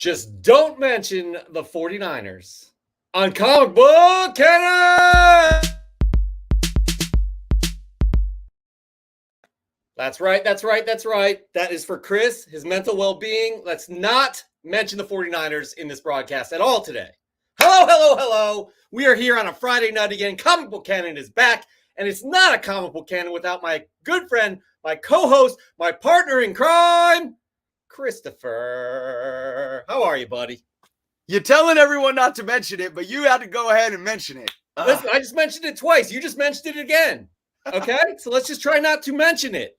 Just don't mention the 49ers on Comic Book Canon! That's right. That is for Chris, his mental well-being. Let's not mention the 49ers in this broadcast at all today. Hello. We are here on a Friday night again. Comic Book Canon is back, and it's not a Comic Book Canon without my good friend, my co-host, my partner in crime, Christopher. How are you, buddy? You're telling everyone not to mention it, but you had to go ahead and mention it. Listen, I just mentioned it twice. You just mentioned it again. Okay? So let's just try not to mention it.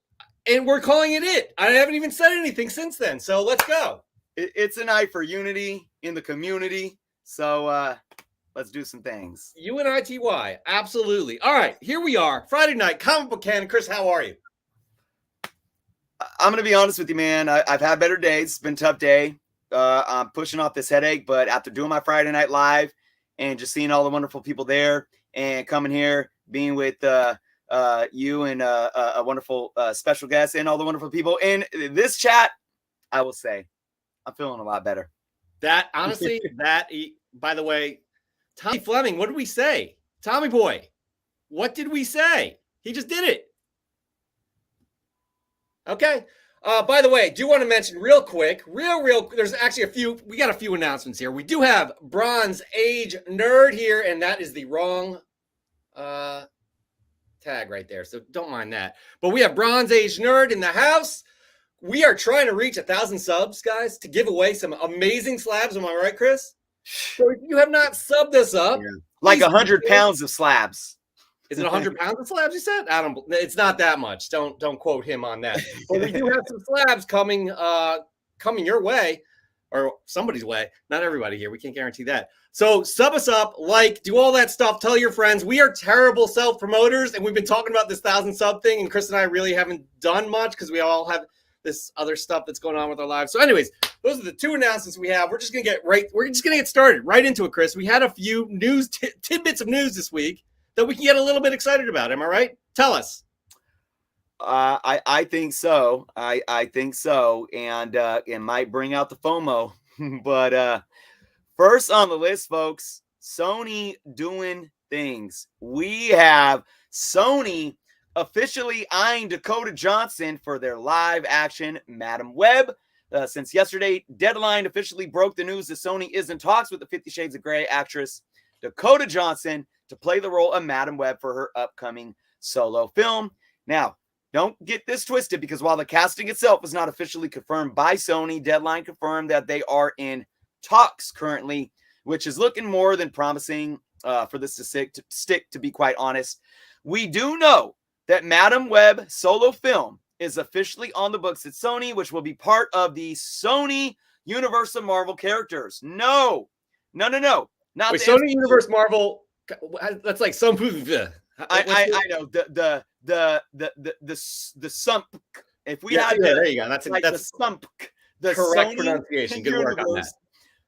And we're calling it it. I haven't even said anything since then. So let's go. It's a night for unity in the community. So let's do some things. UNITY. Absolutely. All right. Here we are. Friday night. Comic Book Canon. Chris, how are you? I'm going to be honest with you, man. I've had better days. It's been a tough day. I'm pushing off this headache. But after doing my Friday night live and just seeing all the wonderful people there and coming here, being with you and a wonderful special guest and all the wonderful people in this chat, I will say I'm feeling a lot better. That honestly, by the way, Tommy Fleming, what did we say? Tommy boy, what did we say? He just did it. Okay. By the way, do want to mention real quick, there's actually we got a few announcements here. We do have Bronze Age Nerd here, and that is the wrong tag right there, so don't mind that. But we have Bronze Age Nerd in the house. We are trying to reach 1,000 subs, guys, to give away some amazing slabs. Am I right, Chris? So if you have not subbed us up, like 100 pounds of slabs. Is it 100 pounds of slabs? You said? It's not that much. Don't quote him on that. But we do have some slabs coming your way, or somebody's way. Not everybody here. We can't guarantee that. So sub us up, do all that stuff. Tell your friends. We are terrible self-promoters, and we've been talking about this 1,000 sub thing, and Chris and I really haven't done much because we all have this other stuff that's going on with our lives. So anyways, those are the two announcements we have. We're just going to get started right into it, Chris. We had a few tidbits of news this week that we can get a little bit excited about. Am I right? Tell us. I think so. I think so. And it might bring out the FOMO. But first on the list, folks, Sony doing things. We have Sony officially eyeing Dakota Johnson for their live action Madam Web. Since yesterday, Deadline officially broke the news that Sony is in talks with the 50 Shades of Grey actress Dakota Johnson to play the role of Madam Web for her upcoming solo film. Now, don't get this twisted, because while the casting itself is not officially confirmed by Sony, Deadline confirmed that they are in talks currently, which is looking more than promising for this to stick, to be quite honest. We do know that Madam Web solo film is officially on the books at Sony, which will be part of the Sony Universe Marvel characters. No. Not Wait, the Sony Universe Marvel. That's like some. I know the sump. If we had there you go. That's the sump. The correct Sony pronunciation. Good work on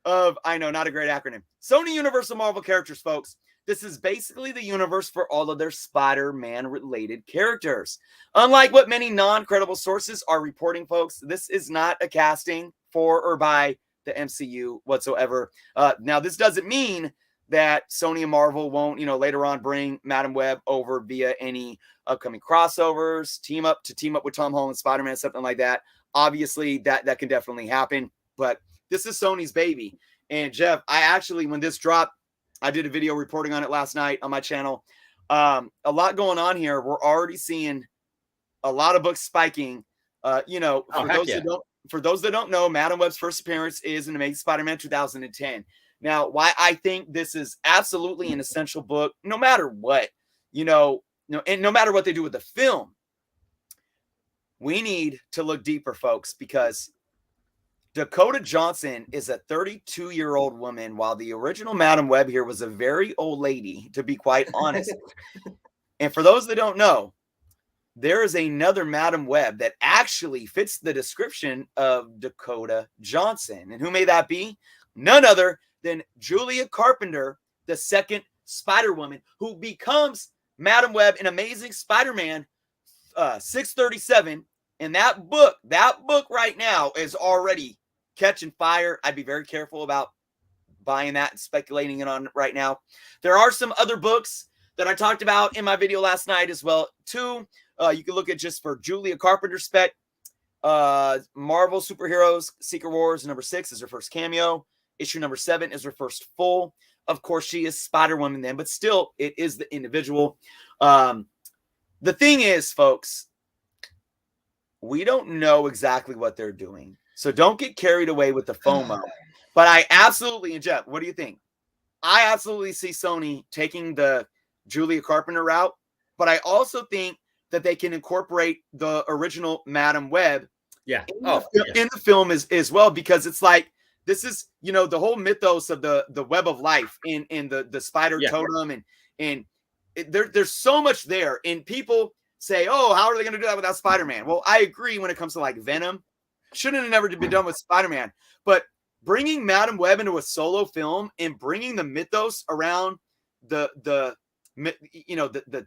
that. Not a great acronym. Sony Universal Marvel characters, folks. This is basically the universe for all of their Spider-Man related characters. Unlike what many non-credible sources are reporting, folks, this is not a casting for or by the MCU whatsoever. Now, this doesn't mean that Sony and Marvel won't, later on bring Madam Web over via any upcoming crossovers, team up with Tom Holland, Spider-Man, something like that. Obviously, that can definitely happen, but this is Sony's baby. And Jeff, when this dropped, I did a video reporting on it last night on my channel. A lot going on here. We're already seeing a lot of books spiking. For those that don't know, Madam Web's first appearance is in Amazing Spider-Man 2010. Now, why I think this is absolutely an essential book, no matter what, and no matter what they do with the film, we need to look deeper, folks, because Dakota Johnson is a 32-year-old woman, while the original Madam Web here was a very old lady, to be quite honest. And for those that don't know, there is another Madam Web that actually fits the description of Dakota Johnson. And who may that be? None other than Julia Carpenter, the second Spider-Woman, who becomes Madam Web in Amazing Spider-Man 637. And that book right now is already catching fire. I'd be very careful about buying that and speculating it on right now. There are some other books that I talked about in my video last night as well, too. You can look at just for Julia Carpenter spec. Marvel Superheroes Secret Wars #6 is her first cameo. Issue #7 is her first full. Of course, she is Spider-Woman then, but still, it is the individual. The thing is, folks, we don't know exactly what they're doing. So don't get carried away with the FOMO. But I absolutely, and Jeff, what do you think? I absolutely see Sony taking the Julia Carpenter route, but I also think that they can incorporate the original Madam Web in the film as well, because it's like, this is, you know, the whole mythos of the web of life in the spider totem, and there's so much there. And people say, oh, how are they going to do that without Spider-Man? Well, I agree when it comes to like Venom. Shouldn't have never been done with Spider-Man. But bringing Madam Web into a solo film and bringing the mythos around the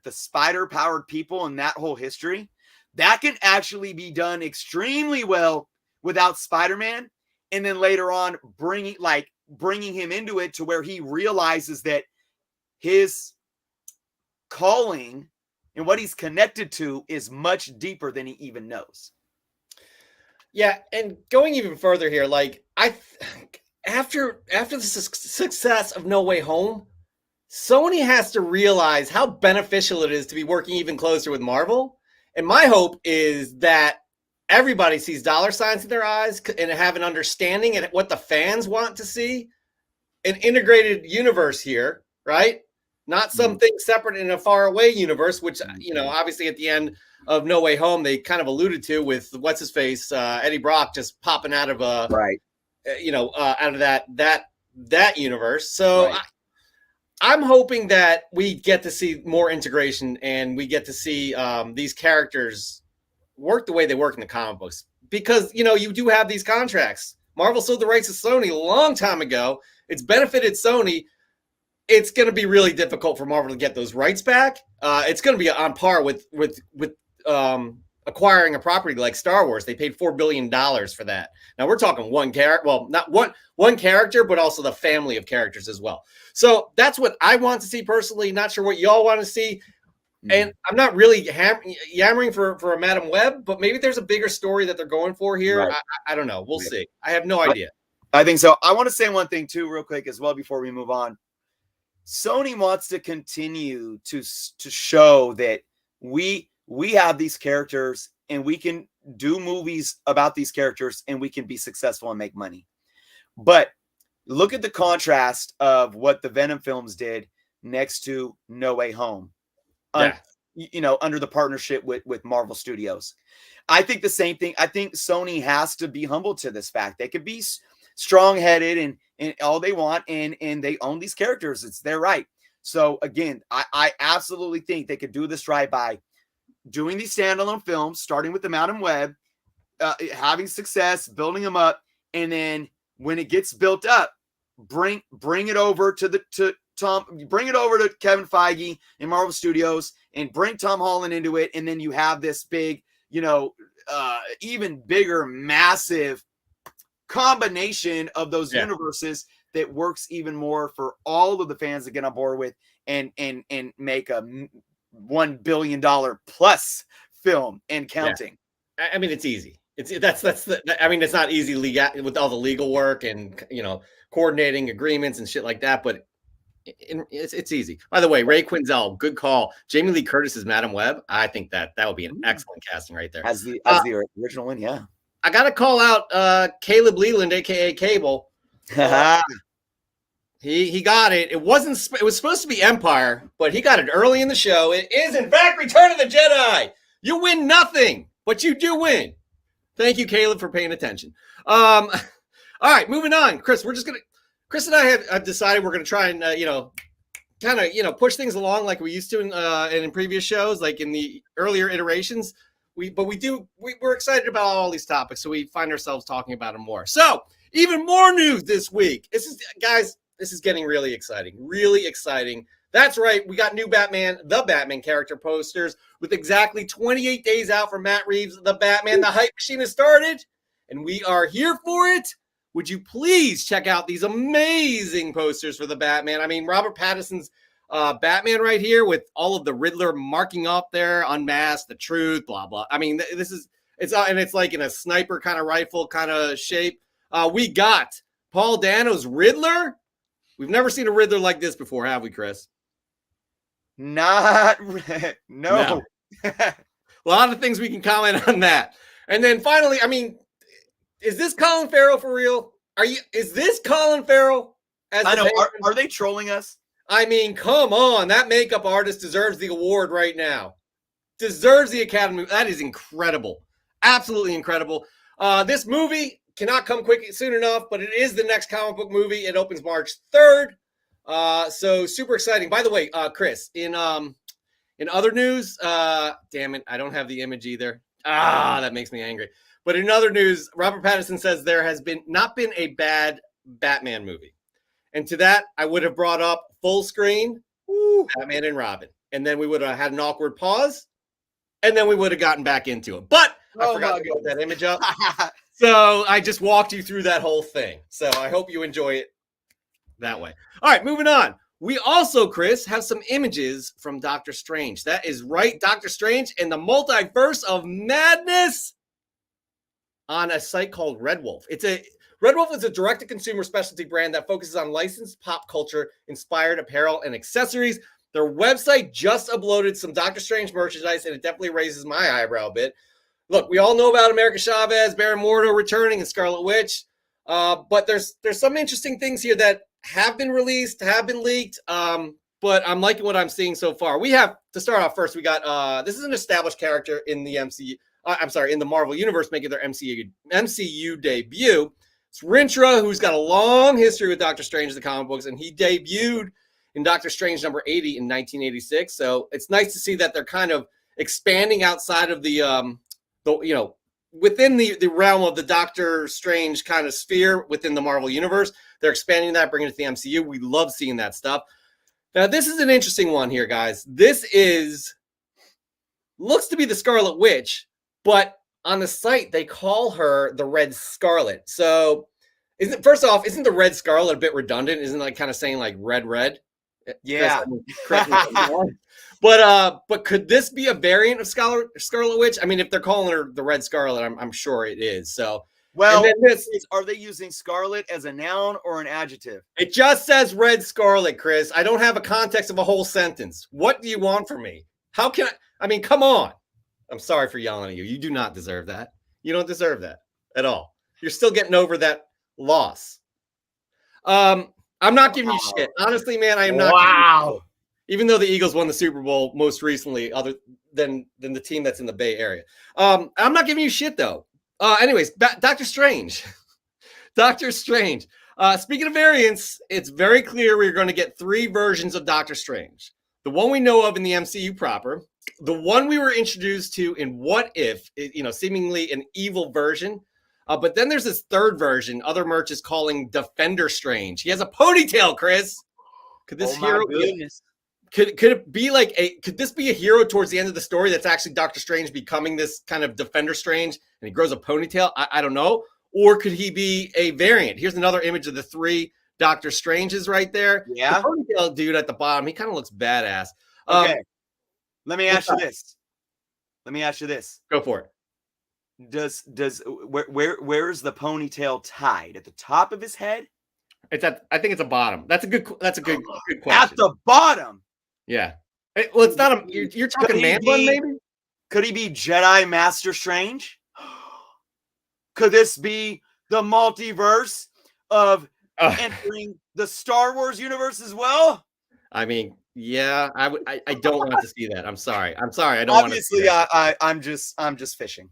spider-powered people and that whole history, that can actually be done extremely well without Spider-Man. And then later on, bringing him into it to where he realizes that his calling and what he's connected to is much deeper than he even knows. Yeah, and going even further here, like after the success of No Way Home, Sony has to realize how beneficial it is to be working even closer with Marvel. And my hope is that everybody sees dollar signs in their eyes and have an understanding of what the fans want to see. An integrated universe here, right? Not something separate in a faraway universe, which, you know, obviously at the end of No Way Home, they kind of alluded to with what's-his-face, Eddie Brock just popping out of out of that universe. So I'm hoping that we get to see more integration and we get to see these characters work the way they work in the comic books, because, you know, you do have these contracts. Marvel sold the rights to Sony a long time ago. It's benefited Sony. It's going to be really difficult for Marvel to get those rights back. It's going to be on par with acquiring a property like Star Wars. They paid $4 billion for that. Now we're talking one character. Well, not one character, but also the family of characters as well. So that's what I want to see personally. Not sure what y'all want to see. And I'm not really yammering for a Madam Web, but maybe there's a bigger story that they're going for here. Right. I don't know. We'll see. I have no idea. I think so. I want to say one thing too, real quick as well, before we move on. Sony wants to continue to show that we have these characters and we can do movies about these characters and we can be successful and make money. But look at the contrast of what the Venom films did next to No Way Home. Under the partnership with Marvel Studios. I think the same thing. I think Sony has to be humble to this fact. They could be strong-headed and all they want, and they own these characters. It's their right. So again, I absolutely think they could do this right by doing these standalone films, starting with the Madam Web, having success, building them up, and then when it gets built up, bring it over to bring it over to Kevin Feige and Marvel Studios and bring Tom Holland into it. And then you have this big, even bigger, massive combination of those universes that works even more for all of the fans to get on board with and make a $1 billion plus film and counting. Yeah. I mean, it's easy. It's not easy with all the legal work and, coordinating agreements and shit like that, but it's easy. By the way, Ray Quinzel, good call. Jamie Lee Curtis is Madam Web. I think that would be an excellent casting right there. As the original one, yeah. I got to call out Caleb Leland, aka Cable. He got it. It was supposed to be Empire, but he got it early in the show. It is, in fact, Return of the Jedi. You win nothing, but you do win. Thank you, Caleb, for paying attention. All right, moving on. Chris and I have decided we're going to try and, push things along like we used to in previous shows, like in the earlier iterations. We're excited about all these topics, so we find ourselves talking about them more. So, even more news this week. This is getting really exciting. That's right. We got new the Batman character posters with exactly 28 days out from Matt Reeves' The Batman. The hype machine has started, and we are here for it. would you please check out these amazing posters for the Batman? I mean, Robert Pattinson's Batman right here with all of the Riddler marking up there, unmasked, the truth, blah, blah. I mean, it's like in a sniper kind of rifle kind of shape. We got Paul Dano's Riddler. We've never seen a Riddler like this before, have we, Chris? No. A lot of things we can comment on that. And then finally, I mean, is this Colin Farrell for real? Is this Colin Farrell? I know. Are they trolling us? I mean, come on. That makeup artist deserves the award right now. Deserves the Academy. That is incredible. Absolutely incredible. This movie cannot come soon enough, but it is the next comic book movie. It opens March 3rd. So super exciting. By the way, Chris, in other news, damn it, I don't have the image either. That makes me angry. But in other news, Robert Pattinson says there has not been a bad Batman movie. And to that, I would have brought up full screen, Batman and Robin. And then we would have had an awkward pause. And then we would have gotten back into it. But I forgot to put that image up. So I just walked you through that whole thing. So I hope you enjoy it that way. All right, moving on. We also, Chris, have some images from Doctor Strange. That is right, Doctor Strange and the Multiverse of Madness on a site called Red Wolf. Red Wolf is a direct-to-consumer specialty brand that focuses on licensed pop culture-inspired apparel and accessories. Their website just uploaded some Doctor Strange merchandise, and it definitely raises my eyebrow a bit. Look, we all know about America Chavez, Baron Mordo returning, and Scarlet Witch. But there's some interesting things here that have been released, have been leaked. But I'm liking what I'm seeing so far. We have, to start off first, we got this is an established character in the MCU. In the Marvel Universe, making their MCU debut. It's Rintrah, who's got a long history with Doctor Strange in the comic books, and he debuted in Doctor Strange number 80 in 1986. So it's nice to see that they're kind of expanding outside of the within the realm of the Doctor Strange kind of sphere within the Marvel Universe. They're expanding that, bringing it to the MCU. We love seeing that stuff. Now, this is an interesting one here, guys. This looks to be the Scarlet Witch, but on the site, they call her the Red Scarlet. So, isn't the Red Scarlet a bit redundant? Isn't it like kind of saying like red? Yeah. Correct me if I'm wrong. But could this be a variant of Scarlet Witch? I mean, if they're calling her the Red Scarlet, I'm sure it is. So, well, are they using Scarlet as a noun or an adjective? It just says Red Scarlet, Chris. I don't have a context of a whole sentence. What do you want from me? How can I mean, come on. I'm sorry for yelling at you. You do not deserve that. You don't deserve that at all. You're still getting over that loss. I'm not giving you shit. Honestly, man, I am not. Wow. Even though the Eagles won the Super Bowl most recently, other than the team that's in the Bay Area. I'm not giving you shit, though. Anyways, Doctor Strange. Doctor Strange. Speaking of variants, it's very clear we're going to get 3 versions of Doctor Strange. The one we know of in the MCU proper, the one we were introduced to in What If, seemingly an evil version. But then there's this third version, other merch is calling Defender Strange. He has a ponytail, Chris. Could this hero could it be like could this be a hero towards the end of the story that's actually Doctor Strange becoming this kind of Defender Strange and he grows a ponytail? I don't know. Or could he be a variant? Here's another image of the 3 Doctor Stranges right there. Yeah. The ponytail dude at the bottom, he kind of looks badass. Okay. Let me ask you this. Go for it. Where's the ponytail tied? At the top of his head? I think it's a bottom. That's a good question. At the bottom. Yeah. Well, it's not you're talking man bun, maybe? Could he be Jedi Master Strange? Could this be the multiverse of entering the Star Wars universe as well? I mean, yeah, I don't want to see that. I'm sorry. I don't want to see that. Obviously, I'm just fishing.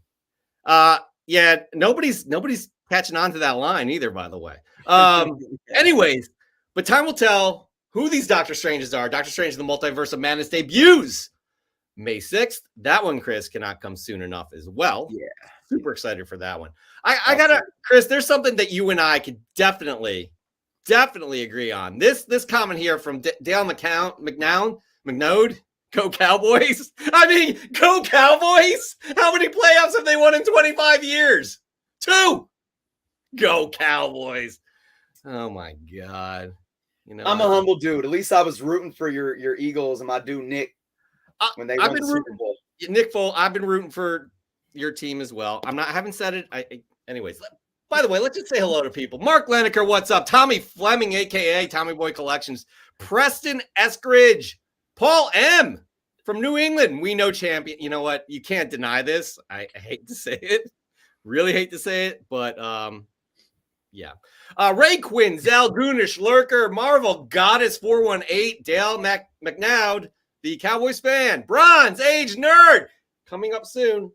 Yeah, nobody's catching on to that line either, by the way. Anyways, but time will tell who these Doctor Stranges are. Doctor Strange in the Multiverse of Madness debuts May 6th. That one, Chris, cannot come soon enough as well. Yeah. Super excited for that one. I gotta, Chris, there's something that you and I could definitely agree on. This comment here from Dale McNode. Go Cowboys. I mean, go Cowboys. How many playoffs have they won in 25 years? 2. Go Cowboys. Oh my God. You know, I'm a humble dude. At least I was rooting for your Eagles and my dude Nick when they won the Super Bowl. Nick Foles, I've been rooting for your team as well. I haven't said it. Anyways, by the way, let's just say hello to people. Mark Lineker, what's up? Tommy Fleming, aka Tommy Boy Collections. Preston Eskridge. Paul M. from New England. We know champion. You know what? You can't deny this. I hate to say it. Really hate to say it, but yeah. Ray Quinn, Zal Goonish, Lurker, Marvel, Goddess 418, Dale McNoud, the Cowboys fan, Bronze Age Nerd, coming up soon.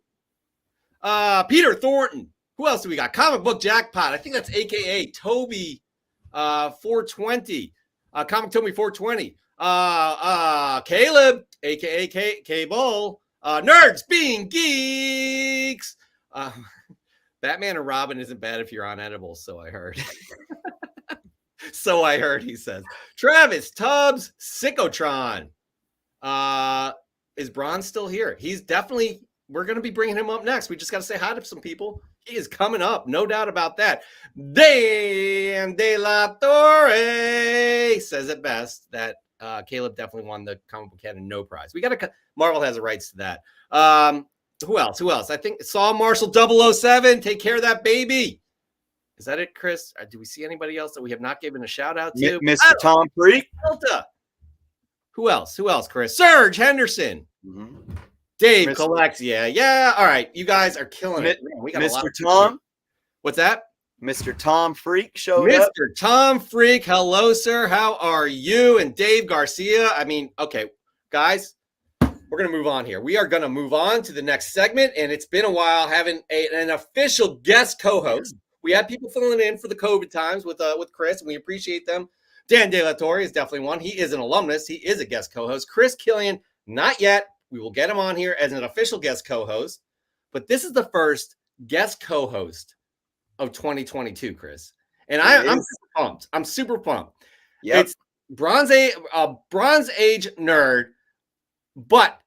Peter Thornton. Who else do we got? Comic Book Jackpot. I think that's AKA Toby 420. Comic Toby 420. Caleb, AKA K-Bull. Nerds Being Geeks. Batman and Robin isn't bad if you're on edibles, so I heard. So I heard, he says. Travis Tubbs, Sychotron. Is Bronze still here? He's definitely, we're going to be bringing him up next. We just got to say hi to some people. He is coming up, no doubt about that. Dan De La Torre says it best that Caleb definitely won the comic book canon no prize. We got to, Marvel has the rights to that. Who else? I think Saw Marshall 007. Take care of that baby. Is that it, Chris? Do we see anybody else that we have not given a shout out to? Mr. Tom Freak. Delta. Who else, Chris? Serge Henderson. Mm-hmm. Dave collects. Yeah. All right. You guys are killing it. Man, we got Mr. a lot of Tom. What's that? Mr. Tom Freak showed up. Mr. Tom Freak. Hello, sir. How are you? And Dave Garcia. I mean, okay, guys. We're going to move on here. We are going to move on to the next segment, and it's been a while having an official guest co-host. We had people filling in for the COVID times with Chris, and we appreciate them. Dan De La Torre is definitely one. He is an alumnus. He is a guest co-host. Chris Killian, not yet. We will get him on here as an official guest co-host, but this is the first guest co-host of 2022, Chris. And I'm super pumped. I'm super pumped. Yep. It's Bronze Age Nerd, but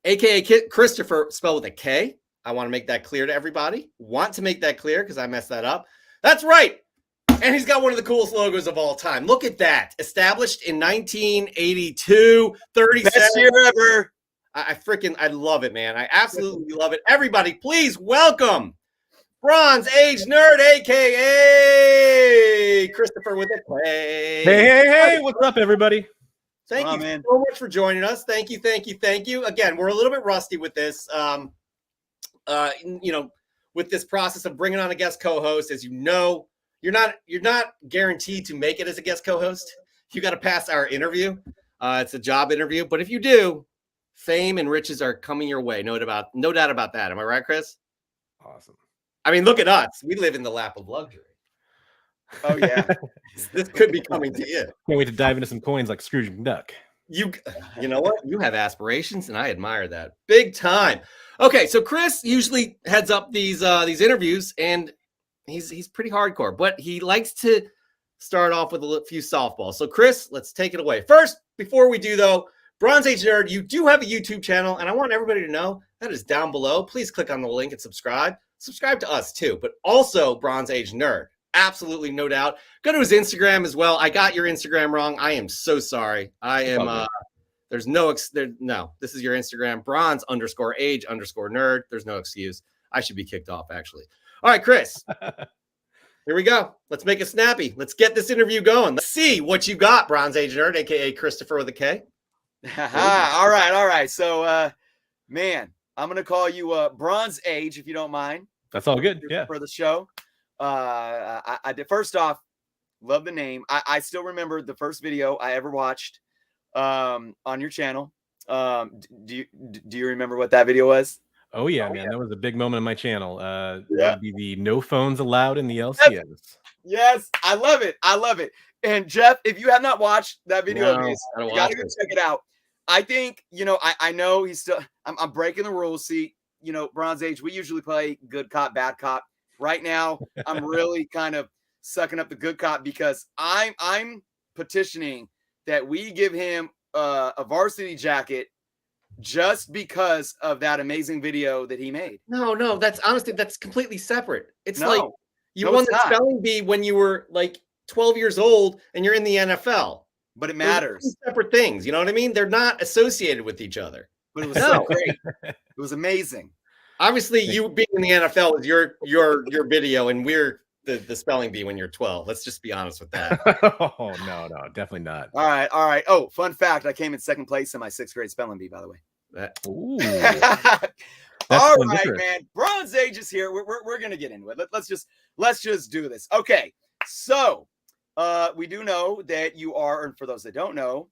AKA Christopher, spelled with a K. I want to make that clear to everybody. Want to make that clear because I messed that up. That's right. And he's got one of the coolest logos of all time. Look at that. Established in 1982, 37. Best year ever. I love it, man. I absolutely love it. Everybody, please welcome Bronze Age Nerd, AKA Christopher with a K. Hey. What's up, everybody? Thank you so much for joining us. Thank you. Again, we're a little bit rusty with this. With this process of bringing on a guest co-host, as you know, you're not guaranteed to make it as a guest co-host. You got to pass our interview. It's a job interview, but if you do, fame and riches are coming your way. No doubt about that. Am I right, Chris? Awesome. I mean, look at us. We live in the lap of luxury. Oh yeah, this could be coming to you. Can't wait to dive into some coins like Scrooge McDuck. You know what? You have aspirations, and I admire that big time. Okay, so Chris usually heads up these interviews, and he's pretty hardcore, but he likes to start off with a few softballs. So Chris, let's take it away. First, before we do though, Bronze Age Nerd, you do have a YouTube channel, and I want everybody to know that is down below. Please click on the link and subscribe. Subscribe to us too, but also Bronze Age Nerd. Absolutely, no doubt. Go to his Instagram as well. I got your Instagram wrong. I am so sorry. I am. This is your Instagram, bronze_age_nerd. There's no excuse. I should be kicked off, actually. All right, Chris. Here we go. Let's make it snappy. Let's get this interview going. Let's see what you got, Bronze Age Nerd, aka Christopher with a K. All right. So, man, I'm gonna call you Bronze Age if you don't mind. That's all good. Yeah. For the show. I did. First off, love the name. I still remember the first video I ever watched on your channel. Do you remember what that video was? Oh yeah, man. That was a big moment on my channel. That would be the no phones allowed in the LCS. Yes, I love it. And Jeff, if you have not watched that video, you gotta go check it out. I think, I know he's still, I'm breaking the rules. See, Bronze Age, we usually play good cop, bad cop. Right now, I'm really kind of sucking up the good cop because I'm petitioning that we give him a varsity jacket just because of that amazing video that he made. No, that's completely separate. It's You No, won it's the not. spelling bee when you were like 12 years old and you're in the NFL. But it Those are matters. two separate things. You know what I mean? They're not associated with each other. But it was so great. It was amazing. Obviously, you being in the NFL is your video, and we're the spelling bee when you're 12. Let's just be honest with that. Oh no, definitely not. All right. Oh, fun fact: I came in second place in my 6th grade spelling bee. By the way. Ooh. All right, man. Bronze Age is here. We're gonna get into it. Let's just do this. Okay. So, we do know that you are, and for those that don't know,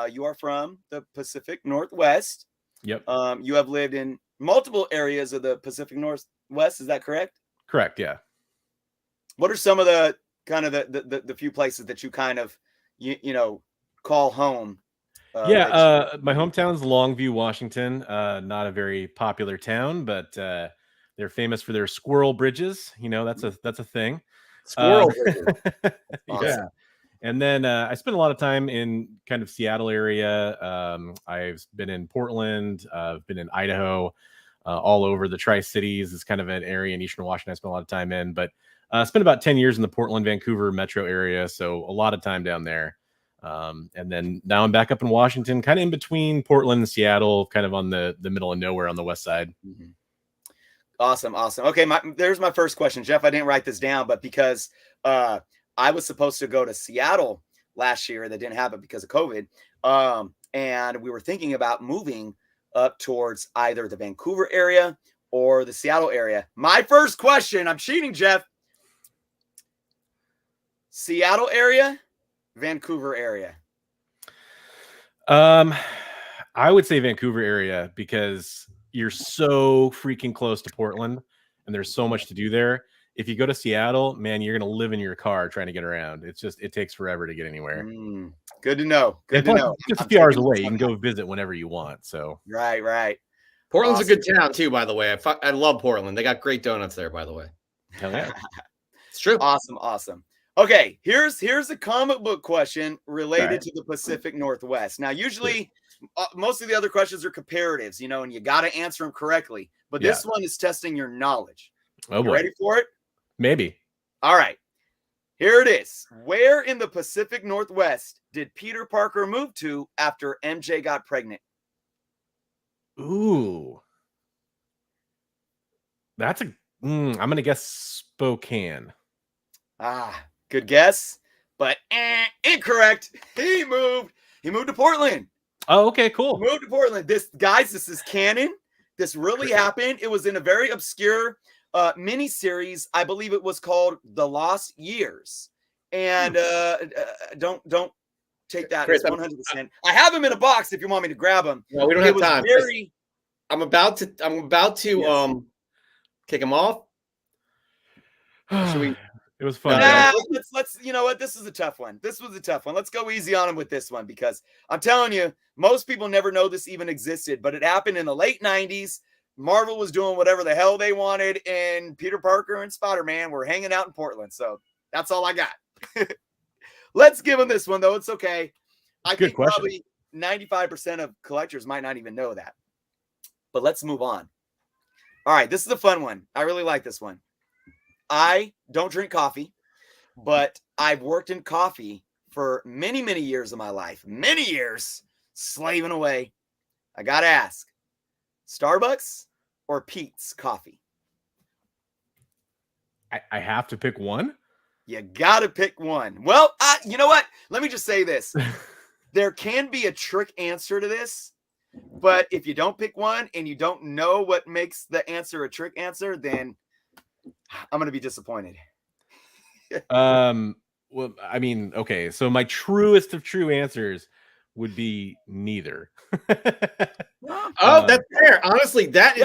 you are from the Pacific Northwest. Yep. You have lived in multiple areas of the Pacific Northwest. Is that correct? Correct. Yeah. What are some of the kind of the few places that you kind of you know call home? My hometown's Longview, Washington. Not a very popular town, but they're famous for their squirrel bridges. You know, that's a thing. Squirrel. Awesome. Yeah. And then I spent a lot of time in kind of Seattle area. I've been in Portland. I've been in Idaho. All over the Tri-Cities is kind of an area in Eastern Washington I spent a lot of time in. But spent about 10 years in the Portland, Vancouver metro area. So a lot of time down there. And then now I'm back up in Washington, kind of in between Portland and Seattle, kind of on the middle of nowhere on the west side. Mm-hmm. Awesome. Okay, there's my first question, Jeff. I didn't write this down, but because I was supposed to go to Seattle last year, that didn't happen because of COVID. And we were thinking about moving up towards either the Vancouver area or the Seattle area. My first question, I'm cheating, Jeff. Seattle area, Vancouver area. I would say Vancouver area because you're so freaking close to Portland and there's so much to do there. If you go to Seattle, man, you're going to live in your car trying to get around. It takes forever to get anywhere. Good to know. Good to know. Just a few hours away. You can go visit whenever you want. So right. Portland's a good town too, by the way. I love Portland. They got great donuts there, by the way. Hell yeah. It's true. Awesome. Okay, here's a comic book question related to the Pacific Northwest. Now, usually, most of the other questions are comparatives, you know, and you got to answer them correctly. But this one is testing your knowledge. Oh, boy. Ready for it? Maybe. All right. Here it is. Where in the Pacific Northwest did Peter Parker move to after MJ got pregnant? Ooh. That's I'm going to guess Spokane. Good guess, but incorrect. He moved to Portland. Oh, okay, cool. He moved to Portland. This is canon. This really happened. It was in a very obscure mini-series. I believe it was called The Lost Years. And don't take that as 100%. I have them in a box if you want me to grab them. No, we don't have time. Very... I'm about to kick him off. Should we? It was fun. Let's you know what? This is a tough one. This was a tough one. Let's go easy on him with this one because I'm telling you, most people never know this even existed, but it happened in the late 90s. Marvel was doing whatever the hell they wanted, and Peter Parker and Spider-Man were hanging out in Portland. So that's all I got. Let's give him this one, though. It's okay. I think probably 95% of collectors might not even know that. But let's move on. All right, this is a fun one. I really like this one. I don't drink coffee, but I've worked in coffee for many, many years of my life. Many years slaving away. I got to ask, Starbucks or Peet's coffee? I have to pick one? You got to pick one. Well, you know what? Let me just say this. There can be a trick answer to this, but if you don't pick one and you don't know what makes the answer a trick answer, then I'm going to be disappointed. Well, I mean, okay. So my truest of true answers would be neither. That's fair. Honestly, that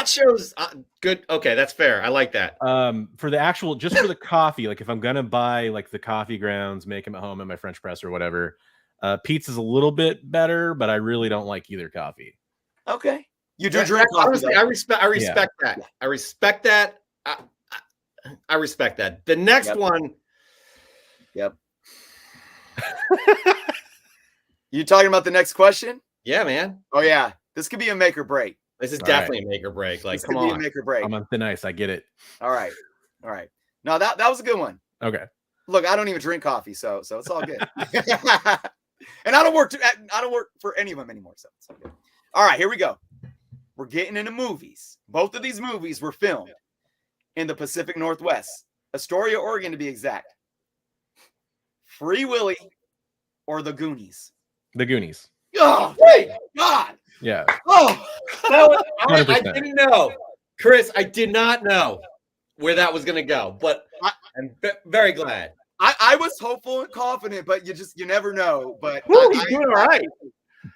shows good. Okay, that's fair. I like that. For the actual, just for the coffee, like if I'm gonna buy like the coffee grounds, make them at home in my French press or whatever, pizza's a little bit better, but I really don't like either coffee. Okay, you do drink coffee. Honestly, I respect that. I respect that. I respect that. The next one. Yep. You talking about the next question? Yeah, man. Oh yeah, this could be a make or break. This is definitely a make or break. Like, this come could be on, a make or break. I'm on thin ice. I get it. All right. All right. No, that was a good one. Okay. Look, I don't even drink coffee, so it's all good. And I don't work for any of them anymore, so it's all good. All right, here we go. We're getting into movies. Both of these movies were filmed in the Pacific Northwest, Astoria, Oregon, to be exact. Free Willy or The Goonies? The Goonies. Oh, thank God. Yeah. Oh, I 100%. didn't know, Chris. I did not know where that was going to go, but I'm very glad. I was hopeful and confident, but you never know. But Woo, he's doing all right.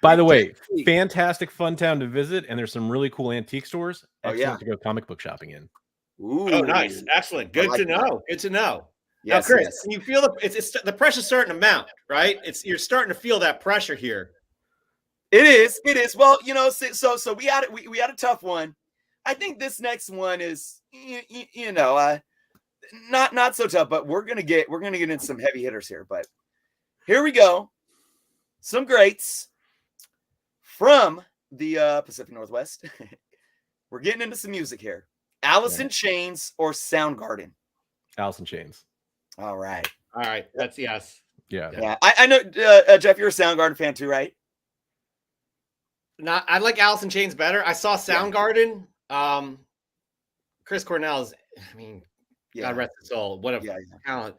By the way, fantastic fun town to visit, and there's some really cool antique stores. Excellent to go comic book shopping in. Ooh. Oh, nice, excellent, good to know. Good to know. Yes, now, Chris, yes. can you feel the pressure's starting to mount, right? You're starting to feel that pressure here. It is. Well, so we had a tough one. I think this next one is not so tough, but we're gonna get into some heavy hitters here. But here we go. Some greats from the Pacific Northwest. We're getting into some music here. Alice in Chains or Soundgarden? Alice in Chains. All right. That's yes. Yeah. I know, Jeff, you're a Soundgarden fan too, right? I like Alice in Chains better. I saw Soundgarden. Chris Cornell's, God rest his soul. What a talent.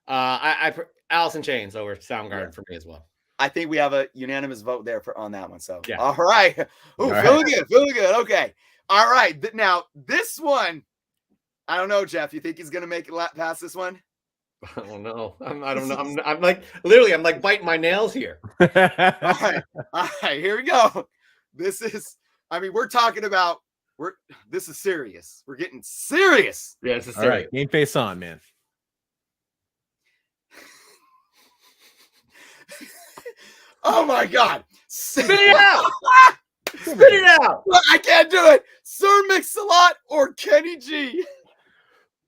I Alice in Chains over Soundgarden for me as well. I think we have a unanimous vote there on that one. So, yeah. All right. Ooh, feeling good. Okay. All right. Now, this one, I don't know, Jeff. You think he's going to make it past this one? I don't know. I don't know. I'm like biting my nails here. All right. Here we go. This is, we're talking about, this is serious. We're getting serious. Yeah, this is serious. All right. Game face on, man. Oh my God. Spit it out. Spit it out. I can't do it. Sir Mix-a-Lot or Kenny G?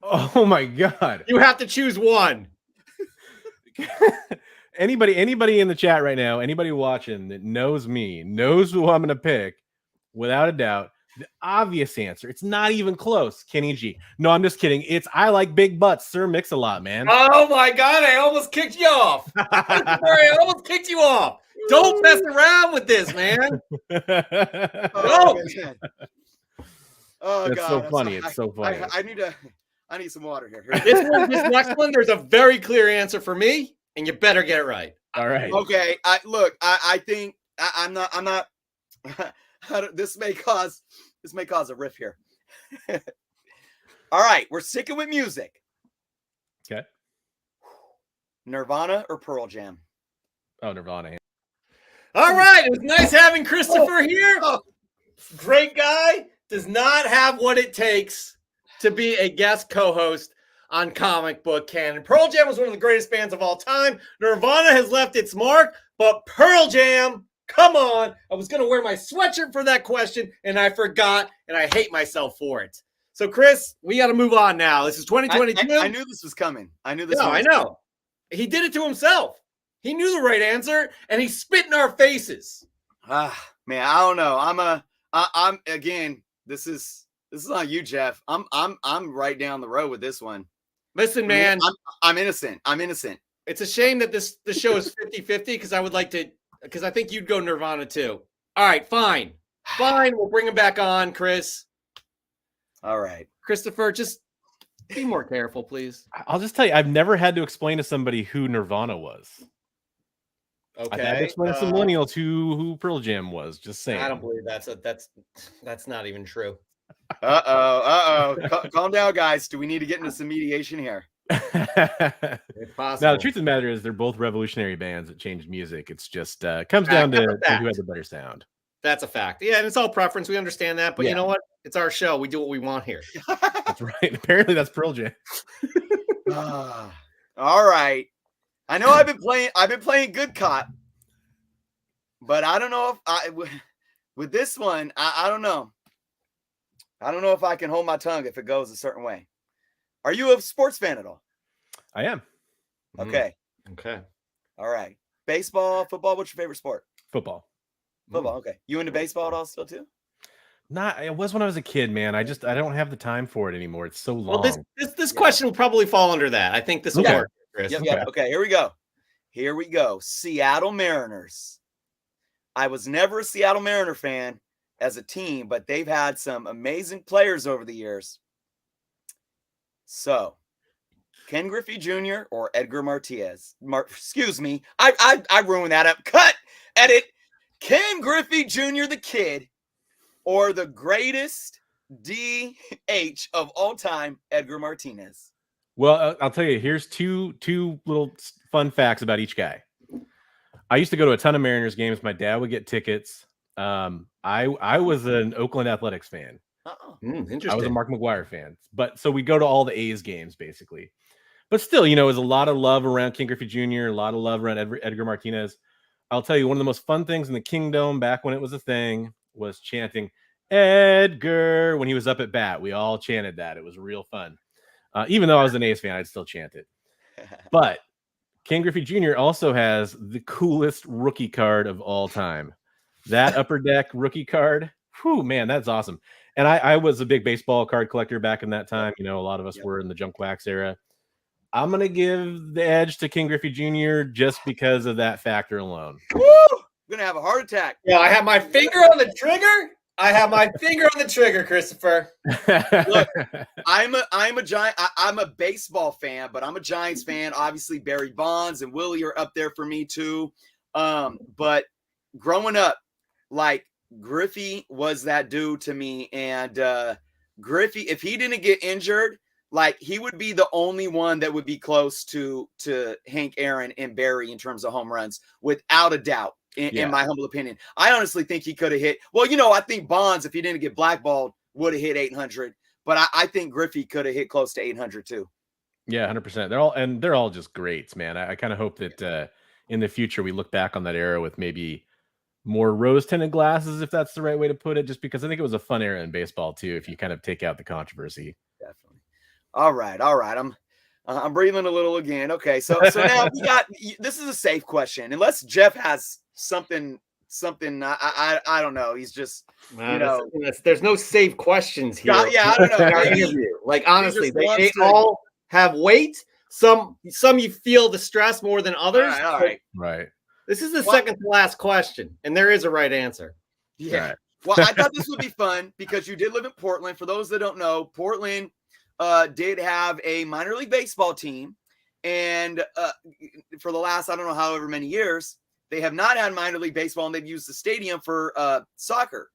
Oh my God. You have to choose one. Anybody in the chat right now, anybody watching that knows me, knows who I'm going to pick, without a doubt, the obvious answer. It's not even close. Kenny G. No, I'm just kidding. It's I like big butts. Sir Mix-a-Lot, man. Oh my God. I almost kicked you off. I almost kicked you off. Don't mess around with this, man. Oh, man. Oh, it's God. so funny. It's so funny. I need some water here. This next one, there's a very clear answer for me, and you better get it right. All right. Okay. I think I'm not. This may cause a riff here. All right, we're sticking with music. Okay. Nirvana or Pearl Jam? Oh, Nirvana. All right. It was nice having Christopher here. Great guy. Does not have what it takes to be a guest co-host on Comic Book Canon. Pearl Jam was one of the greatest bands of all time. Nirvana has left its mark, but Pearl Jam, come on. I was going to wear my sweatshirt for that question, and I forgot, and I hate myself for it. So, Chris, we got to move on now. This is 2022. I knew this was coming. I know. Coming. He did it to himself. He knew the right answer, and he spit in our faces. Man, I don't know. I'm again. This is not you, Jeff. I'm right down the road with this one. Listen, man. I'm innocent. It's a shame that the show is 50-50 because I think you'd go Nirvana too. All right, fine. We'll bring him back on, Chris. All right. Christopher, just be more careful, please. I'll just tell you, I've never had to explain to somebody who Nirvana was. Okay. I've had to explain to some millennials who Pearl Jam was. Just saying. I don't believe that's not even true. Calm down, guys. Do we need to get into some mediation here? It's possible. Now, the truth of the matter is they're both revolutionary bands that changed music. It's just comes down to who has a better sound. That's a fact. Yeah, and it's all preference. We understand that. But you know what? It's our show. We do what we want here. That's right. Apparently, that's Pearl Jam. All right. I know I've been playing good cop, but I don't know if with this one, I don't know. I don't know if I can hold my tongue if it goes a certain way. Are you a sports fan at all? I am. Okay. Okay. All right. Baseball, football. What's your favorite sport? Football. Football. Okay. You into baseball at all still too? Not it was when I was a kid, man. I don't have the time for it anymore. It's so long. Well, this question will probably fall under that. I think this will Okay. work, Chris. Yep. Okay, here we go. Here we go. Seattle Mariners. I was never a Seattle Mariner fan as a team, but they've had some amazing players over the years. So, Ken Griffey Jr. or Edgar Martinez? Excuse me. I ruined that up. Cut. Edit. Ken Griffey Jr. the kid or the greatest DH of all time, Edgar Martinez? Well, I'll tell you, here's two little fun facts about each guy. I used to go to a ton of Mariners games. My dad would get tickets. I was an Oakland Athletics fan. Interesting. I was a Mark McGwire fan. But so we go to all the A's games, basically. But still, it was a lot of love around Ken Griffey Jr., a lot of love around Edgar Martinez. I'll tell you, one of the most fun things in the Kingdom back when it was a thing was chanting Edgar when he was up at bat. We all chanted that. It was real fun. Even though I was an A's fan, I'd still chant it. But Ken Griffey Jr. also has the coolest rookie card of all time. That Upper Deck rookie card. Whew, man, that's awesome. And I was a big baseball card collector back in that time. A lot of us were in the junk wax era. I'm going to give the edge to Ken Griffey Jr. just because of that factor alone. Woo! I'm going to have a heart attack. Yeah, I have my finger on the trigger. Christopher. Look, I'm a giant. I'm a baseball fan, but I'm a Giants fan. Obviously, Barry Bonds and Willie are up there for me too. But growing up, like Griffey was that dude to me, and Griffey, if he didn't get injured, like he would be the only one that would be close to Hank Aaron and Barry in terms of home runs, without a doubt. In my humble opinion, I honestly think he could have hit. Well, I think Bonds, if he didn't get blackballed, would have hit 800. But I think Griffey could have hit close to 800 too. Yeah, 100%. They're all just greats, man. I kind of hope that in the future we look back on that era with maybe more rose-tinted glasses, if that's the right way to put it. Just because I think it was a fun era in baseball too, if you kind of take out the controversy. Definitely. All right. I'm breathing a little again. Okay, so now we got. This is a safe question, unless Jeff has something I don't know. He's just there's no safe questions here. Yeah, I don't know. Interview. Like honestly, they all have weight. Some you feel the stress more than others. All right. Right. This is the second to last question, and there is a right answer. Yeah. Right. Well, I thought this would be fun because you did live in Portland. For those that don't know, Portland did have a minor league baseball team, and for the last I don't know however many years. They have not had minor league baseball, and they've used the stadium for soccer.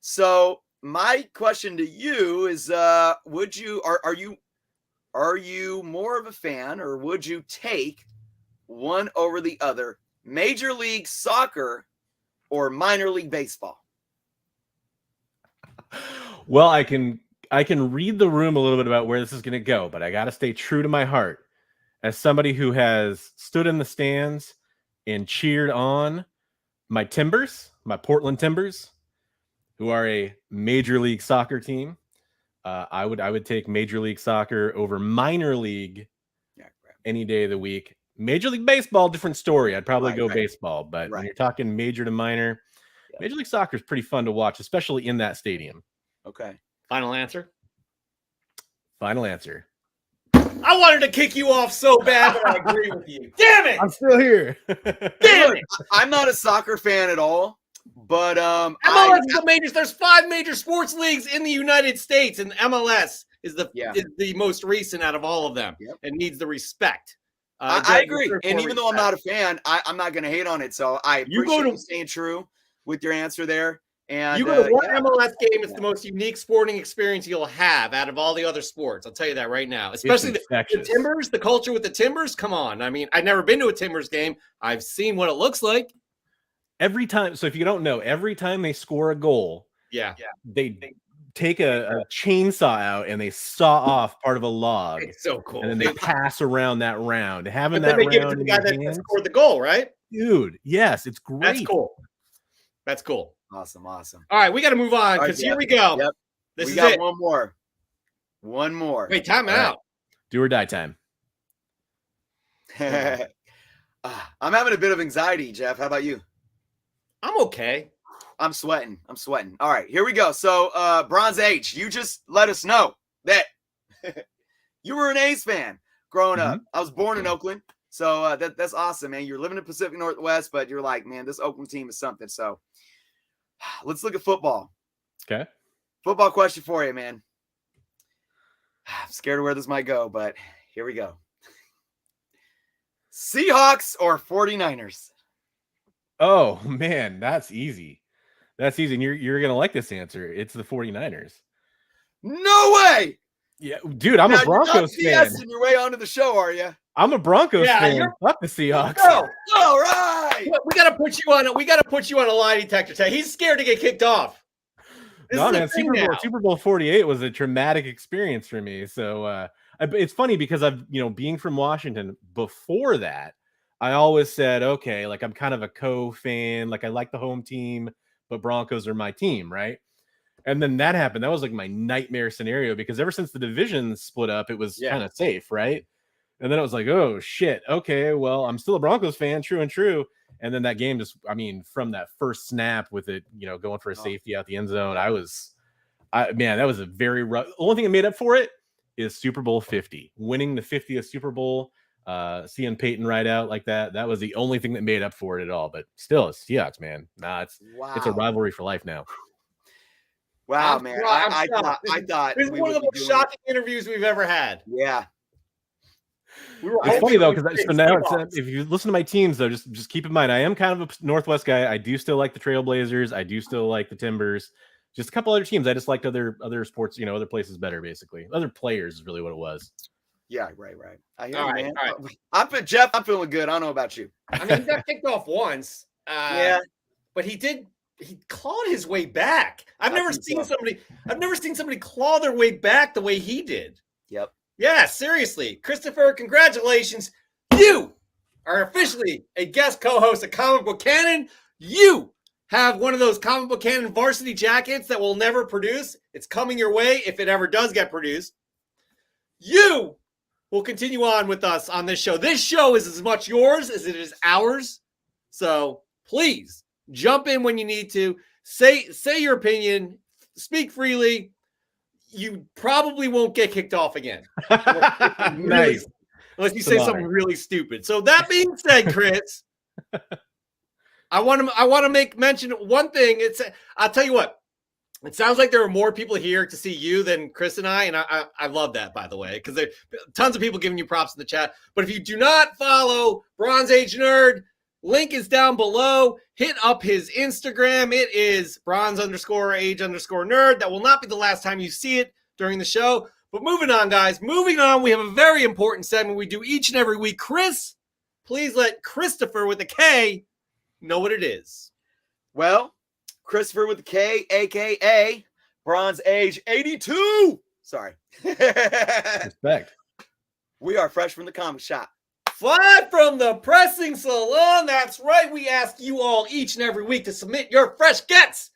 So my question to you is: are you more of a fan, or would you take one over the other, Major League Soccer or minor league baseball? Well, I can read the room a little bit about where this is going to go, but I got to stay true to my heart as somebody who has stood in the stands and cheered on my Timbers, my Portland Timbers, who are a Major League Soccer team. I would take Major League Soccer over minor league any day of the week. Major League Baseball, different story. I'd probably go baseball, but when you're talking major to minor, Major League Soccer is pretty fun to watch, especially in that stadium. Okay. Final answer? Final answer. I wanted to kick you off so bad, but I agree with you. Damn it! I'm still here. Damn it! I'm not a soccer fan at all, but there's 5 major sports leagues in the United States, and MLS is the most recent out of all of them, and needs the respect. I agree, and even though I'm not a fan, I'm not going to hate on it. So I appreciate you staying true with your answer there. And you go to one MLS game, it's the most unique sporting experience you'll have out of all the other sports. I'll tell you that right now. Especially the Timbers, the culture with the Timbers. Come on. I mean, I've never been to a Timbers game. I've seen what it looks like. Every time. So if you don't know, every time they score a goal, they take a chainsaw out and they saw off part of a log. It's so cool. And then they pass around that round. Having that round give it to the guy that scored the goal, right? Dude, yes, it's great. That's cool. Awesome. All right, we got to move on because here we go. Yep. This we is got it. One more. Wait, time out. Do or die time. I'm having a bit of anxiety, Jeff. How about you? I'm okay. I'm sweating. All right, here we go. So, Bronze Age, you just let us know that you were an A's fan growing up. I was born in Oakland. So that's awesome, man. You're living in the Pacific Northwest, but you're like, man, this Oakland team is something. So let's look at football. Okay. Football question for you, man. I'm scared of where this might go, but here we go. Seahawks or 49ers? Oh, man, that's easy. That's easy. And you're going to like this answer. It's the 49ers. No way! Yeah, dude, I'm a Broncos fan. You're your way onto the show, are you? I'm a Broncos fan. Fuck the Seahawks. Go. All right. We got to put you on a lie detector test. He's scared to get kicked off. No, man, Super Bowl 48 was a traumatic experience for me. So it's funny because being from Washington before that, I always said, okay, like I'm kind of a co-fan, like I like the home team, but Broncos are my team, right? And then that happened. That was like my nightmare scenario because ever since the division split up, it was kind of safe, right? And then it was like, oh shit, okay, well, I'm still a Broncos fan, true and true. And then that game just, from that first snap with it, going for a safety out the end zone, that was a very rough. The only thing that made up for it is Super Bowl 50, winning the 50th Super Bowl, seeing Peyton ride out like that. That was the only thing that made up for it at all. But still, it's Seahawks, man. It's a rivalry for life now. Wow, man. I thought this is one of the most shocking interviews we've ever had. Yeah. It's funny though, because if you listen to my teams though, just keep in mind I am kind of a Northwest guy. I do still like the Trailblazers. I do still like the Timbers. Just a couple other teams. I just liked other sports, other places better, basically. Other players is really what it was. Yeah, right. I hear you, man. All right. Jeff, I'm feeling good. I don't know about you. He got kicked off once. But he clawed his way back. I've never seen somebody claw their way back the way he did. Yep. Yeah, seriously. Christopher, congratulations. You are officially a guest co-host of Comic Book Canon. You have one of those Comic Book Canon varsity jackets that will never produce. It's coming your way if it ever does get produced. You will continue on with us on this show. This show is as much yours as it is ours. So please jump in when you need to. Say your opinion. Speak freely. You probably won't get kicked off again. Nice. Unless you say something really stupid. So that being said, Chris, I want to make mention one thing. I'll tell you what. It sounds like there are more people here to see you than Chris and I love that, by the way, because there are tons of people giving you props in the chat. But if you do not follow Bronze Age Nerd, link is down below. Hit up his Instagram. It is bronze_age_nerd. That will not be the last time you see it during the show. But moving on, guys. Moving on, we have a very important segment we do each and every week. Chris, please let Christopher with a K know what it is. Well, Christopher with a K, a.k.a. Bronze Age 82. Sorry. Respect. We are fresh from the comic shop. Fly from the pressing salon. That's right. We ask you all each and every week to submit your fresh gets.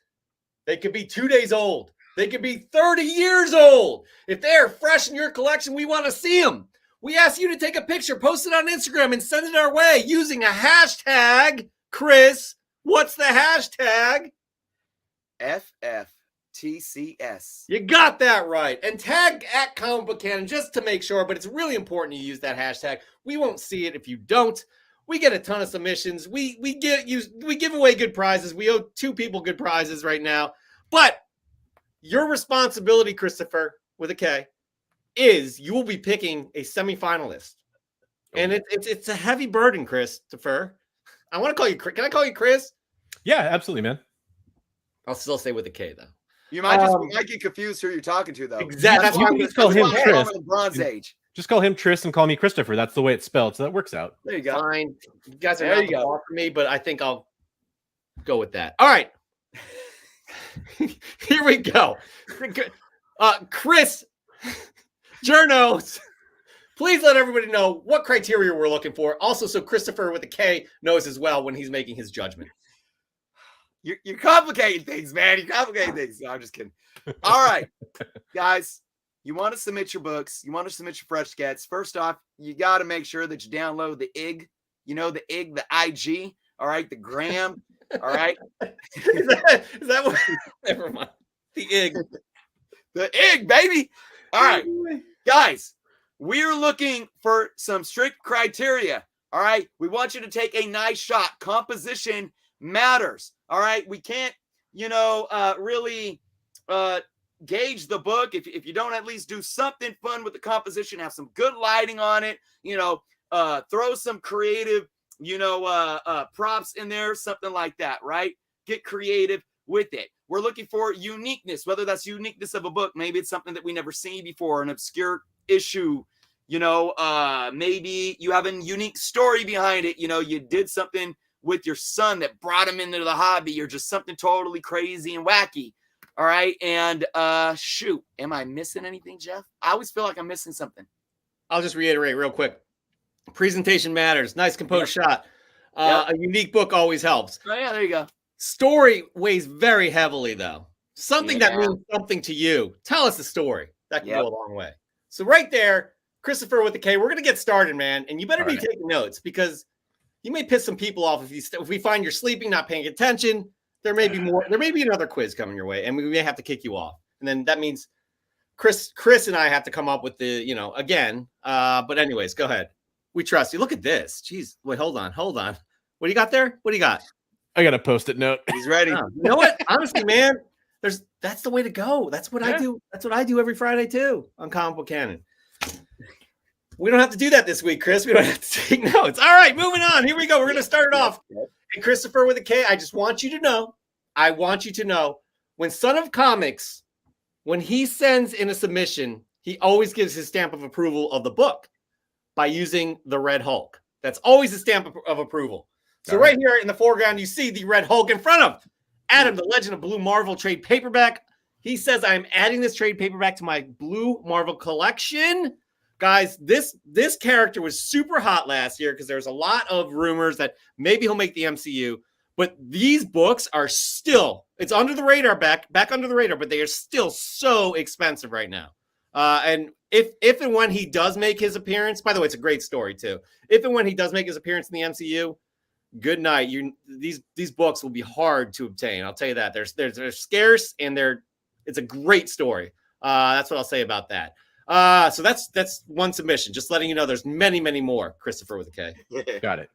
They could be 2 days old. They could be 30 years old. If they are fresh in your collection, we want to see them. We ask you to take a picture, post it on Instagram, and send it our way using a hashtag. Chris, what's the hashtag? FFTCS. You got that right. And tag at Comic Book Canon just to make sure, but it's really important you use that hashtag. We won't see it if you don't. We get a ton of submissions. We give away good prizes. We owe 2 people good prizes right now. But your responsibility, Christopher, with a K, is you will be picking a semifinalist. And it's a heavy burden, Christopher. I want to call you Chris. Can I call you Chris? Yeah, absolutely, man. I'll still say with a K, though. You might get confused who you're talking to, though. Exactly. That's why we call him Chris. Bronze Age. Just call him Tris and call me Christopher. That's the way it's spelled, so that works out. There you go. Fine. You guys are not far from me, but I think I'll go with that. All right. Here we go. Chris Journos, please let everybody know what criteria we're looking for. Also, so Christopher with a K knows as well when he's making his judgment. You're complicating things, man. You're complicating things. No, I'm just kidding. All right, guys. You want to submit your books. You want to submit your fresh gets. First off, you got to make sure that you download the IG. You know, the IG, the IG. All right, the gram. All right. Is that what? Never mind. The egg. The egg, baby. All right, guys, we're looking for some strict criteria. All right. We want you to take a nice shot. Composition matters. All right. We can't, really gauge the book if you don't at least do something fun with the composition, have some good lighting on it, throw some creative, props in there, something like that, right? Get creative with it. We're looking for uniqueness, whether that's uniqueness of a book. Maybe it's something that we never seen before, an obscure issue. Maybe you have a unique story behind it. You did something with your son that brought him into the hobby, or just something totally crazy and wacky. All right. And shoot, am I missing anything, Jeff? I always feel like I'm missing something. I'll just reiterate real quick. Presentation matters. Nice composed shot. A unique book always helps. Oh, yeah, there you go. Story weighs very heavily, though. Something that means something to you. Tell us a story. That can go a long way. So right there, Christopher with the K, we're going to get started, man. And you better be taking notes, because you may piss some people off if we find you're sleeping, not paying attention. There may be more. There may be another quiz coming your way, and we may have to kick you off. And then that means Chris and I have to come up with the, again. But anyways, go ahead. We trust you. Look at this. Jeez. Wait, hold on. What do you got there? What do you got? I got a Post-it note. He's ready. You know what? Honestly, man, that's the way to go. That's what I do. That's what I do every Friday too on Comic Book Canon. We don't have to do that this week, Chris. We don't have to take notes. All right, moving on. Here we go. We're going to start it off. And Christopher with a K, I just want you to know, when Son of Comics, when he sends in a submission, he always gives his stamp of approval of the book by using the Red Hulk. That's always a stamp of approval. So right here in the foreground, you see the Red Hulk in front of Adam, the Legend of Blue Marvel trade paperback. He says, I'm adding this trade paperback to my Blue Marvel collection. Guys, this character was super hot last year because there's a lot of rumors that maybe he'll make the MCU. But these books are still, it's under the radar, back under the radar, but they are still so expensive right now. And if and when he does make his appearance, by the way, it's a great story too. If and when he does make his appearance in the MCU, good night. These books will be hard to obtain. I'll tell you that. They're scarce, and it's a great story. That's what I'll say about that. So that's one submission. Just letting you know, there's many, many more. Christopher with a K. Got it.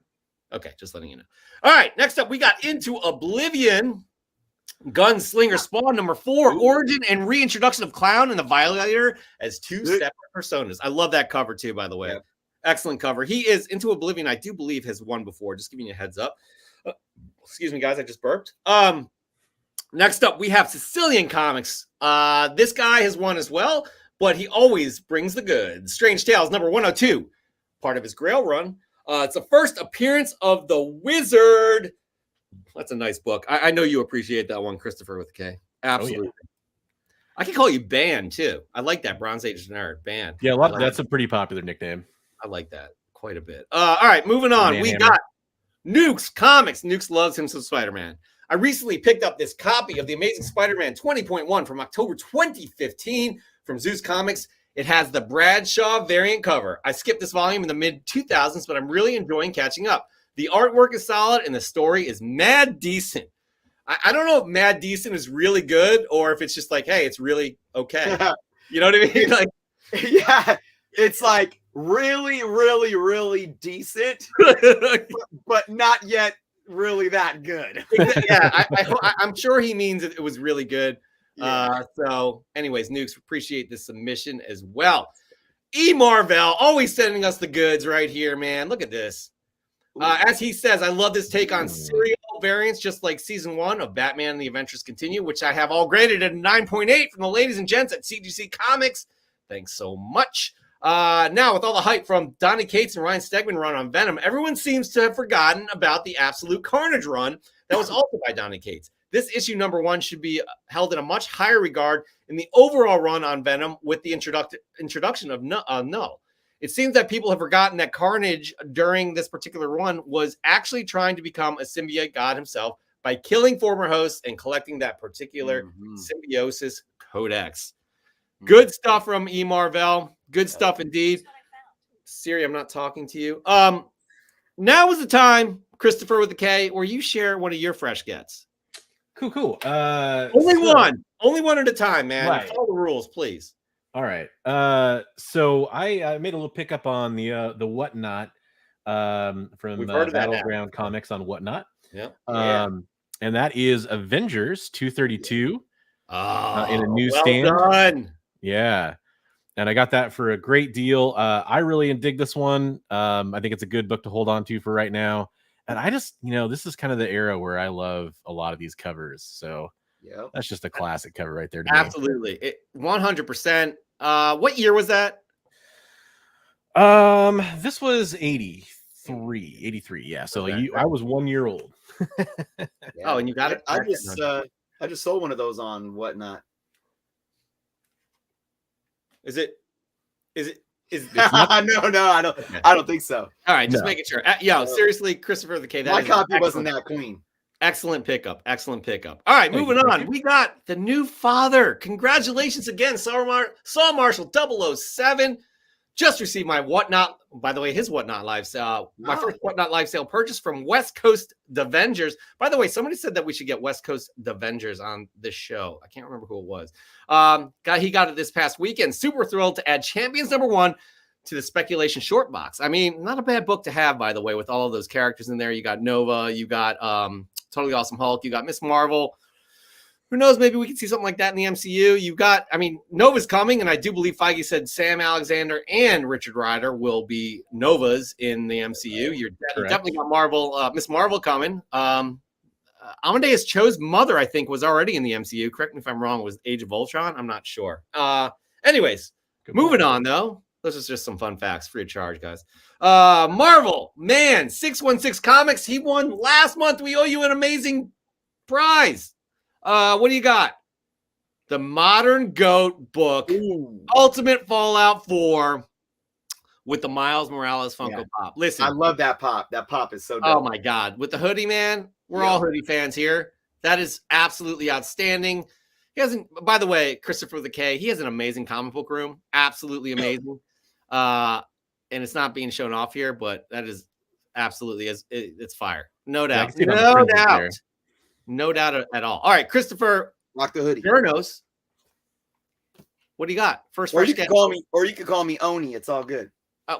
Okay, just letting you know. All right, next up, we got Into Oblivion. Gunslinger Spawn number 4, origin and reintroduction of Clown and the Violator as two separate personas. I love that cover too, by the way. Yep. Excellent cover. He is Into Oblivion, I do believe, has won before. Just giving you a heads up. Excuse me, guys, I just burped. Next up, we have Sicilian Comics. This guy has won as well, but he always brings the goods. Strange Tales number 102, part of his Grail run. It's the first appearance of the Wizard. That's a nice book. I know you appreciate that one, Christopher with a K. Absolutely. Oh, yeah. I can call you Ban too. I like that. Bronze Age nerd, Ban. Yeah, that's a pretty popular nickname. I like that quite a bit. All right, moving on. We got Nukes Comics. Nukes loves him some Spider-Man. I recently picked up this copy of The Amazing Spider-Man 20.1 from October 2015 from Zeus Comics. It has the Bradshaw variant cover. I skipped this volume in the mid-2000s, but I'm really enjoying catching up. The artwork is solid, and the story is mad decent. I don't know if mad decent is really good or if it's just like, hey, it's really okay. You know what I mean? Like, yeah, it's like really, really, really decent, but not yet really that good. Yeah, I'm sure he means it was really good. Yeah. So anyways, Nukes, appreciate the submission as well. E. Marvell, always sending us the goods right here, man. Look at this. As he says, I love this take on serial variants, just like season 1 of Batman and the Adventures Continue, which I have all graded at a 9.8 from the ladies and gents at CGC Comics. Thanks so much. Now, with all the hype from Donny Cates and Ryan Stegman run on Venom, everyone seems to have forgotten about the Absolute Carnage run that was also by Donny Cates. This issue number 1 should be held in a much higher regard in the overall run on Venom with the introduction of Null. It seems that people have forgotten that Carnage during this particular run was actually trying to become a symbiote god himself by killing former hosts and collecting that particular symbiosis codex. Good stuff from E. Marvell. Good stuff indeed. Siri, I'm not talking to you. Now is the time Christopher with the K, where you share one of your fresh gets. Cool. Only one at a time, man. Right. Follow the rules, please. All right. So I made a little pickup on the Whatnot from Battleground Comics on Whatnot. Yeah. And that is Avengers 232 in a newsstand. Well done. Yeah. And I got that for a great deal. I really dig this one. I think it's a good book to hold on to for right now. And I just, this is kind of the era where I love a lot of these covers. So yeah, that's just a classic cover right there. Absolutely. 100%. What year was that? This was 83. Yeah. So I was 1 year old. Yeah. Oh, and you got it. I just sold one of those on Whatnot. Is it? No, I don't. Okay. I don't think so. All right, just making sure. Seriously, Christopher the K. My copy wasn't that clean. Excellent pickup. All right, moving on. We got the new father. Congratulations again, Saw Marshall 007. Just received my Whatnot. By the way, his Whatnot live sale. My first Whatnot live sale purchase from West Coast Avengers. By the way, somebody said that we should get West Coast Avengers on this show. I can't remember who it was. He got it this past weekend. Super thrilled to add Champions #1 to the Speculation short box. I mean, not a bad book to have, by the way, with all of those characters in there. You got Nova, you got Totally Awesome Hulk, you got Miss Marvel. Who knows? Maybe we can see something like that in the MCU. Nova's coming, and I do believe Feige said Sam Alexander and Richard Rider will be Novas in the MCU. You definitely got Marvel, Miss Marvel coming. Amadeus Cho's mother, I think, was already in the MCU. Correct me if I'm wrong. Was Age of Ultron? I'm not sure. Anyways, moving on, though. Those are just some fun facts, free of charge, guys. Marvel, man, 616 Comics. He won last month. We owe you an amazing prize. What do you got? The Modern Goat book, Ultimate Fallout 4 with the Miles Morales Funko Pop. Listen, I love that pop. That pop is so dope. Oh my God. With the hoodie, man, we're all hoodie fans here. That is absolutely outstanding. By the way, Christopher the K, he has an amazing comic book room. Absolutely amazing. And it's not being shown off here, but that is absolutely, it's fire. No doubt. No doubt at all. All right, Christopher. Rock the hoodie. Journos. What do you got? Or you can call me Oni. It's all good.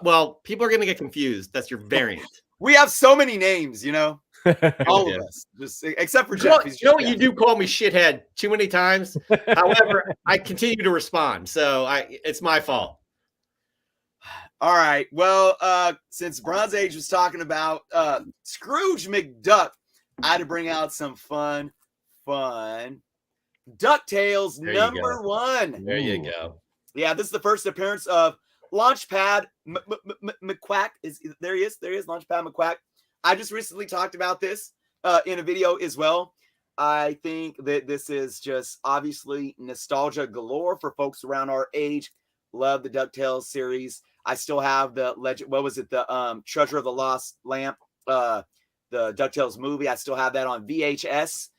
Well, people are going to get confused. That's your variant. We have so many names, all of us, just except for Jeff. You do call me shithead too many times. However, I continue to respond, so it's my fault. All right. Well, since Bronze Age was talking about Scrooge McDuck, I had to bring out some fun. DuckTales #1. There you go. Yeah, this is the first appearance of Launchpad McQuack. There he is, Launchpad McQuack. I just recently talked about this in a video as well. I think that this is just obviously nostalgia galore for folks around our age. Love the DuckTales series. I still have the legend. What was it? The Treasure of the Lost Lamp. The DuckTales movie. I still have that on VHS.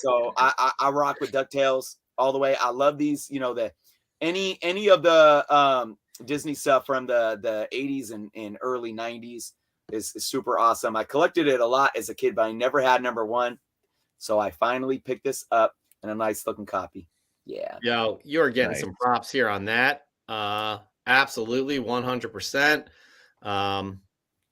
So I rock with DuckTales all the way. I love these, any of the Disney stuff from the 80s and early 90s is super awesome. I collected it a lot as a kid, but I never had #1. So I finally picked this up in a nice looking copy. Yeah. Yo, you're getting some props here on that. Absolutely 100%.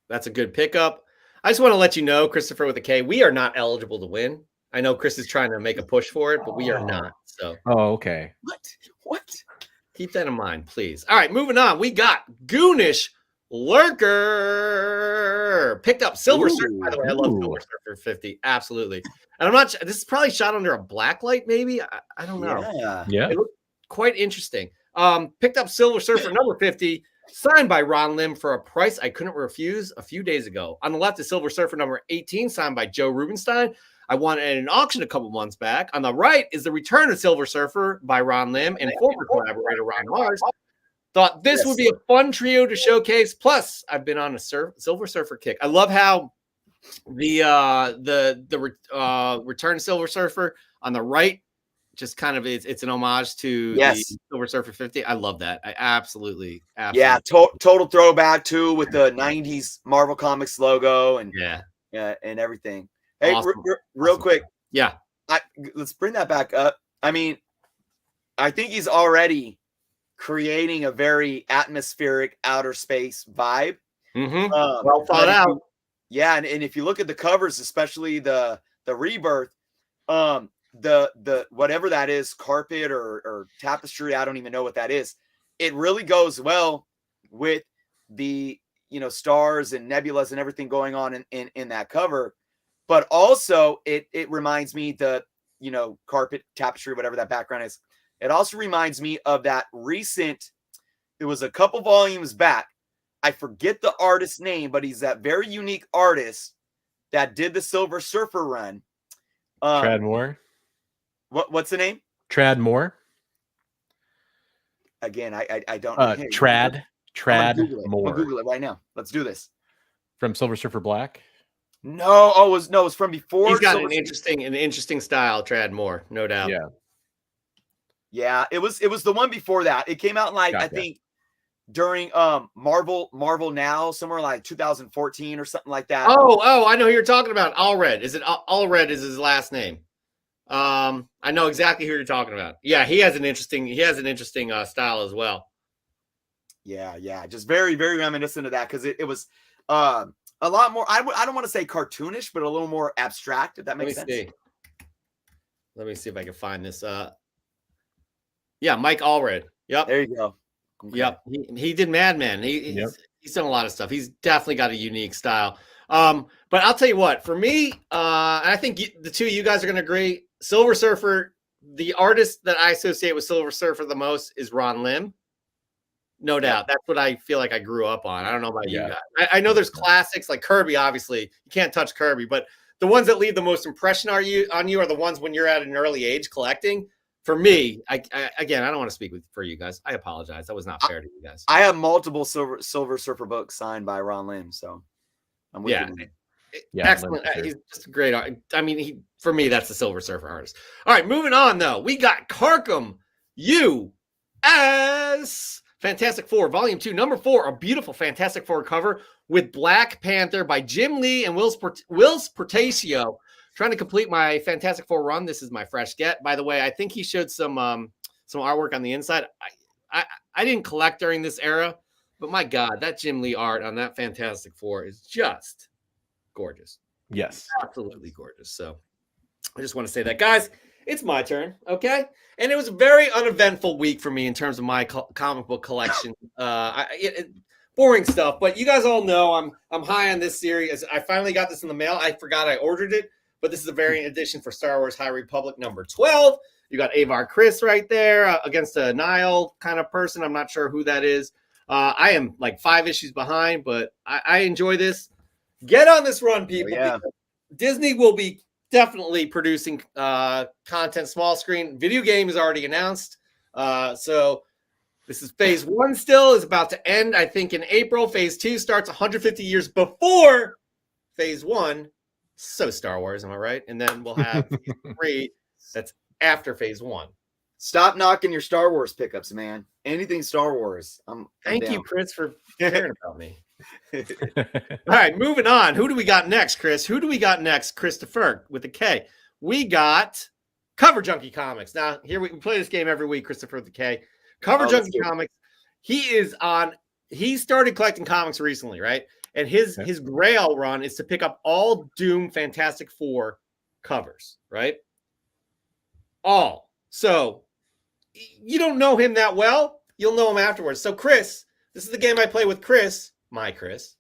That's a good pickup. I just want to let you know, Christopher with a K, we are not eligible to win. I know Chris is trying to make a push for it, but we are not. So. Oh, okay. What? Keep that in mind, please. All right, moving on. We got Goonish Lurker. Picked up Silver Surfer. By the way, I love Silver Surfer 50. Absolutely. And I'm not. This is probably shot under a black light, maybe. I don't know. Yeah. It looked quite interesting. Picked up Silver Surfer #50. Signed by Ron Lim for a price I couldn't refuse a few days ago. On the left is Silver Surfer #18, signed by Joe Rubenstein. I won at an auction a couple months back. On the right is the return of Silver Surfer by Ron Lim and former collaborator Ron Mars. Thought this would be a fun trio to showcase. Plus, I've been on a Silver Surfer kick. I love how the return of Silver Surfer on the right just kind of it's an homage to the Silver Surfer 50. I love that. I absolutely. Yeah, total throwback too with the 90s Marvel Comics logo and and everything. Hey, Awesome. real Awesome. quick. Yeah. Let's bring that back up. I mean, I think he's already creating a very atmospheric outer space vibe. Mm-hmm. Well thought out. Yeah, and if you look at the covers, especially the Rebirth, the whatever that is, carpet or tapestry, I don't even know what that is. It really goes well with the stars and nebulas and everything going on in that cover. But also it reminds me the carpet, tapestry, whatever that background is. It also reminds me of that recent, it was a couple volumes back. I forget the artist's name, but he's that very unique artist that did the Silver Surfer run. Trad Moore. What's the name? Trad Moore. Again, I don't. Trad Moore. I'll Google it right now. Let's do this. From Silver Surfer Black. No, it was from before. He's got an interesting style, Trad Moore, no doubt. Yeah. It was the one before that. It came out in I think during Marvel Now, somewhere like 2014 or something like that. Oh, I know who you're talking about. Allred. Is it Allred is his last name? I know exactly who you're talking about. Yeah, he has an interesting style as well. Yeah. Just very, very reminiscent of that because it was a lot more. I don't want to say cartoonish, but a little more abstract. If that makes sense. Let me see if I can find this. Yeah, Mike Allred. Yep. There you go. Okay. Yep. He did Mad Men. He's done a lot of stuff. He's definitely got a unique style. But I'll tell you what, for me, and I think the two of you guys are going to agree, Silver Surfer, the artist that I associate with Silver Surfer the most is Ron Lim. No doubt. That's what I feel like I grew up on. I don't know about you guys. I know there's classics like Kirby, obviously. You can't touch Kirby, but the ones that leave the most impression on you are the ones when you're at an early age collecting. For me, I don't want to speak for you guys. I apologize. That was not fair to you guys. I have multiple Silver Surfer books signed by Ron Lim, so I'm with you. Yeah, excellent. He's just a great art. I mean, for me, that's the Silver Surfer artist. All right, moving on though. We got Carkham U.S. Fantastic Four, Volume 2, Number 4, a beautiful Fantastic Four cover with Black Panther by Jim Lee and Whilce Portacio. Trying to complete my Fantastic Four run. This is my fresh get. By the way, I think he showed some artwork on the inside. I didn't collect during this era, but my God, that Jim Lee art on that Fantastic Four is just gorgeous. Yes. Absolutely gorgeous. So I just want to say that. Guys, it's my turn, okay? And it was a very uneventful week for me in terms of my comic book collection. Boring stuff, but you guys all know I'm high on this series. I finally got this in the mail. I forgot I ordered it. But this is a variant edition for Star Wars High Republic number 12. You got Avar Chris right there against a Nile kind of person. I'm not sure who that is. I am like 5 issues behind, but I enjoy this. Get on this run, people. Yeah. Disney will be definitely producing content, small screen. Video game is already announced. So this is phase 1 still. Is about to end, I think, in April. Phase 2 starts 150 years before phase 1. So Star Wars, am I right? And then we'll have 3 that's after phase 1. Stop knocking your Star Wars pickups, man. Anything Star Wars. Thank you, Chris, for caring about me. All right, moving on. Who do we got next, Chris? Who do we got next? Christopher with a K. We got Cover Junkie Comics. Now, here we play this game every week, Christopher with a K. Cover Junkie Comics. He started collecting comics recently, right? And his Grail run is to pick up all Doom Fantastic Four covers, right? All. So you don't know him that well. You'll know him afterwards. So Chris, this is the game I play with Chris, my Chris.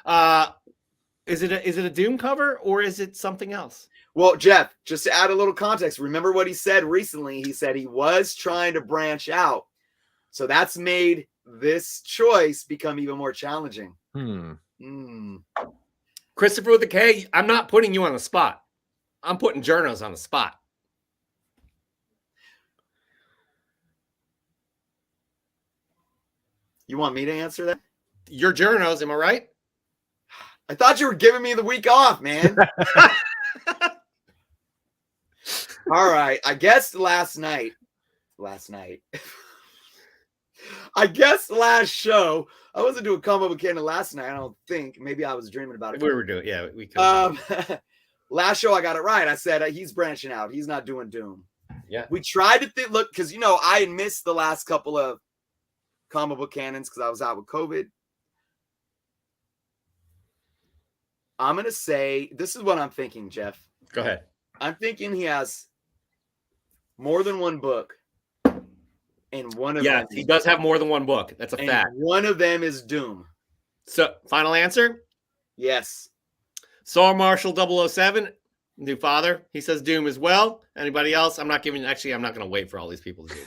Is it a Doom cover or is it something else? Well, Jeff, just to add a little context, remember what he said recently. He said he was trying to branch out. So that's made this choice become even more challenging. Christopher with a K, I'm not putting you on the spot. I'm putting journos on the spot. You want me to answer that? Your journos, am I right? I thought you were giving me the week off, man. All right. I guess last night, I guess last show, I wasn't doing comic book canon last night. I don't think. Maybe I was dreaming about it. We were doing, yeah, we could. Last show I got it right. I said he's branching out. He's not doing Doom. Yeah. We tried to look because I had missed the last couple of comic book canons because I was out with COVID. I'm gonna say this is what I'm thinking, Jeff. Go ahead. I'm thinking he has more than one book. And one of them, he does have more than one book. That's a fact. One of them is Doom. So, final answer? Yes. Saul Marshall 007, new father. He says Doom as well. Anybody else? I'm not going to wait for all these people to do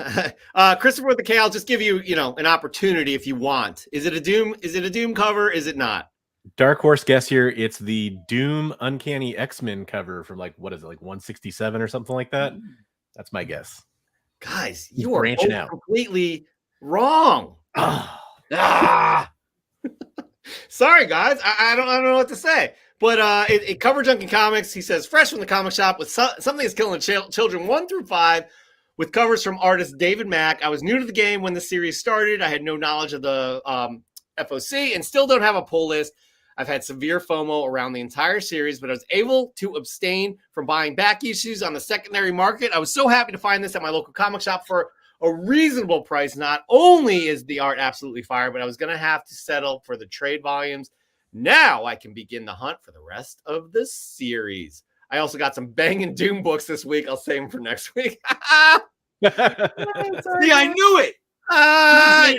it. Christopher with the K, I'll just give you, an opportunity if you want. Is it a Doom cover? Is it not? Dark horse guess here. It's the Doom Uncanny X-Men cover from like 167 or something like that. That's my guess. Guys, you are branching out completely wrong. Sorry, guys. I don't know what to say. But it Cover Junkie Comics, he says, fresh from the comic shop with something that's killing children 1 through 5 with covers from artist David Mack. I was new to the game when the series started. I had no knowledge of the FOC and still don't have a pull list. I've had severe FOMO around the entire series, but I was able to abstain from buying back issues on the secondary market. I was so happy to find this at my local comic shop for a reasonable price. Not only is the art absolutely fire, but I was going to have to settle for the trade volumes. Now I can begin the hunt for the rest of the series. I also got some Bang and Doom books this week. I'll save them for next week. See, I knew it.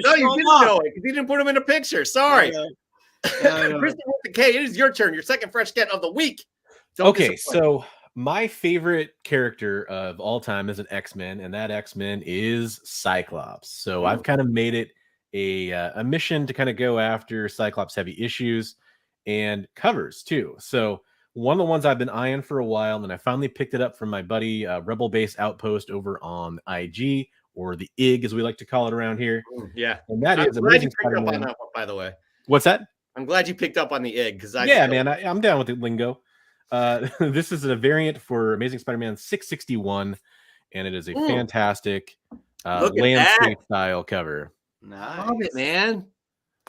No, you didn't know it because you didn't put them in a picture. Sorry. Christopher with the K, it is your turn. Your second fresh get of the week. Okay, so my favorite character of all time is an X-Men, and that X-Men is Cyclops. So I've kind of made it a mission to kind of go after Cyclops heavy issues and covers too. So one of the ones I've been eyeing for a while, and then I finally picked it up from my buddy Rebel Base Outpost over on IG, or the IG as we like to call it around here. Yeah, and that is Amazing Spider-Man. Up on that one, by the way. What's that? I'm glad you picked up on the IG because I'm down with the lingo. This is a variant for Amazing Spider-Man 661, and it is a fantastic landscape style cover. Nice. Love it, man.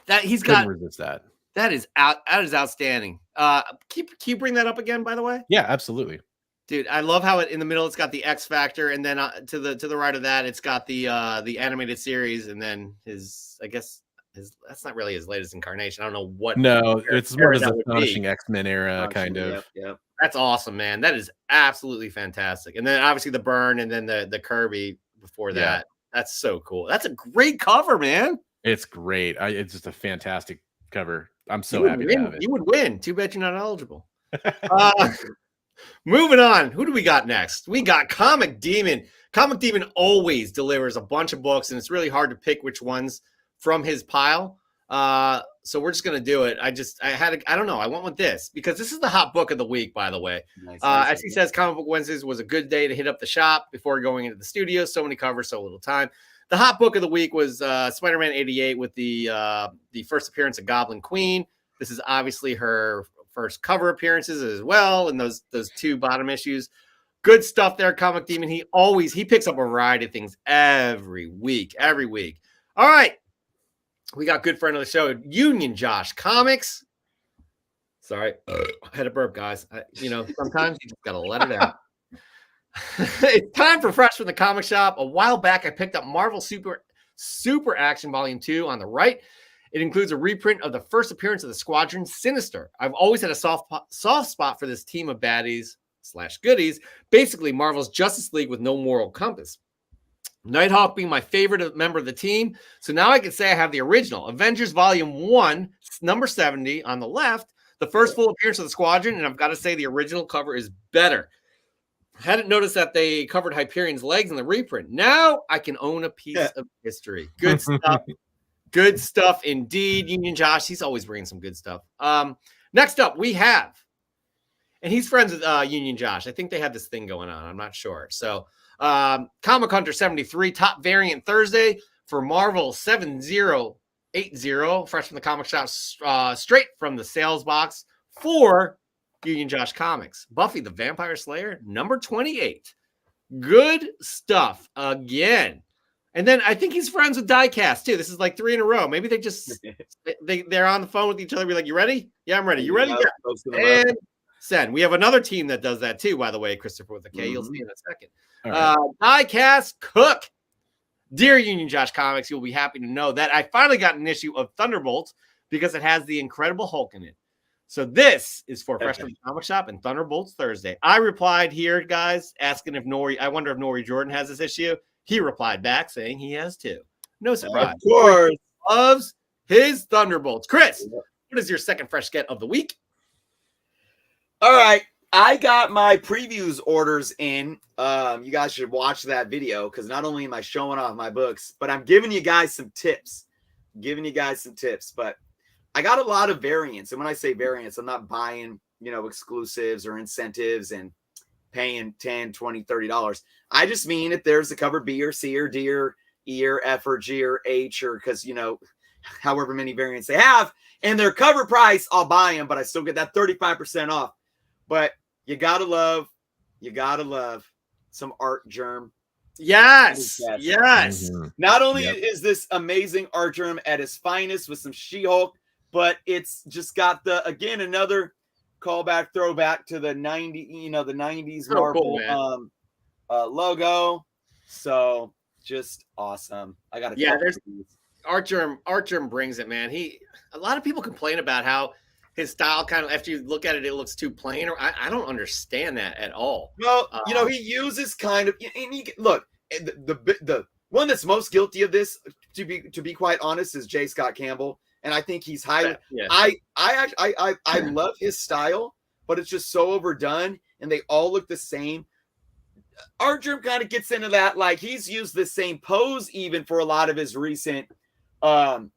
That he's Couldn't got resist that. That is outstanding. Can you bring that up again, by the way? Yeah, absolutely. Dude, I love how in the middle it's got the X Factor, and then to the right of that it's got the animated series, and then that's not really his latest incarnation. I don't know what. No, it's more of the Astonishing X-Men era kind of. Yep. That's awesome, man. That is absolutely fantastic. And then obviously the Byrne, and then the Kirby before that. Yeah. That's so cool. That's a great cover, man. It's great. It's just a fantastic cover. I'm so happy to have it. You would win. Too bad you're not eligible. Moving on. Who do we got next? We got Comic Demon. Comic Demon always delivers a bunch of books, and it's really hard to pick which ones from his pile. So we're just going to do it. I don't know. I went with this because this is the hot book of the week, by the way. Nice. As he says, Comic Book Wednesdays was a good day to hit up the shop before going into the studio. So many covers, so little time. The hot book of the week was Spider-Man 88 with the first appearance of Goblin Queen. This is obviously her first cover appearances as well, and those two bottom issues. Good stuff there, Comic Demon. He picks up a variety of things every week. All right. We got good friend of the show, Union Josh Comics. Sorry, I had a burp, guys. Sometimes you just got to let it out. It's time for Fresh from the Comic Shop. A while back, I picked up Marvel Super Action Volume 2 on the right. It includes a reprint of the first appearance of the Squadron Sinister. I've always had a soft spot for this team of baddies / goodies. Basically, Marvel's Justice League with no moral compass. Nighthawk being my favorite member of the team. So now I can say I have the original Avengers Volume 1, number 70 on the left, the first full appearance of the Squadron, and I've got to say the original cover is better. I hadn't noticed that they covered Hyperion's legs in the reprint. Now I can own a piece of history. Good stuff. Good stuff indeed. Union Josh, he's always bringing some good stuff. Next up, we have, and he's friends with Union Josh. I think they have this thing going on. I'm not sure. So Comic Hunter 73, top variant Thursday for Marvel 7080, fresh from the comic shop, straight from the sales box for Union Josh Comics. Buffy the Vampire Slayer, number 28. Good stuff again. And then I think he's friends with Diecast too. This is like 3 in a row. Maybe they just they're on the phone with each other. Be like, "You ready? Yeah, I'm ready. You ready? Yeah." And send. We have another team that does that too. By the way, Christopher with a K. You'll see in a second. Right. Diecast Cook, dear Union Josh Comics, you'll be happy to know that I finally got an issue of Thunderbolts because it has the Incredible Hulk in it. So this is for Fresh from the Comic Shop and Thunderbolts Thursday. I replied here, guys, asking if I wonder if Nori Jordan has this issue. He replied back saying he has too. No surprise. Of course. He loves his Thunderbolts. Chris, what is your second fresh get of the week? All right. I got my previews orders in. You guys should watch that video because not only am I showing off my books, but I'm giving you guys some tips. But I got a lot of variants. And when I say variants, I'm not buying, exclusives or incentives and paying $10, $20, $30. I just mean if there's a cover B or C or D or E or F or G or H or because, however many variants they have and their cover price, I'll buy them, but I still get that 35% off. But you gotta love some art germ. Yes. Mm-hmm. Not only is this amazing art germ at its finest with some She-Hulk, but it's just got another callback, throwback to the 90s Marvel logo. So just awesome. I got there's art germ brings it, man. A lot of people complain about how his style kind of, after you look at it, it looks too plain. Or I don't understand that at all. Well, he uses kind of, and look, the one that's most guilty of this, to be quite honest, is J. Scott Campbell, and I think he's highly. Yeah. I love his style, but it's just so overdone, and they all look the same. Art Germ kind of gets into that, like he's used the same pose even for a lot of his recent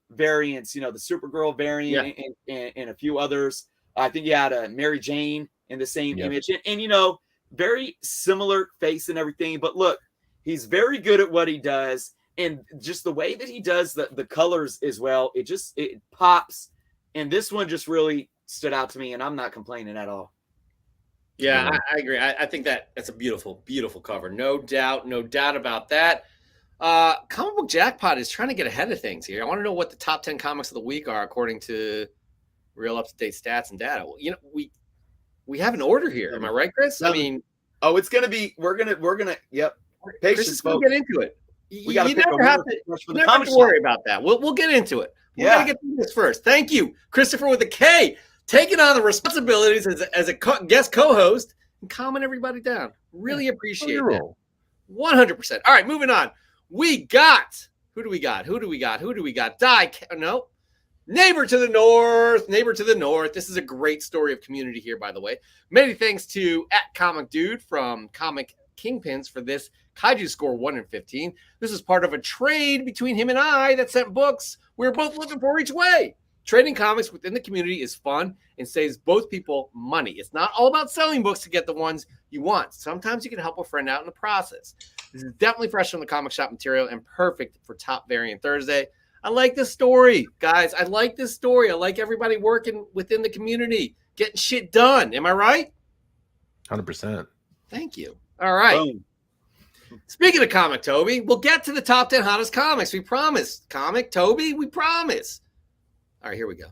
variants, the Supergirl variant and a few others. I think he had a Mary Jane in the same image and very similar face and everything. But look, he's very good at what he does. And just the way that he does the colors as well, it pops. And this one just really stood out to me, and I'm not complaining at all. Yeah, I agree. I think that's a beautiful, beautiful cover. No doubt about that. Comic Book Jackpot is trying to get ahead of things here. I want to know what the top 10 comics of the week are according to real up-to-date stats and data. Well, we have an order here. Am I right, Chris? I mean, it's going to be. We're gonna. Yep. Patience. We'll get into it. You never have to worry about that. We'll get into it. We got to get through this first. Thank you, Christopher with a K, taking on the responsibilities as a guest co-host and calming everybody down. Really appreciate that. 100%. All right, moving on. We got who do we got? Neighbor to the North. This is a great story of community here, by the way. Many thanks to @ComicDude from Comic Kingpins for this Kaiju score 1 in 15. This is part of a trade between him and I that sent books we were both looking for each way. Trading comics within the community is fun and saves both people money. It's not all about selling books to get the ones you want. Sometimes you can help a friend out in the process. This is definitely fresh from the comic shop material and perfect for Top Variant Thursday. I like this story, guys. I like this story. I like everybody working within the community, getting shit done. Am I right? 100%. Thank you. All right. Boom. Speaking of Comic Toby, we'll get to the top 10 hottest comics. We promise. Comic Toby, we promise. All right, here we go.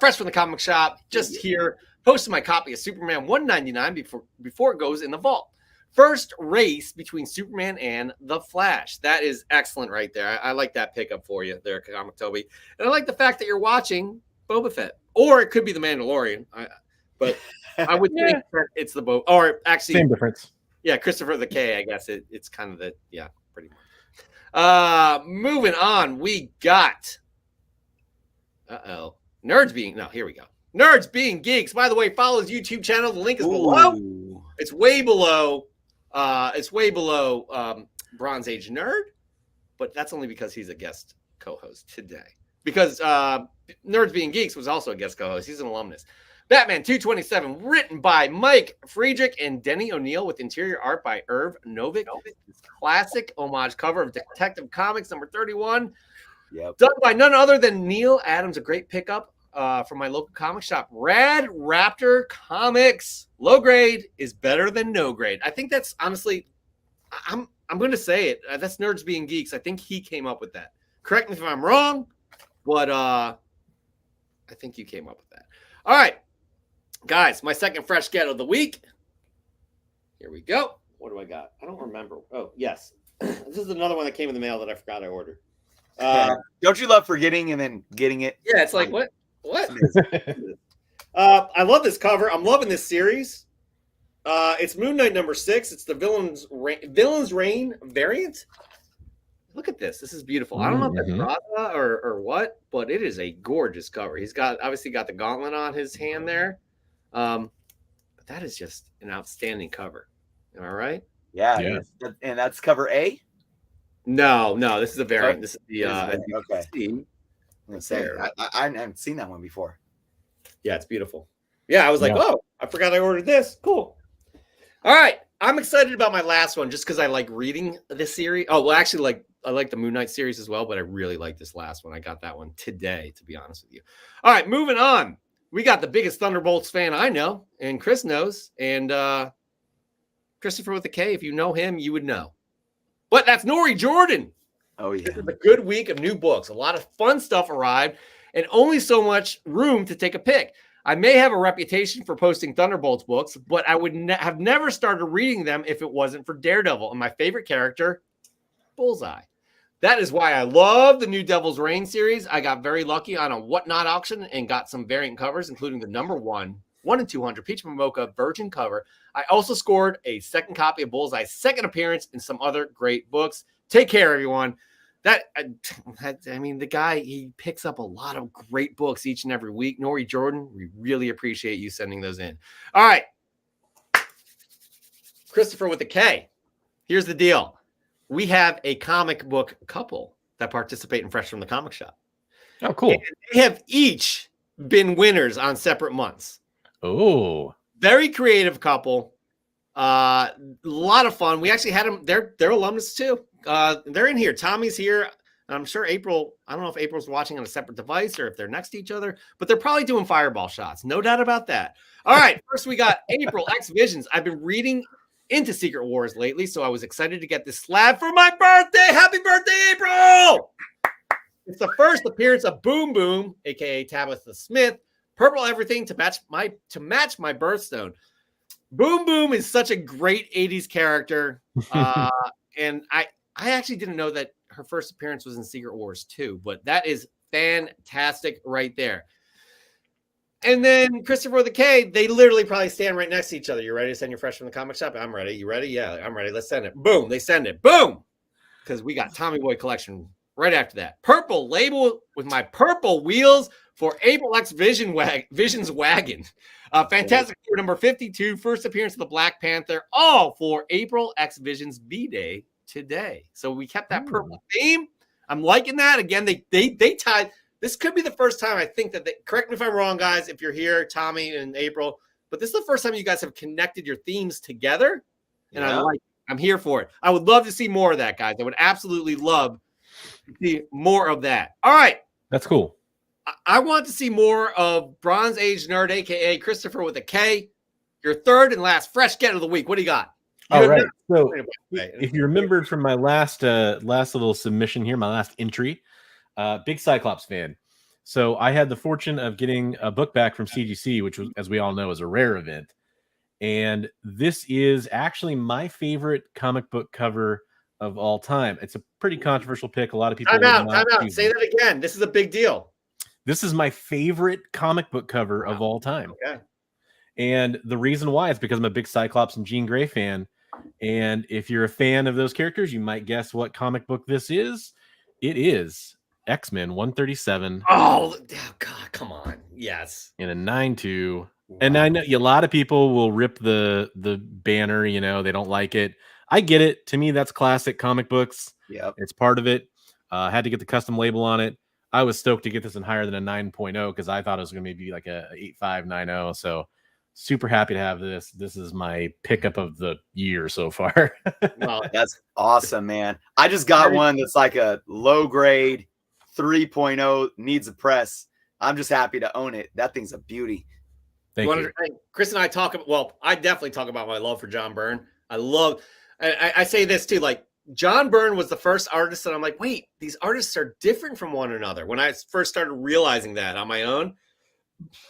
Fresh from the comic shop, just here, posting my copy of Superman 199 before it goes in the vault. First race between Superman and the Flash. That is excellent right there. I like that pickup for you there, Comic Toby. And I like the fact that you're watching Boba Fett. Or it could be the Mandalorian. But I would think that it's the Boba. Or actually. Same difference. Yeah, Christopher the K, I guess it's kind of pretty much. Moving on, we got Nerds Being Geeks. By the way, follow his YouTube channel. The link is below. It's way below. Bronze Age Nerd, but that's only because he's a guest co-host today. Because Nerds Being Geeks was also a guest co-host. He's an alumnus. Batman 227, written by Mike Friedrich and Denny O'Neil, with interior art by Irv Novick. Classic homage cover of Detective Comics number 31. Done by none other than Neil Adams. A great pickup from my local comic shop, Rad Raptor Comics. Low grade is better than no grade. I think that's honestly, I'm going to say it. That's Nerds Being Geeks. I think he came up with that. Correct me if I'm wrong, but I think you came up with that. All right, guys, my second fresh get of the week. Here we go. What do I got? I don't remember. Oh, yes. This is another one that came in the mail that I forgot I ordered. Don't you love forgetting and then getting it? Yeah, it's like, what? I love this cover. I'm loving this series. It's Moon Knight number 6. It's the Villain's Reign variant. Look at this. This is beautiful. I don't know if that's Raza or what, but it is a gorgeous cover. He's obviously got the gauntlet on his hand there. But that is just an outstanding cover. Am I right? Yeah. And that's cover A? No, this is a variant. This is the okay. I haven't seen that one before. Yeah, it's beautiful. Yeah, I was like, oh, I forgot I ordered this. Cool. All right. I'm excited about my last one just because I like reading this series. Oh, well, actually, I like the Moon Knight series as well, but I really like this last one. I got that one today, to be honest with you. All right, moving on. We got the biggest Thunderbolts fan I know, and Chris knows, and Christopher with a K. If you know him, you would know. But that's Nori Jordan. Oh, yeah. This is a good week of new books. A lot of fun stuff arrived, and only so much room to take a pick. I may have a reputation for posting Thunderbolts books, but I would have never started reading them if it wasn't for Daredevil and my favorite character, Bullseye. That is why I love the new Devil's Reign series. I got very lucky on a Whatnot auction and got some variant covers, including the number 1 in 200 Peach Mocha Virgin cover. I also scored a second copy of Bullseye's second appearance and some other great books. Take care, everyone. The guy, he picks up a lot of great books each and every week. Nori Jordan, we really appreciate you sending those in. All right. Christopher with a K. Here's the deal. We have a comic book couple that participate in Fresh from the Comic Shop. Oh, cool. And they have each been winners on separate months. Oh. Very creative couple. A lot of fun. We actually had them. They're alumnus too. They're in here. Tommy's here. I'm sure April. I don't know if April's watching on a separate device or if they're next to each other, but they're probably doing fireball shots. No doubt about that. All right. First, we got April X Visions. I've been reading into Secret Wars lately, so I was excited to get this slab for my birthday. Happy birthday, April! It's the first appearance of Boom Boom, aka Tabitha Smith. Purple everything to match my birthstone. Boom Boom is such a great 80s character. And I actually didn't know that her first appearance was in Secret Wars 2, but that is fantastic right there. And then Christopher with a K, they literally probably stand right next to each other. You ready to send your Fresh from the Comic Shop? I'm ready. You ready? Yeah, I'm ready. Let's send it. Boom. They send it. Boom. Because we got Tommy Boy collection right after that. Purple label with my purple wheels for April X Vision's Wagon. Fantastic Four number 52, first appearance of the Black Panther, all for April X Vision's B-Day today. So we kept that purple theme. I'm liking that. Again, they tied. This could be the first time I think that correct me if I'm wrong, guys, if you're here, Tommy and April, but this is the first time you guys have connected your themes together. And I'm here for it. I would love to see more of that, guys. I would absolutely love to see more of that. All right. That's cool. I want to see more of Bronze Age Nerd, a.k.a. Christopher with a K. Your third and last fresh get of the week. What do you got? All right. So if you remembered from my last little submission here, my last entry, big Cyclops fan. So I had the fortune of getting a book back from CGC, which was, as we all know, is a rare event. And this is actually my favorite comic book cover of all time. It's a pretty controversial pick. A lot of people. Time out. Say that again. This is a big deal. This is my favorite comic book cover of all time. Okay. And the reason why is because I'm a big Cyclops and Jean Grey fan. And if you're a fan of those characters, you might guess what comic book this is. It is X-Men 137. Oh, God, come on. Yes. In a 9-2. Wow. And I know a lot of people will rip the banner, they don't like it. I get it. To me, that's classic comic books. Yeah. It's part of it. Had to get the custom label on it. I was stoked to get this in higher than a 9.0 because I thought it was going to be like a 8.590. So super happy to have this. This is my pickup of the year so far. Well, that's awesome, man. I just got one that's like a low grade 3.0, needs a press. I'm just happy to own it. That thing's a beauty. Thank you. Chris and I I definitely talk about my love for John Byrne. I say this too, like John Byrne was the first artist that I'm like, wait, these artists are different from one another. When I first started realizing that on my own,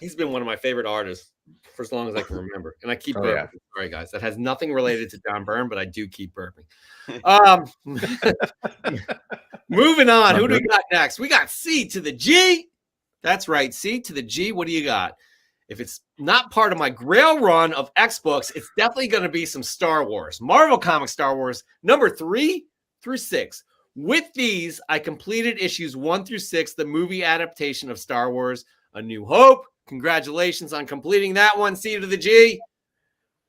he's been one of my favorite artists for as long as I can remember. And I keep burping. Yeah. Sorry, guys. That has nothing related to John Byrne, but I do keep burping. Moving on. Who do we got next? We got C to the G. That's right. C to the G. What do you got? If it's not part of my Grail run of X books, it's definitely going to be some Star Wars. Marvel Comics Star Wars, number 3 through 6. With these, I completed issues 1 through 6, the movie adaptation of Star Wars, A New Hope. Congratulations on completing that one, C to the G.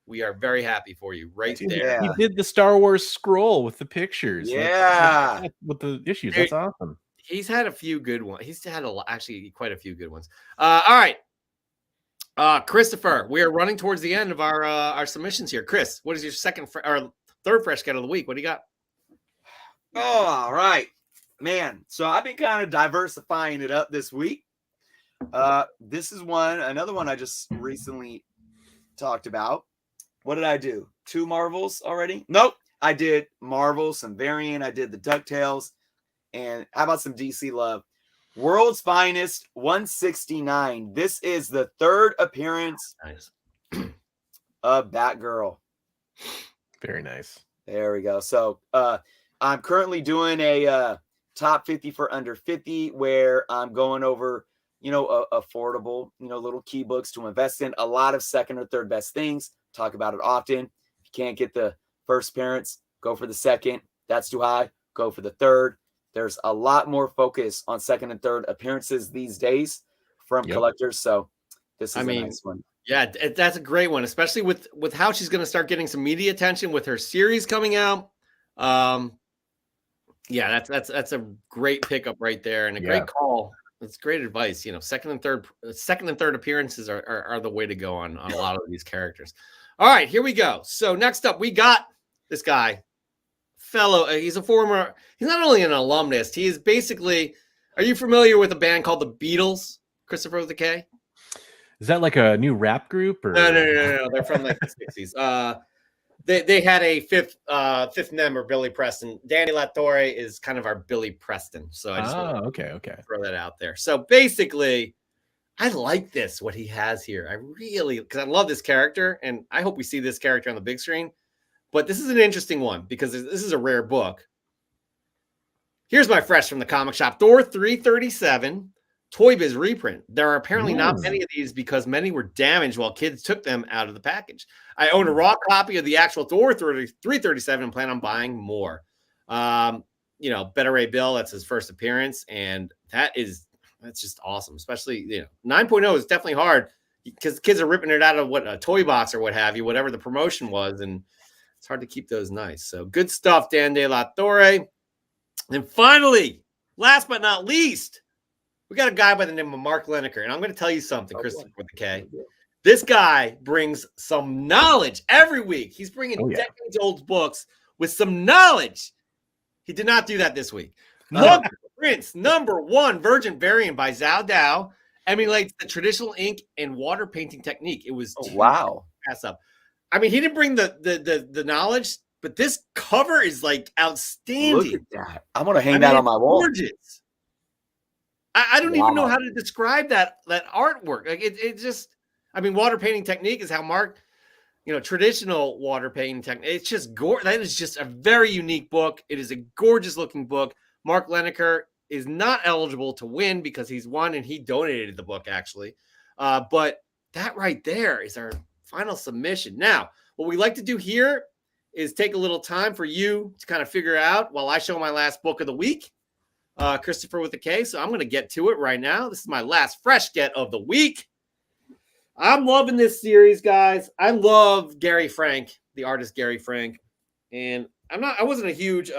We are very happy for you right there. He did the Star Wars scroll with the pictures. Yeah. With the issues. That's awesome. He's had a few good ones. He's had actually quite a few good ones. All right. Christopher, we are running towards the end of our submissions here. Chris, what is your third fresh get of the week? What do you got? Oh, all right, man. So I've been kind of diversifying it up this week. This is another one I just recently talked about. What did I do? 2 Marvels already? Nope. I did Marvel, some variant. I did the DuckTales. And how about some DC love? World's Finest 169. This is the 3rd appearance of Batgirl. Very nice. There we go. So I'm currently doing a top 50 for under 50 where I'm going over, affordable, little key books to invest in. A lot of second or third best things. Talk about it often. If you can't get the first appearance, go for the second. That's too high. Go for the third. There's a lot more focus on second and third appearances these days from collectors. So this is a nice one. Yeah, that's a great one, especially with how she's going to start getting some media attention with her series coming out. Yeah, that's a great pickup right there and a great call. It's great advice. Second and third appearances are the way to go on a lot of these characters. All right, here we go. So next up, we got this guy. He's not only an alumnus, he is basically, are you familiar with a band called the Beatles, Christopher with a K? Is that like a new rap group? Or? No. They're from like the 60s. They had a fifth member, Billy Preston. Danny Latorre is kind of our Billy Preston. So I just want to throw that out there. So basically, I like what he has here. I really, because I love this character, and I hope we see this character on the big screen. But this is an interesting one because this is a rare book. Here's my fresh from the comic shop. Thor 337, Toy Biz reprint. There are apparently not many of these because many were damaged while kids took them out of the package. I own a raw copy of the actual Thor 337 and plan on buying more. Better Ray Bill, that's his first appearance. And that's just awesome. Especially, 9.0 is definitely hard because kids are ripping it out of a toy box or what have you, whatever the promotion was. And it's hard to keep those nice. So good stuff, Dan De La Torre. And finally, last but not least, we got a guy by the name of Mark Lineker. And I'm going to tell you something, Christopher with the K. This guy brings some knowledge every week. He's bringing decades-old books with some knowledge. He did not do that this week. Monkey Prince, #1 Virgin variant by Zhao Dao, emulates the traditional ink and water painting technique. It was pass up. I mean, he didn't bring the knowledge, but this cover is like outstanding. Look at that. I'm gonna hang that on my wall. Gorgeous. I don't even know how to describe that artwork. Like it just, water painting technique is how Mark, traditional water painting technique. It's just gorgeous. That is just a very unique book. It is a gorgeous looking book. Mark Lineker is not eligible to win because he's won and he donated the book actually. But that right there is our final submission. Now, what we like to do here is take a little time for you to kind of figure out while I show my last book of the week, Christopher with a K. So I'm going to get to it right now. This is my last fresh get of the week. I'm loving this series, guys. I love Gary Frank, the artist Gary Frank. And I wasn't a huge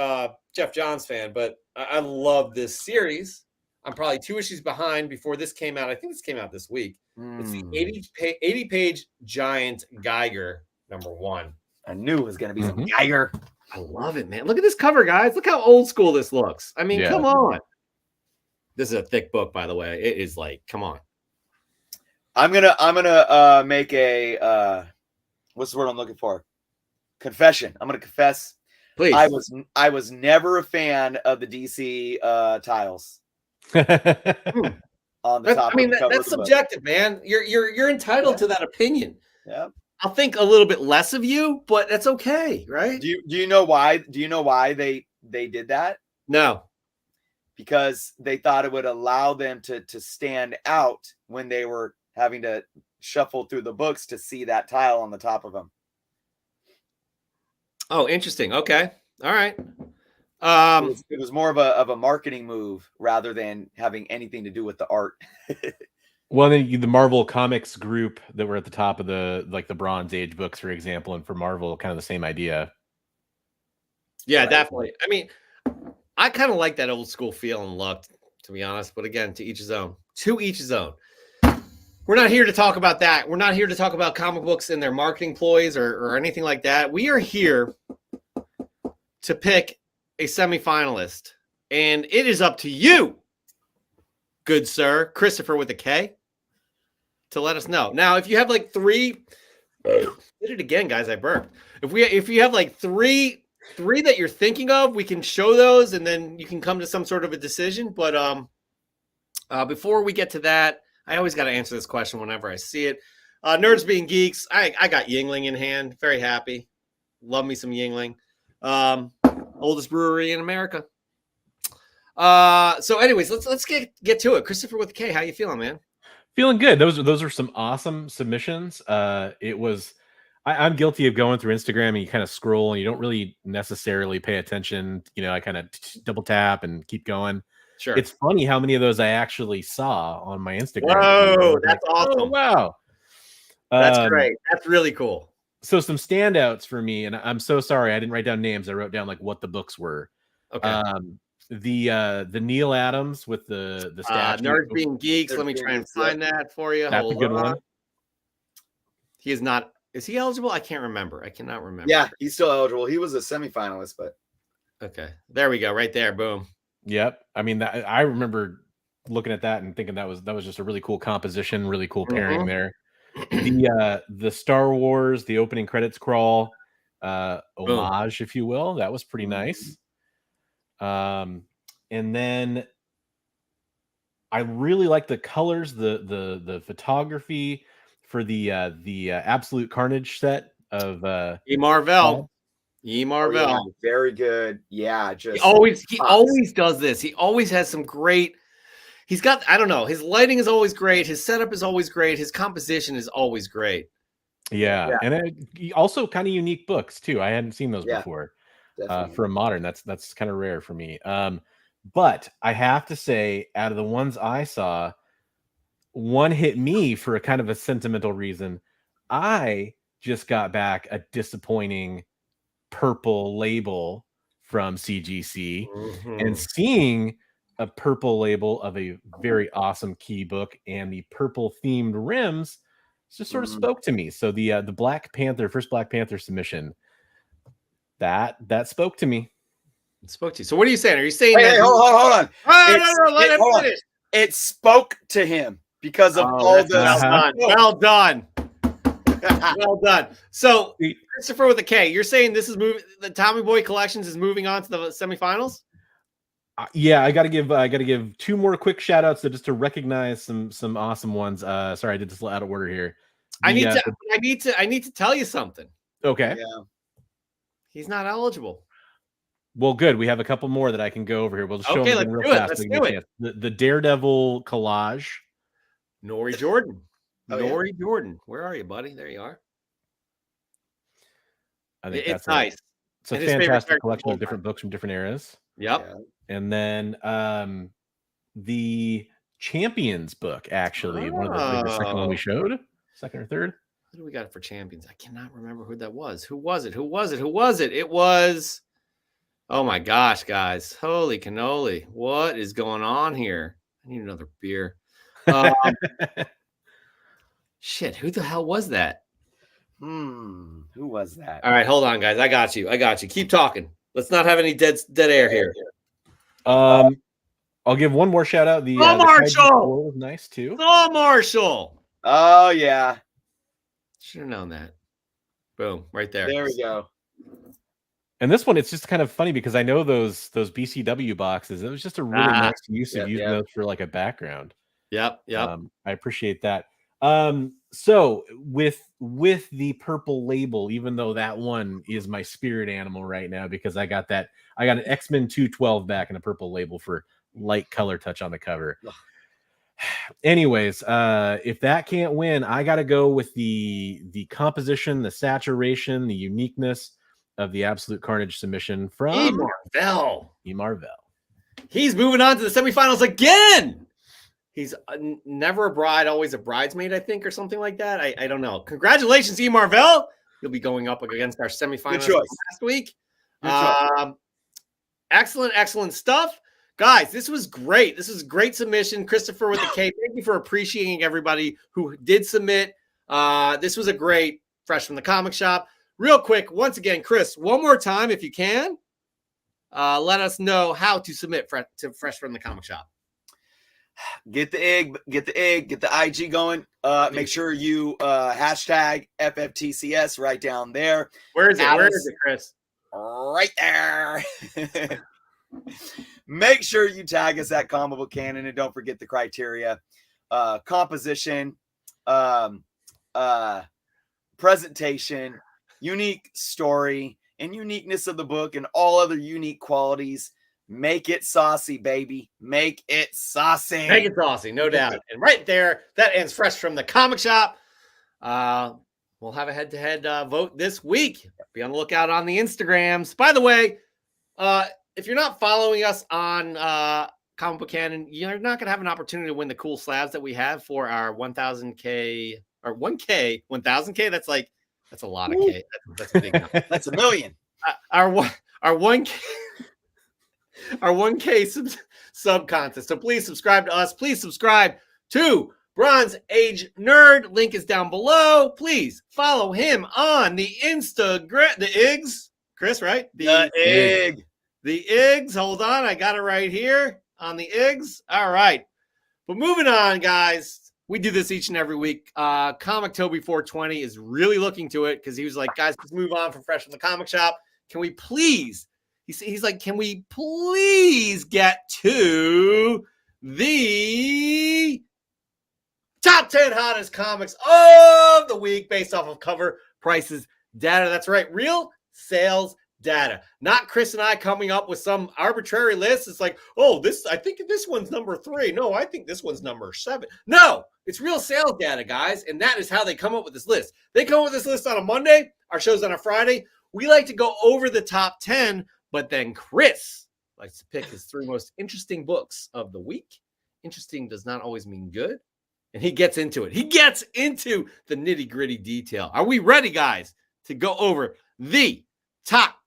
Jeff Johns fan, but I love this series. I'm probably 2 issues behind before this came out. I think this came out this week. It's the 80-page giant Geiger #1. I knew it was going to be some Geiger. I love it, man. Look at this cover, guys. Look how old school this looks. Come on. This is a thick book, by the way. It is like, come on. I'm gonna make a what's the word I'm looking for? Confession. I'm gonna confess. Please. I was never a fan of the DC tiles on the top. I mean, of the cover that's of the book. subjective, man. You're entitled to that opinion. Yeah. I'll think a little bit less of you, but that's okay, right? Do you know why? Do you know why they did that? No. Because they thought it would allow them to stand out when they were having to shuffle through the books to see that tile on the top of them. Oh, interesting. Okay. All right. It was more of a marketing move rather than having anything to do with the art. Well, then the Marvel Comics group that were at the top of the Bronze Age books, for example, and for Marvel, kind of the same idea. Yeah, Right. definitely. I mean, I kind of like that old school feel and look, to be honest. But again, to each his own. To each his own. We're not here to talk about that. We're not here to talk about comic books and their marketing ploys or anything like that. We are here to pick a semifinalist, and it is up to you, good sir, Christopher with a K, to let us know. Now, if you have like three, did it again, guys. I burped. If you have like three that you're thinking of, we can show those, and then you can come to some sort of a decision. But before we get to that, I always got to answer this question whenever I see it. Nerds being geeks, I got Yingling in hand. Very happy. Love me some Yingling. Oldest brewery in America. So, anyways, let's get to it. Christopher with a K, how you feeling, man? Feeling good. Those are some awesome submissions. It was. I'm guilty of going through Instagram and you kind of scroll and you don't really necessarily pay attention. You know, I kind of double tap and keep going. Sure. It's funny how many of those I actually saw on my Instagram. Whoa, that's awesome. Oh, wow. That's great. That's really cool. So some standouts for me, and I'm so sorry I didn't write down names. I wrote down like what the books were. Okay. The Neil Adams with the statue. Nerds being geeks. Let me try and find that for you. That's a good one. He is not. Is he eligible? I can't remember. I cannot remember. Yeah, he's still eligible. He was a semifinalist, but okay, there we go. Right there. Boom. Yep. I mean, I remember looking at that and thinking that was just a really cool composition, really cool pairing there. The Star Wars, the opening credits crawl, homage, if you will, that was pretty nice. And then I really like the colors, the photography for the Absolute Carnage set of E. Marvell. E. Marvell. Oh, yeah, very good. Yeah, he always does this. He always has some great. He's got, I don't know, his lighting is always great. His setup is always great. His composition is always great. Yeah. And also kind of unique books too. I hadn't seen those before. For a modern, that's kind of rare for me. But I have to say, out of the ones I saw, one hit me for a kind of a sentimental reason. I just got back a disappointing purple label from CGC, and seeing a purple label of a very awesome key book and the purple themed rims just sort of spoke to me. So the Black Panther, first Black Panther submission, that spoke to me. It spoke to you. So what are you saying? Are you saying that? Hey, hold on. No, let him finish. It spoke to him because of all the well done. Well done. So Christopher with a K, you're saying this is the Tommy Boy Collections is moving on to the semifinals? Yeah, I gotta give two more quick shout outs just to recognize some awesome ones. Sorry, I did this out of order here. I need to tell you something. Okay. Yeah. He's not eligible. Well, good. We have a couple more that I can go over here. We'll just show them real fast. Let's do it. The Daredevil collage. Nori Jordan. Nori Jordan. Where are you, buddy? There you are. I think it's nice. It's a fantastic collection of different books from different eras. Yep. Yeah. And then the Champions book, actually. One of the second one we showed. Second or third. What do we got for Champions? I cannot remember who that was. Who was it? It was. Oh my gosh, guys. Holy cannoli. What is going on here? I need another beer. Shit, who the hell was that? Who was that? All right, hold on, guys. I got you. Keep talking. Let's not have any dead air here. I'll give one more shout out. The Marshall was nice too. Marshall. Oh yeah. Should have known that. Boom, right there. There we go. And this one, it's just kind of funny because I know those BCW boxes. It was just a really nice use of using those for like a background. Yep. I appreciate that. So with the purple label, even though that one is my spirit animal right now because I got an X-Men 212 back in a purple label for light color touch on the cover. Anyways, if that can't win, I got to go with the composition, the saturation, the uniqueness of the Absolute Carnage submission from E. Marvell. He's moving on to the semifinals again. He's never a bride, always a bridesmaid, I think, or something like that. I don't know. Congratulations, E. Marvell. You'll be going up against our semifinals last week. Excellent stuff. Guys, this was great. This was a great submission. Christopher with the K, thank you for appreciating everybody who did submit. This was a great Fresh from the Comic Shop. Real quick, once again, Chris, one more time, if you can, let us know how to submit to Fresh from the Comic Shop. Get the egg, get the IG going. Make sure you hashtag FFTCS right down there. Where is it, Chris? Right there. Make sure you tag us at Comic Book Canon and don't forget the criteria: composition, presentation, unique story, and uniqueness of the book, and all other unique qualities. Make it saucy, baby. Make it saucy. Make it saucy, no doubt. And right there, that ends Fresh from the Comic Shop. We'll have a head-to-head vote this week. Be on the lookout on the Instagrams. By the way, if you're not following us on Comic Book Canon, you're not going to have an opportunity to win the cool slabs that we have for our 1,000K or 1K, 1,000K. That's a lot of K. That's a big number. That's a million. Our 1K. Our 1K sub contest. So please subscribe to us. Please subscribe to Bronze Age Nerd. Link is down below. Please follow him on the Instagram. The Iggs. Chris, right? The Igg. The Iggs. Hold on. I got it right here on the Iggs. All right. But moving on, guys. We do this each and every week. Comic Toby 420 is really looking to it because he was like, guys, let's move on from Fresh from the Comic Shop. Can we please? He's like, can we please get to the top 10 hottest comics of the week based off of cover prices data? That's right. Real sales data. Not Chris and I coming up with some arbitrary list. It's like, oh, I think this one's number 3. No, I think this one's number 7. No, it's real sales data, guys. And that is how they come up with this list. They come up with this list on a Monday. Our show's on a Friday. We like to go over the top 10. But then Chris likes to pick his 3 most interesting books of the week. Interesting does not always mean good. And he gets into it. He gets into the nitty-gritty detail. Are we ready, guys, to go over the top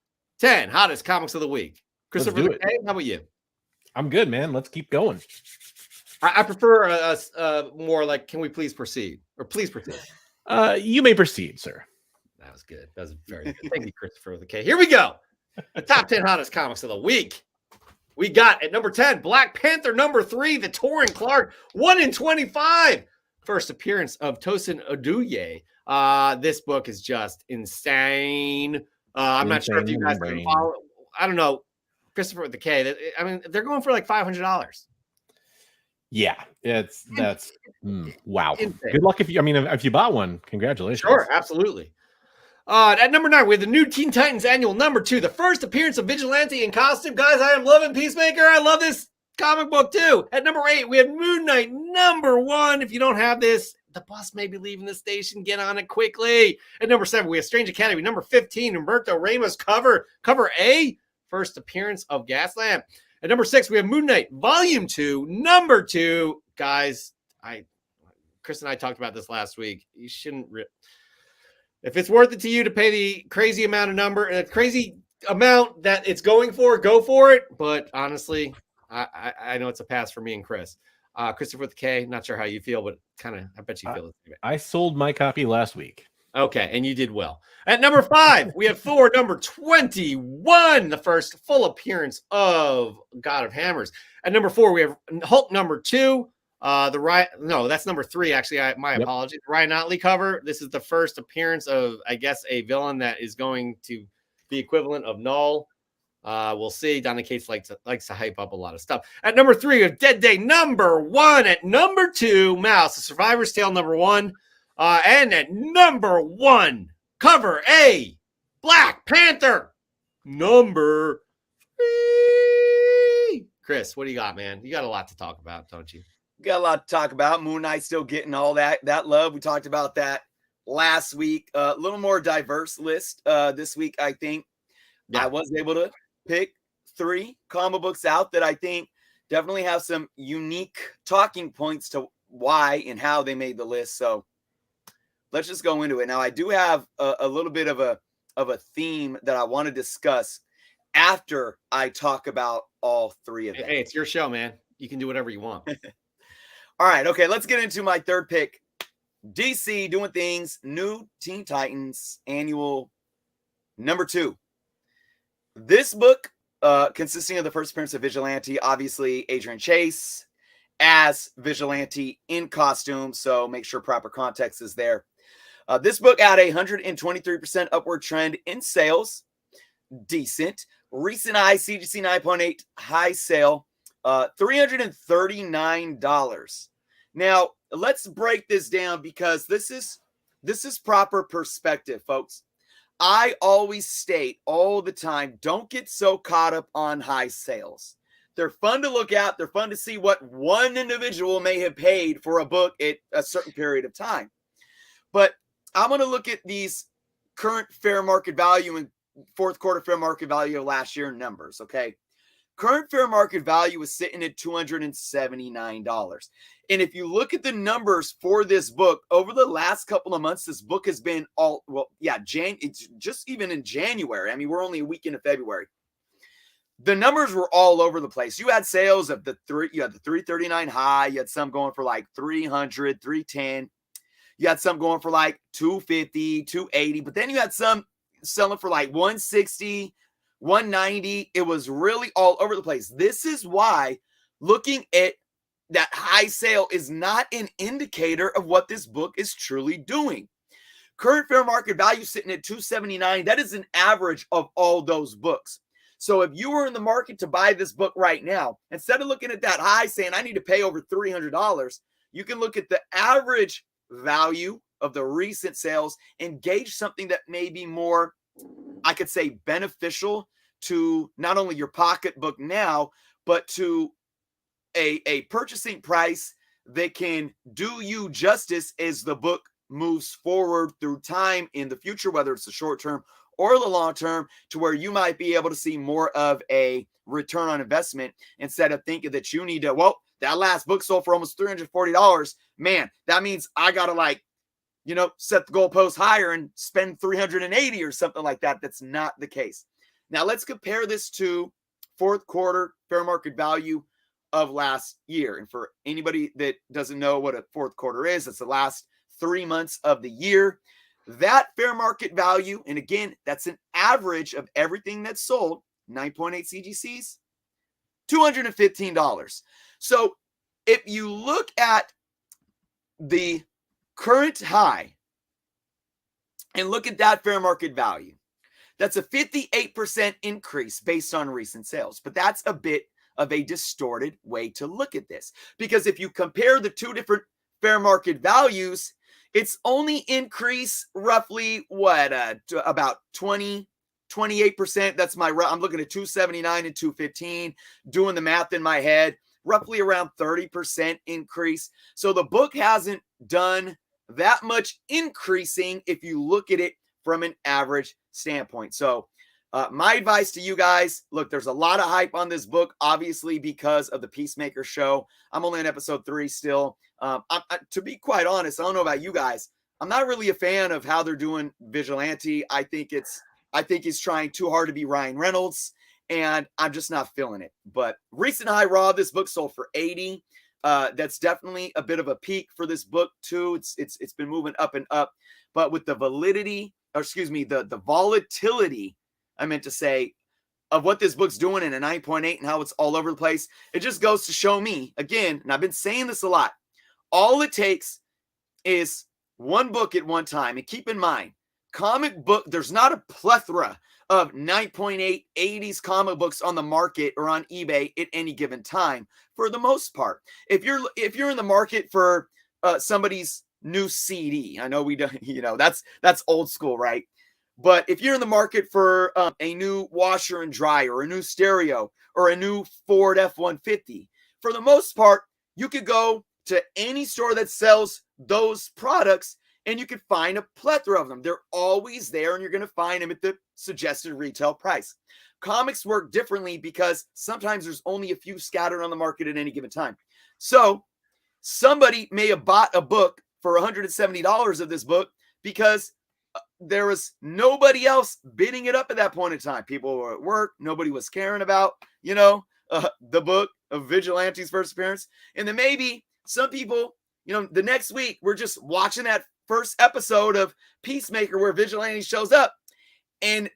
10 hottest comics of the week? Christopher, how about you? I'm good, man. Let's keep going. I prefer more like, can we please proceed? Or please proceed. You may proceed, sir. That was good. That was very good. Thank you, Christopher with a K. Here we go. The top 10 hottest comics of the week. We got at number 10, Black Panther. Number 3, The Torrin Clark. 1 in 25. First appearance of Tosin Oduye. This book is just insane. I'm not sure if you guys can follow. I don't know. Christopher with the K. I mean, they're going for like $500. Yeah, that's wow. Insane. Good luck if you bought one. Congratulations. Sure, absolutely. At number 9, we have the new Teen Titans Annual number 2, the first appearance of Vigilante in costume. Guys, I am loving Peacemaker. I love this comic book too. At number 8, we have Moon Knight number 1. If you don't have this, the bus may be leaving the station. Get on it quickly. At number 7, we have Strange Academy number 15, Humberto Ramos cover A, first appearance of Gaslamp. At number 6, we have Moon Knight Volume 2, number 2. Guys, Chris and I talked about this last week. You shouldn't. If it's worth it to you to pay the crazy amount that it's going for, go for it. But honestly, I know it's a pass for me and Chris. Christopher with the K, not sure how you feel, but kind of, I bet you feel it. I sold my copy last week. Okay, and you did well. At number 5, we have Thor number 21, the first full appearance of God of Hammers. At number 4, we have Hulk number 2. That's number 3. Actually, my apologies. Ryan Otley cover. This is the first appearance of, I guess, a villain that is going to the equivalent of Null. We'll see. Donna Cates likes to hype up a lot of stuff. At number 3 is Dead Day number 1. At number 2, Mouse, The Survivor's Tale number 1. And at number 1, cover A, Black Panther number 3. Chris, what do you got, man? You got a lot to talk about, don't you? Got a lot to talk about. Moon Knight still getting all that love. We talked about that last week. A little more diverse list this week, I think. Yeah. I was able to pick 3 comic books out that I think definitely have some unique talking points to why and how they made the list. So let's just go into it. Now, I do have a little bit of a theme that I want to discuss after I talk about all 3 of them. Hey, it's your show, man. You can do whatever you want. All right. Okay. Let's get into my 3rd pick. DC Doing Things, New Teen Titans Annual number 2. This book, consisting of the first appearance of Vigilante, obviously Adrian Chase as Vigilante in costume, so make sure proper context is there. This book had a 123% upward trend in sales. Decent. Recent high, CGC 9.8, high sale, $339. Now, let's break this down because this is proper perspective, folks. I always state all the time, don't get so caught up on high sales. They're fun to look at. They're fun to see what one individual may have paid for a book at a certain period of time. But I'm going to look at these current fair market value and 4th quarter fair market value of last year numbers, okay? Current fair market value is sitting at $279. And if you look at the numbers for this book over the last couple of months, this book has been it's just even in January. I mean, we're only a week into February. The numbers were all over the place. You had sales of you had the 339 high. You had some going for like 300, 310. You had some going for like 250, 280. But then you had some selling for like 160, 190. It was really all over the place. This is why looking at that high sale is not an indicator of what this book is truly doing. Current fair market value sitting at $279. That is an average of all those books. So if you were in the market to buy this book right now, instead of looking at that high saying I need to pay over $300, you can look at the average value of the recent sales and gauge something that may be more, I could say, beneficial to not only your pocketbook now, but to a purchasing price that can do you justice as the book moves forward through time in the future, whether it's the short term or the long term, to where you might be able to see more of a return on investment instead of thinking that you need to, well, that last book sold for almost $340. Man, that means I got to set the goalpost higher and spend $380 or something like that. That's not the case. Now let's compare this to 4th quarter fair market value of last year. And for anybody that doesn't know what a 4th quarter is, it's the last 3 months of the year. That fair market value, and again, that's an average of everything that's sold, 9.8 CGCs, $215. So if you look at the current high and look at that fair market value, that's a 58% increase based on recent sales. But that's a bit of a distorted way to look at this, because if you compare the 2 different fair market values, it's only increased roughly about 28%. That's I'm looking at 279 and 215, doing the math in my head, roughly around 30% increase. So the book hasn't done that much increasing if you look at it from an average standpoint. So my advice to you guys, look, there's a lot of hype on this book, obviously, because of the Peacemaker show. I'm only on episode 3 still. To be quite honest, I don't know about you guys, I'm not really a fan of how they're doing Vigilante. I think he's trying too hard to be Ryan Reynolds, and I'm just not feeling it. But recent high raw, this book sold for $80. That's definitely a bit of a peak for this book too. It's been moving up and up, but with the volatility, I meant to say, of what this book's doing in a 9.8 and how it's all over the place, it just goes to show me again, and I've been saying this a lot, all it takes is one book at one time. And keep in mind, comic book, there's not a plethora of 9.8 80s comic books on the market or on eBay at any given time. For the most part, if you're in the market for somebody's new CD, I know we don't, that's old school, right? But if you're in the market for a new washer and dryer, or a new stereo, or a new Ford F-150, for the most part, you could go to any store that sells those products and you could find a plethora of them. They're always there, and you're going to find them at the suggested retail price. Comics work differently because sometimes there's only a few scattered on the market at any given time. So somebody may have bought a book for $170 of this book because there was nobody else bidding it up at that point in time. People were at work. Nobody was caring about, the book of Vigilante's first appearance. And then maybe some people, the next week, we're just watching that first episode of Peacemaker where Vigilante shows up. And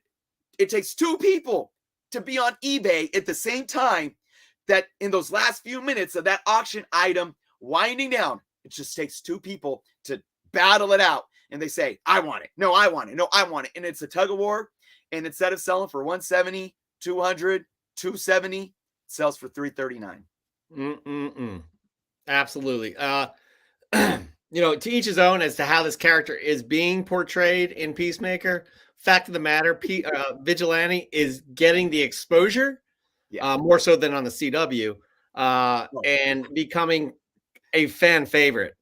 it takes two people to be on eBay at the same time, that in those last few minutes of that auction item winding down, it just takes two people to battle it out. And they say, I want it. No, I want it. No, I want it. And it's a tug of war. And instead of selling for $170, $200, $270, it sells for $339. Absolutely. To each his own as to how this character is being portrayed in Peacemaker. Fact of the matter, Vigilante is getting the exposure, more so than on the CW, and becoming a fan favorite.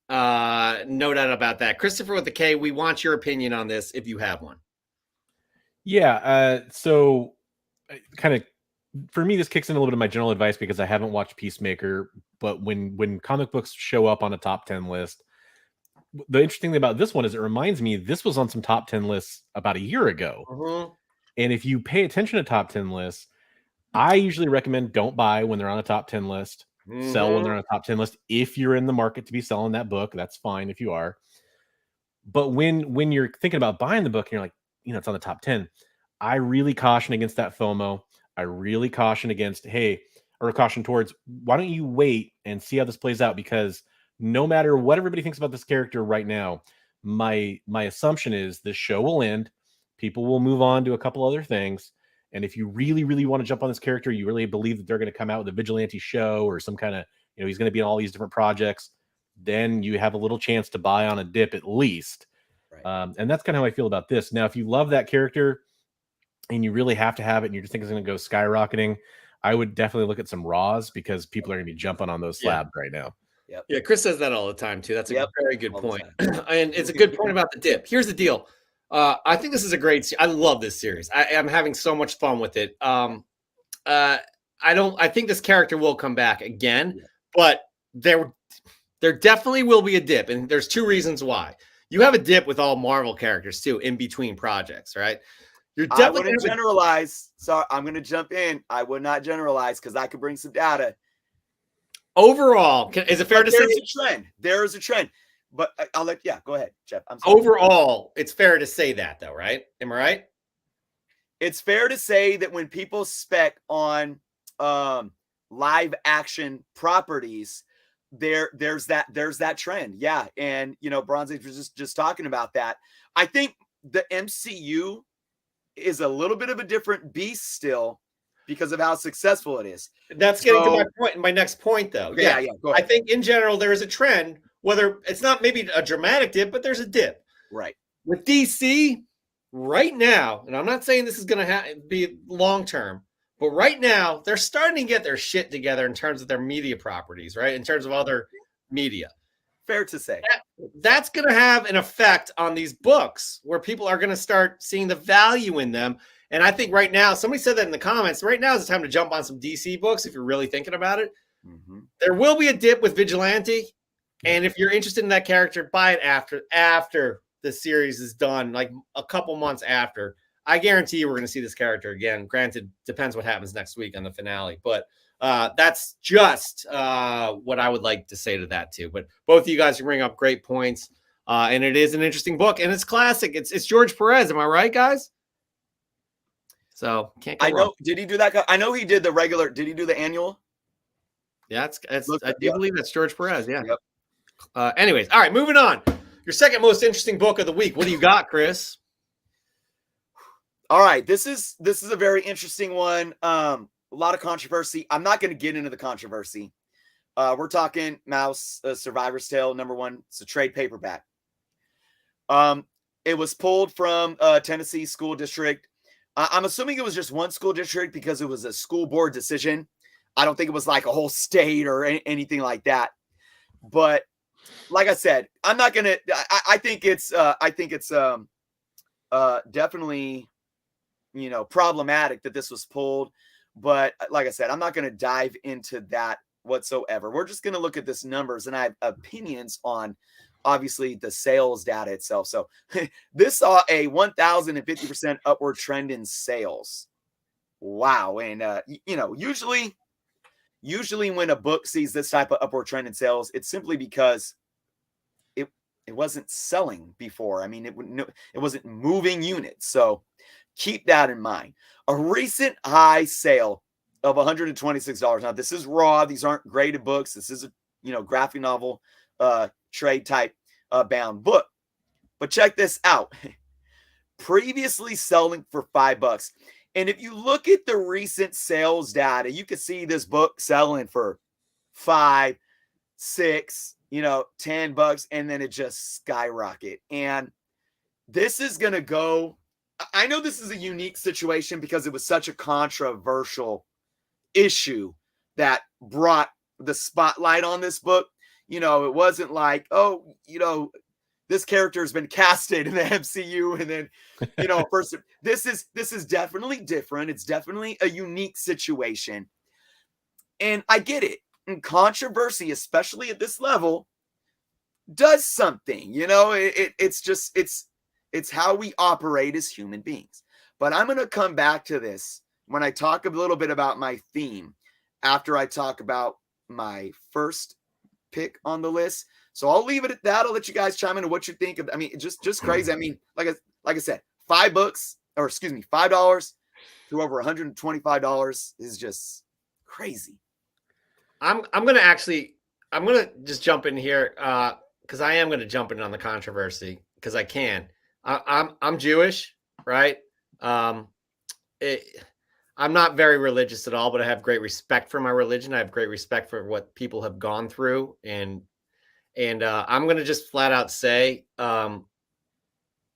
No doubt about that. Christopher with the K, we want your opinion on this if you have one. Yeah. So kind of for me, this kicks in a little bit of my general advice because I haven't watched Peacemaker, but when comic books show up on a top 10 list, the interesting thing about this one is it reminds me this was on some top 10 lists about a year ago. And if you pay attention to top 10 lists, I usually recommend don't buy when they're on a top 10 list. Sell when they're on a top 10 list. If you're in the market to be selling that book, that's fine if you are. But when you're thinking about buying the book and you're like, it's on the top 10, I really caution against that FOMO. I really caution against, caution towards, why don't you wait and see how this plays out? Because no matter what everybody thinks about this character right now, my assumption is this show will end. People will move on to a couple other things. And if you really, really want to jump on this character, you really believe that they're going to come out with a Vigilante show or some kind of, he's going to be in all these different projects, then you have a little chance to buy on a dip at least. Right. And that's kind of how I feel about this. Now, if you love that character and you really have to have it and you just think it's going to go skyrocketing, I would definitely look at some Raws because people are going to be jumping on those slabs right now. Yep. Yeah, Chris says that all the time too. That's a very good point. And it's a good point about the dip. Here's the deal. I think this is a great. I love this series. I am having so much fun with it. I think this character will come back again, but there definitely will be a dip, and there's two reasons why. You have a dip with all Marvel characters too, in between projects, right? You're definitely I wouldn't generalize. So I'm going to jump in. I would not generalize because I could bring some data. Overall, is it fair to say there's a trend? There is a trend. But I'll go ahead, Jeff. I'm sorry. Overall, it's fair to say that, though, right? Am I right? It's fair to say that when people spec on live action properties, there's that trend. Yeah. And, Bronze Age was just talking about that. I think the MCU is a little bit of a different beast still because of how successful it is. That's getting to my point. My next point, though. Yeah. Go ahead. I think in general, there is a trend. Whether it's not maybe a dramatic dip, but there's a dip. Right. With DC right now, and I'm not saying this is going to be long-term, but right now they're starting to get their shit together in terms of their media properties, right? In terms of other media. Fair to say. That's going to have an effect on these books where people are going to start seeing the value in them. And I think right now, somebody said that in the comments, right now is the time to jump on some DC books if you're really thinking about it. There will be a dip with Vigilante. And if you're interested in that character, buy it after the series is done, like a couple months after. I guarantee you we're going to see this character again. Granted, depends what happens next week on the finale. But that's just what I would like to say to that too. But both of you guys bring up great points. And it is an interesting book. And it's classic. It's George Perez. Am I right, guys? So can't go wrong. Did he do that? I know he did the regular. Did he do the annual? Yeah, I do believe that's George Perez. Yeah. Yep. Anyways, all right, moving on. Your second most interesting book of the week. What do you got, Chris? All right, this is a very interesting one. A lot of controversy. I'm not going to get into the controversy. We're talking Mouse Survivor's Tale #1. It's a trade paperback. It was pulled from Tennessee school district. I'm assuming it was just one school district because it was a school board decision. I don't think it was like a whole state or anything like that. But like I said, I'm not gonna. I think it's definitely, you know, problematic that this was pulled. But like I said, I'm not going to dive into that whatsoever. We're just going to look at this numbers, and I have opinions on obviously the sales data itself. So this saw a 1,050% upward trend in sales. Wow. And, you know, usually when a book sees this type of upward trend in sales, it's simply because it wasn't selling before. I mean, it wasn't moving units. So keep that in mind. A recent high sale of $126. Now, this is raw. These aren't graded books. This is a, you know, graphic novel, trade type bound book. But check this out. Previously selling for $5. And if you look at the recent sales data, you can see this book selling for $5, $6, you know, $10, and then it just skyrocket. And this is going to go. I know this is a unique situation because it was such a controversial issue that brought the spotlight on this book. You know, it wasn't like, oh, you know, this character has been casted in the MCU, and then, you know, first, this is definitely different. It's definitely a unique situation. And I get it. And controversy, especially at this level, does something, you know, it's how we operate as human beings. But I'm going to come back to this when I talk a little bit about my theme after I talk about my first pick on the list. So I'll leave it at that. I'll let you guys chime into what you think of. I mean, just crazy. I mean, like I said, $5 to over $125 is just crazy. I'm gonna just jump in here because I am gonna jump in on the controversy because I can. I'm Jewish, right? I'm not very religious at all, but I have great respect for my religion. I have great respect for what people have gone through, and I'm gonna just flat out say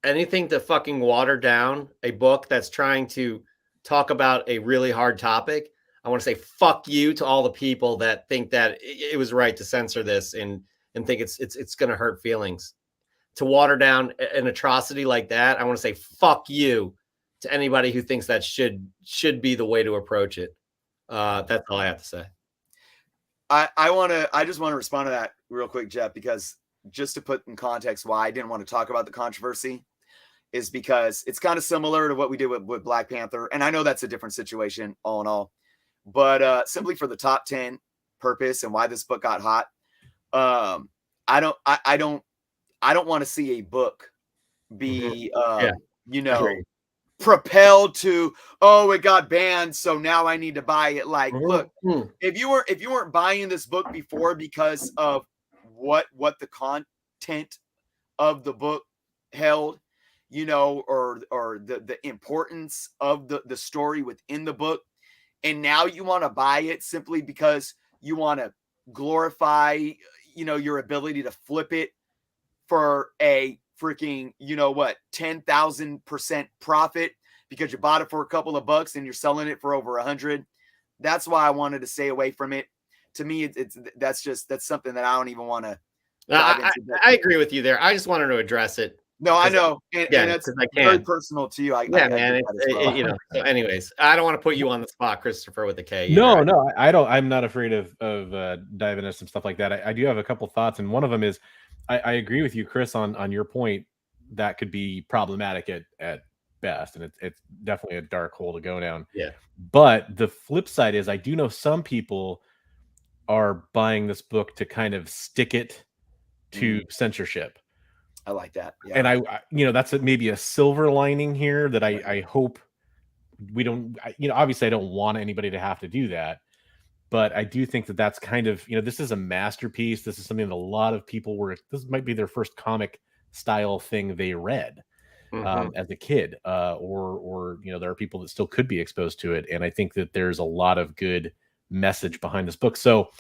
anything to fucking water down a book that's trying to talk about a really hard topic. I want to say fuck you to all the people that think that it was right to censor this and think it's going to hurt feelings. To water down an atrocity like that, I want to say fuck you to anybody who thinks that should be the way to approach it. That's all I have to say. I just want to respond to that real quick, Jeff, because just to put in context why I didn't want to talk about the controversy is because it's kind of similar to what we did with Black Panther. And I know that's a different situation all in all. But simply for the top 10 purpose and why this book got hot, I don't want to see a book be you know, propelled to, oh, it got banned, so now I need to buy it. Like, look, if you weren't buying this book before because of what the content of the book held, you know, or the importance of the story within the book, and now you want to buy it simply because you want to glorify, you know, your ability to flip it for a freaking, you know what, 10,000% profit because you bought it for a couple of bucks and you're selling it for over 100. That's why I wanted to stay away from it. To me, that's something that I don't even want to dive into. I agree with you there. I just wanted to address it. No, I know, and that's very personal to you. Man. You know. So, anyways, I don't want to put you on the spot, Christopher, with a K. No, I don't. I'm not afraid of diving into some stuff like that. I do have a couple thoughts, and one of them is I agree with you, Chris, on your point. That could be problematic at best, and it's definitely a dark hole to go down. Yeah. But the flip side is I do know some people are buying this book to kind of stick it to censorship. I like that. Yeah. And I you know, that's maybe a silver lining here that I hope we don't, you know, obviously I don't want anybody to have to do that, but I do think that that's kind of, you know, this is a masterpiece. This is something that a lot of people this might be their first comic style thing they read. as a kid, or there are people that still could be exposed to it. And I think that there's a lot of good message behind this book. So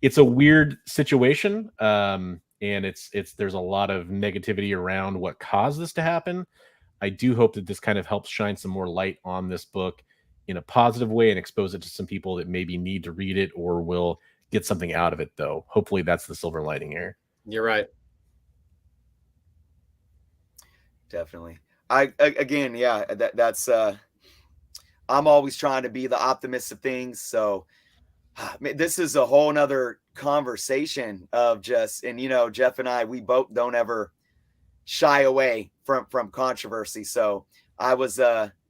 it's a weird situation, and there's a lot of negativity around what caused this to happen. I do hope that this kind of helps shine some more light on this book in a positive way and expose it to some people that maybe need to read it or will get something out of it, though. Hopefully that's the silver lining here. You're right. Definitely. Again, yeah, that's I'm always trying to be the optimist of things. So this is a whole nother conversation of just, and Jeff and I, we both don't ever shy away from controversy. So I was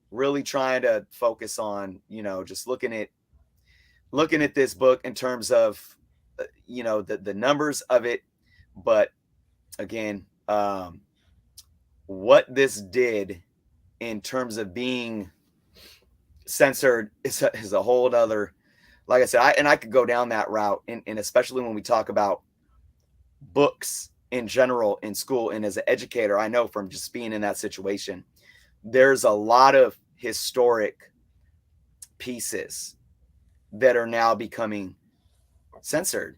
really trying to focus on, just looking at this book in terms of the numbers of it. But again, what this did in terms of being censored is a whole other, like I said, I could go down that route. And especially when we talk about books in general in school, and as an educator, I know from just being in that situation, there's a lot of historic pieces that are now becoming censored.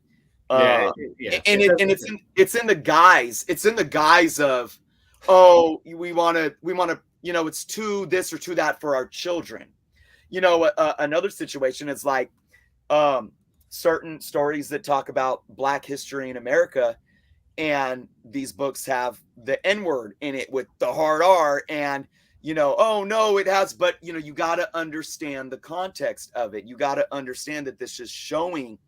Yeah. It's in the guise of, oh, we want to, it's to this or to that for our children. Another situation is like certain stories that talk about Black history in America, and these books have the N-word in it with the hard R, and oh no, it has, but you got to understand the context of it. You got to understand that this is showing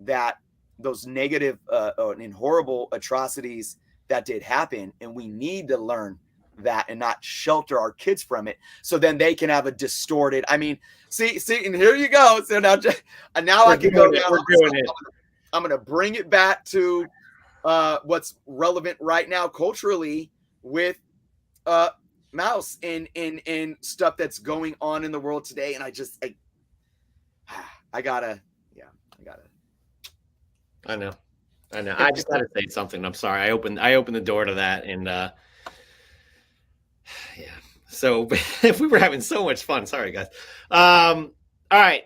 that those negative and horrible atrocities that did happen, and we need to learn that and not shelter our kids from it, so then they can have a distorted. I mean, see, and here you go. So now I can go down. I'm going to bring it back to what's relevant right now culturally with Mouse and stuff that's going on in the world today. And I know. I just had to say something. I'm sorry. I opened the door to that, and yeah. So if we were having so much fun, sorry guys. All right.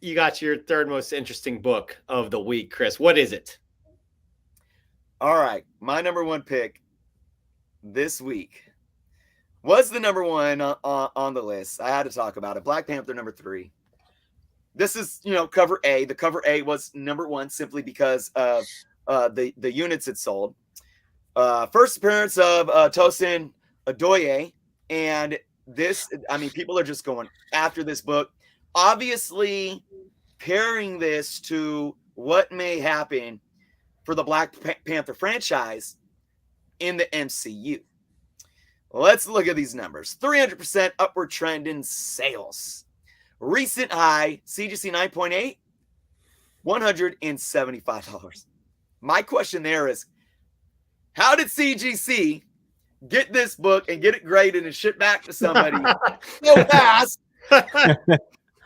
You got your third most interesting book of the week, Chris. What is it? All right. My number one pick this week was the number one on the list. I had to talk about it. Black Panther number 3. This is, cover A. The cover A was number 1 simply because of the units it sold. First appearance of Tosin Adoye. And this, people are just going after this book. Obviously, pairing this to what may happen for the Black Panther franchise in the MCU. Let's look at these numbers. 300% upward trend in sales. Recent high, CGC 9.8, $175. My question there is, how did CGC get this book and get it graded and shipped back to somebody so fast?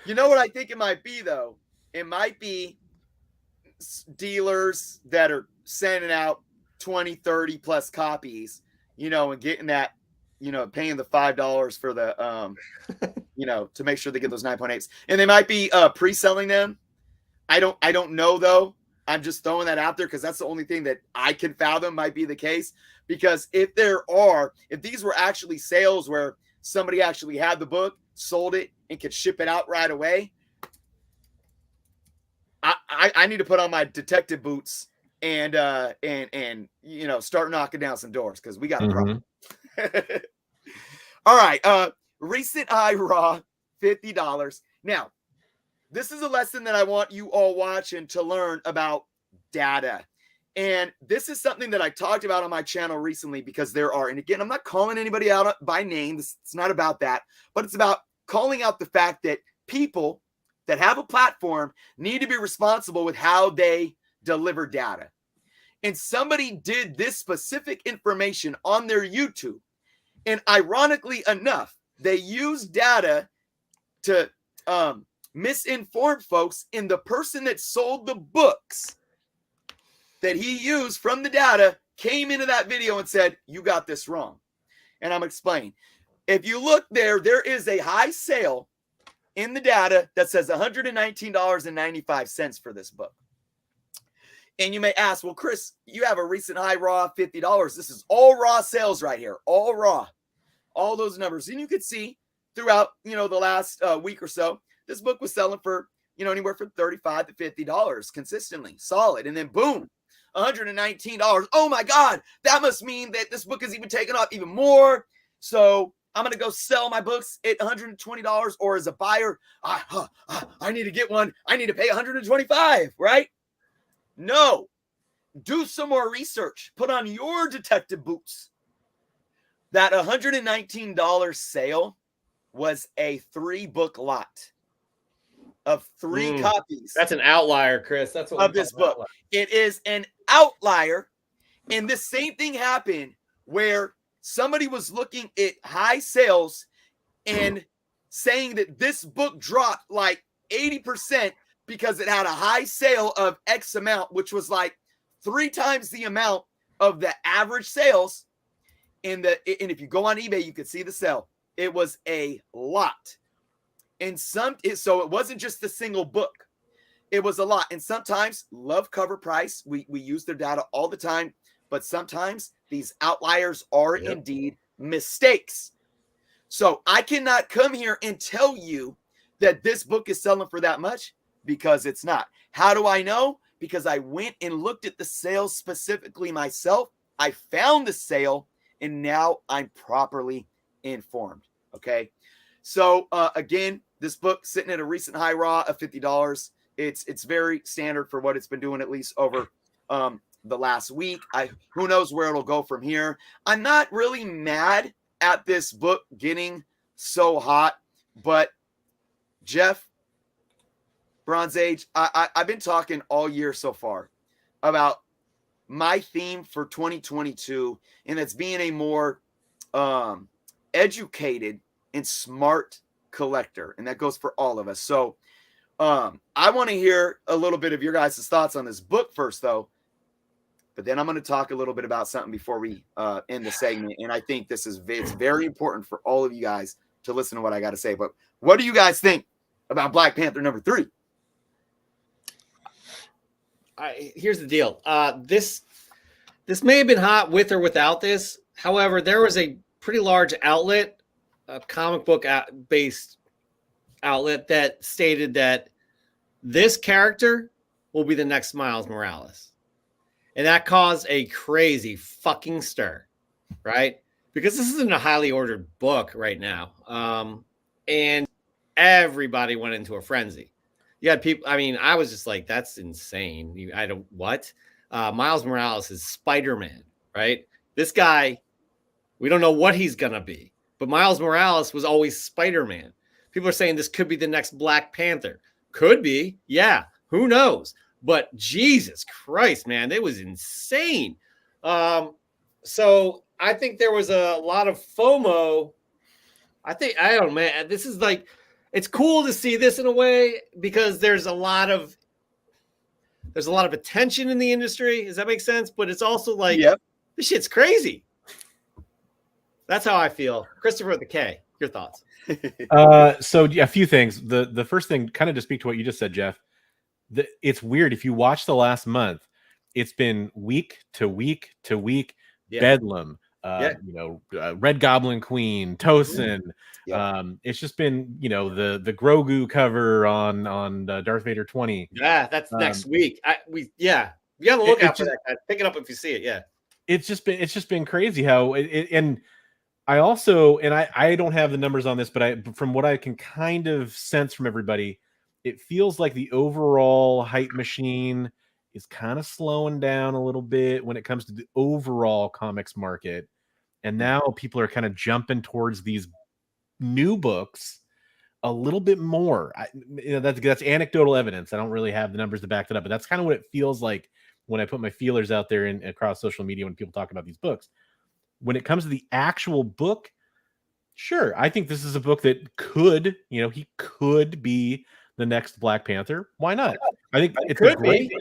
You know what I think it might be, though? It might be dealers that are sending out 20, 30 plus copies, and getting that, paying the $5 for the, to make sure they get those 9.8s. And they might be pre-selling them. I don't know, though. I'm just throwing that out there because that's the only thing that I can fathom might be the case. Because if these were actually sales where somebody actually had the book, sold it, and could ship it out right away, I need to put on my detective boots and start knocking down some doors because we got a problem. All right. Recent high raw, $50. Now, this is a lesson that I want you all watching to learn about data. And this is something that I talked about on my channel recently because and again, I'm not calling anybody out by name. It's not about that, but it's about calling out the fact that people that have a platform need to be responsible with how they deliver data. And somebody did this specific information on their YouTube. And ironically enough, they used data to misinform folks, and the person that sold the books that he used from the data came into that video and said, you got this wrong. and I'm explaining. If you look there, there is a high sale in the data that says $119.95 for this book. And you may ask, well, Chris, you have a recent high raw $50. This is all raw sales right here, all raw, all those numbers. And you could see throughout, the last week or so, this book was selling for, anywhere from $35 to $50 consistently, solid. And then boom, $119. Oh my God, that must mean that this book is even taking off even more. So I'm going to go sell my books at $120, or as a buyer, I need to get one. I need to pay $125, right? No, do some more research. Put on your detective boots. That $119 sale was a 3-book lot of 3 copies. That's an outlier, Chris. That's what of this book. It is an outlier. And the same thing happened where somebody was looking at high sales and saying that this book dropped like 80% because it had a high sale of X amount, which was like 3 times the amount of the average sales. And if you go on eBay, you could see the sale. It was a lot. And so it wasn't just the single book. It was a lot. And sometimes love cover price. We use their data all the time, but sometimes these outliers are indeed mistakes. So I cannot come here and tell you that this book is selling for that much, because it's not. How do I know? Because I went and looked at the sales specifically myself. I found the sale, and now I'm properly informed. Okay. So again, this book sitting at a recent high raw of $50. It's very standard for what it's been doing, at least over the last week. Who knows where it'll go from here. I'm not really mad at this book getting so hot, but Jeff, Bronze Age, I've been talking all year so far about my theme for 2022, and that's being a more educated and smart collector, and that goes for all of us. So I want to hear a little bit of your guys' thoughts on this book first, though, but then I'm going to talk a little bit about something before we end the segment, and I think it's very important for all of you guys to listen to what I got to say. But what do you guys think about Black Panther #3? Here's the deal. This may have been hot with or without this. However, there was a pretty large outlet, a comic book based outlet, that stated that this character will be the next Miles Morales. And that caused a crazy fucking stir, right? Because this isn't a highly ordered book right now. And everybody went into a frenzy. You had people, I was just like, that's insane. What? Miles Morales is Spider-Man, right? This guy, we don't know what he's going to be, but Miles Morales was always Spider-Man. People are saying this could be the next Black Panther. Could be. Yeah. Who knows? But Jesus Christ, man, it was insane. So I think there was a lot of FOMO. I don't know, man. This is like, it's cool to see this in a way because there's a lot of attention in the industry. Does that make sense? But it's also like, This shit's crazy. That's how I feel. Christopher with the K, your thoughts? So a few things. The first thing, kind of to speak to what you just said, Jeff, it's weird. If you watch the last month, it's been week to week to week. Bedlam, Red Goblin Queen, Tosin. It's just been, the Grogu cover on Darth Vader 20. Yeah, that's next week. You gotta look out for that guy. Pick it up if you see it. Yeah, it's just been crazy how and I also, and I don't have the numbers on this, but from what I can kind of sense from everybody, it feels like the overall hype machine is kind of slowing down a little bit when it comes to the overall comics market. And now people are kind of jumping towards these new books a little bit more. That's anecdotal evidence. I don't really have the numbers to back that up, but that's kind of what it feels like when I put my feelers out there across social media when people talk about these books. When it comes to the actual book, sure, I think this is a book that could, he could be the next Black Panther. Why not? I think it's a great.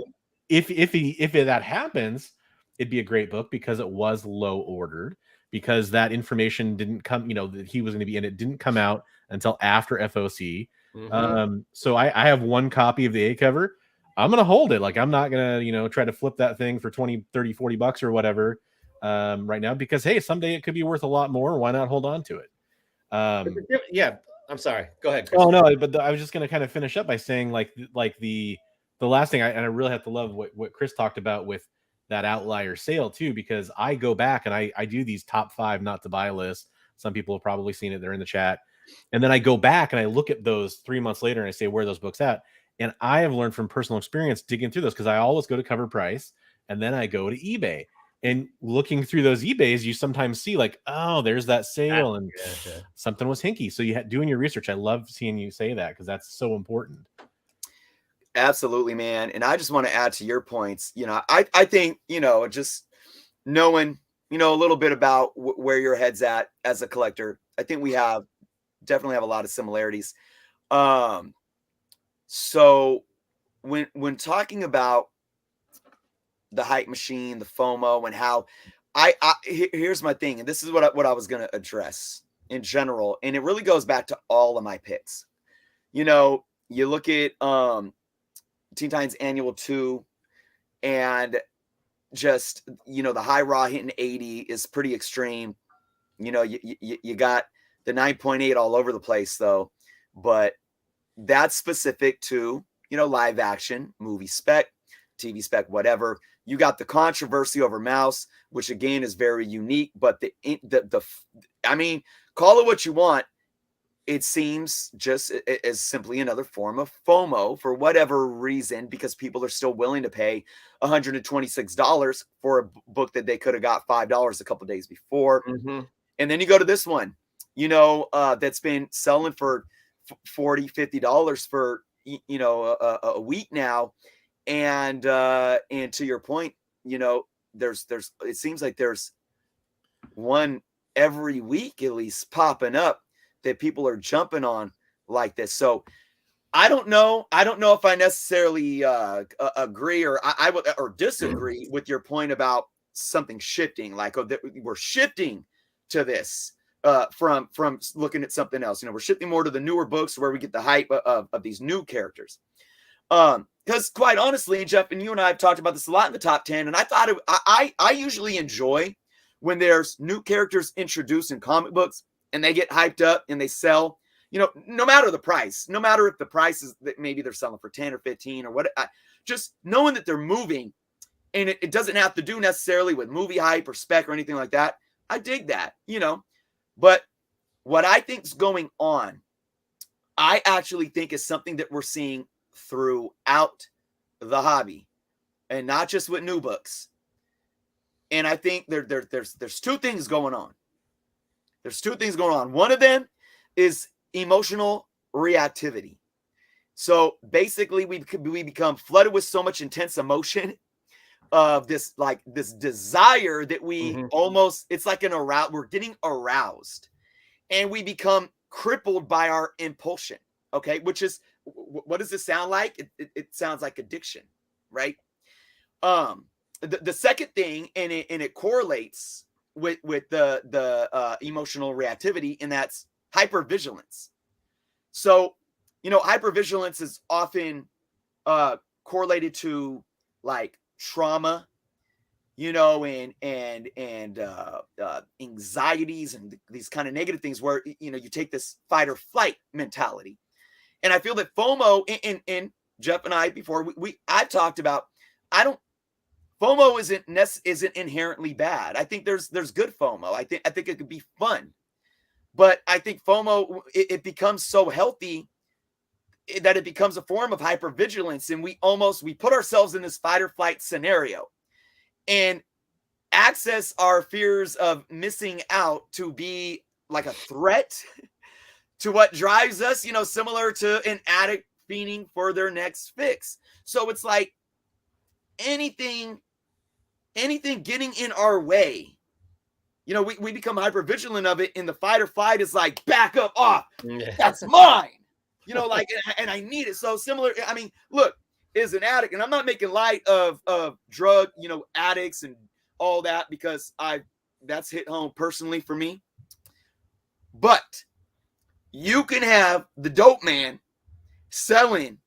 If that happens, it'd be a great book because it was low ordered, because that information didn't come, that he was going to be in it didn't come out until after FOC. So I have one copy of the A cover. I'm going to hold it. Like, I'm not going to, try to flip that thing for 20, 30, 40 bucks or whatever right now, because, hey, someday it could be worth a lot more. Why not hold on to it? Yeah. I'm sorry. Go ahead, Chris. Oh, no, but I was just going to kind of finish up by saying like the last thing, and I really have to love what Chris talked about with that outlier sale too, because I go back and I do these top 5 not to buy lists. Some people have probably seen it. They're in the chat. And then I go back and I look at those 3 months later and I say, where are those books at? And I have learned from personal experience digging through those, because I always go to cover price and then I go to eBay. And looking through those eBays, you sometimes see like, oh, there's that sale and something was hinky. So you doing your research. I love seeing you say that, because that's so important. Absolutely, man. And I just want to add to your points. I think, just knowing, a little bit about where your head's at as a collector, I think we definitely have a lot of similarities. So when talking about the hype machine, the FOMO, and how here's my thing, and this is what I was going to address in general, and it really goes back to all of my picks. You look at Teen Titans Annual 2, and just the high raw hitting 80 is pretty extreme. You got the 9.8 all over the place though, but that's specific to live action, movie spec, TV spec, whatever. You got the controversy over Mouse, which again is very unique, but I mean, call it what you want. It seems just as simply another form of FOMO for whatever reason, because people are still willing to pay $126 for a book that they could have got $5 a couple days before. And then you go to this one, that's been selling for $40, $50 for, a week now. And to your point, there's it seems like there's one every week at least popping up that people are jumping on like this. So I don't know if I necessarily agree or I would or disagree with your point about something shifting, like we're shifting to this from looking at something else. We're shifting more to the newer books where we get the hype of these new characters. Because quite honestly, Jeff, and you and I have talked about this a lot in the top 10, and I thought I usually enjoy when there's new characters introduced in comic books and they get hyped up and they sell, no matter the price, no matter if the price is that maybe they're selling for 10 or 15 or what, just knowing that they're moving, and it doesn't have to do necessarily with movie hype or spec or anything like that. I dig that, but what I think is going on, I actually think is something that we're seeing throughout the hobby and not just with new books. And I think there's two things going on. There's two things going on. One of them is emotional reactivity. So basically we become flooded with so much intense emotion of this desire that we almost, it's like we're getting aroused, and we become crippled by our impulsion. Okay. Which is, what does this sound like? It sounds like addiction, right? The second thing, and it correlates with the emotional reactivity, and that's hypervigilance. So, hypervigilance is often correlated to like trauma, and anxieties and these kind of negative things where, you take this fight or flight mentality. And I feel that FOMO, and Jeff and I before I've talked about, FOMO isn't inherently bad. I think there's good FOMO. I think it could be fun, but I think FOMO it becomes so healthy that it becomes a form of hypervigilance, and we put ourselves in this fight or flight scenario and access our fears of missing out to be like a threat to what drives us, similar to an addict fiending for their next fix. So it's like anything getting in our way, we become hypervigilant of it, and the fight or flight is like, back up, off. That's mine. And I need it. So similar, I mean, look, as an addict, and I'm not making light of drug, addicts and all that, because I've that's hit home personally for me. But you can have the dope man selling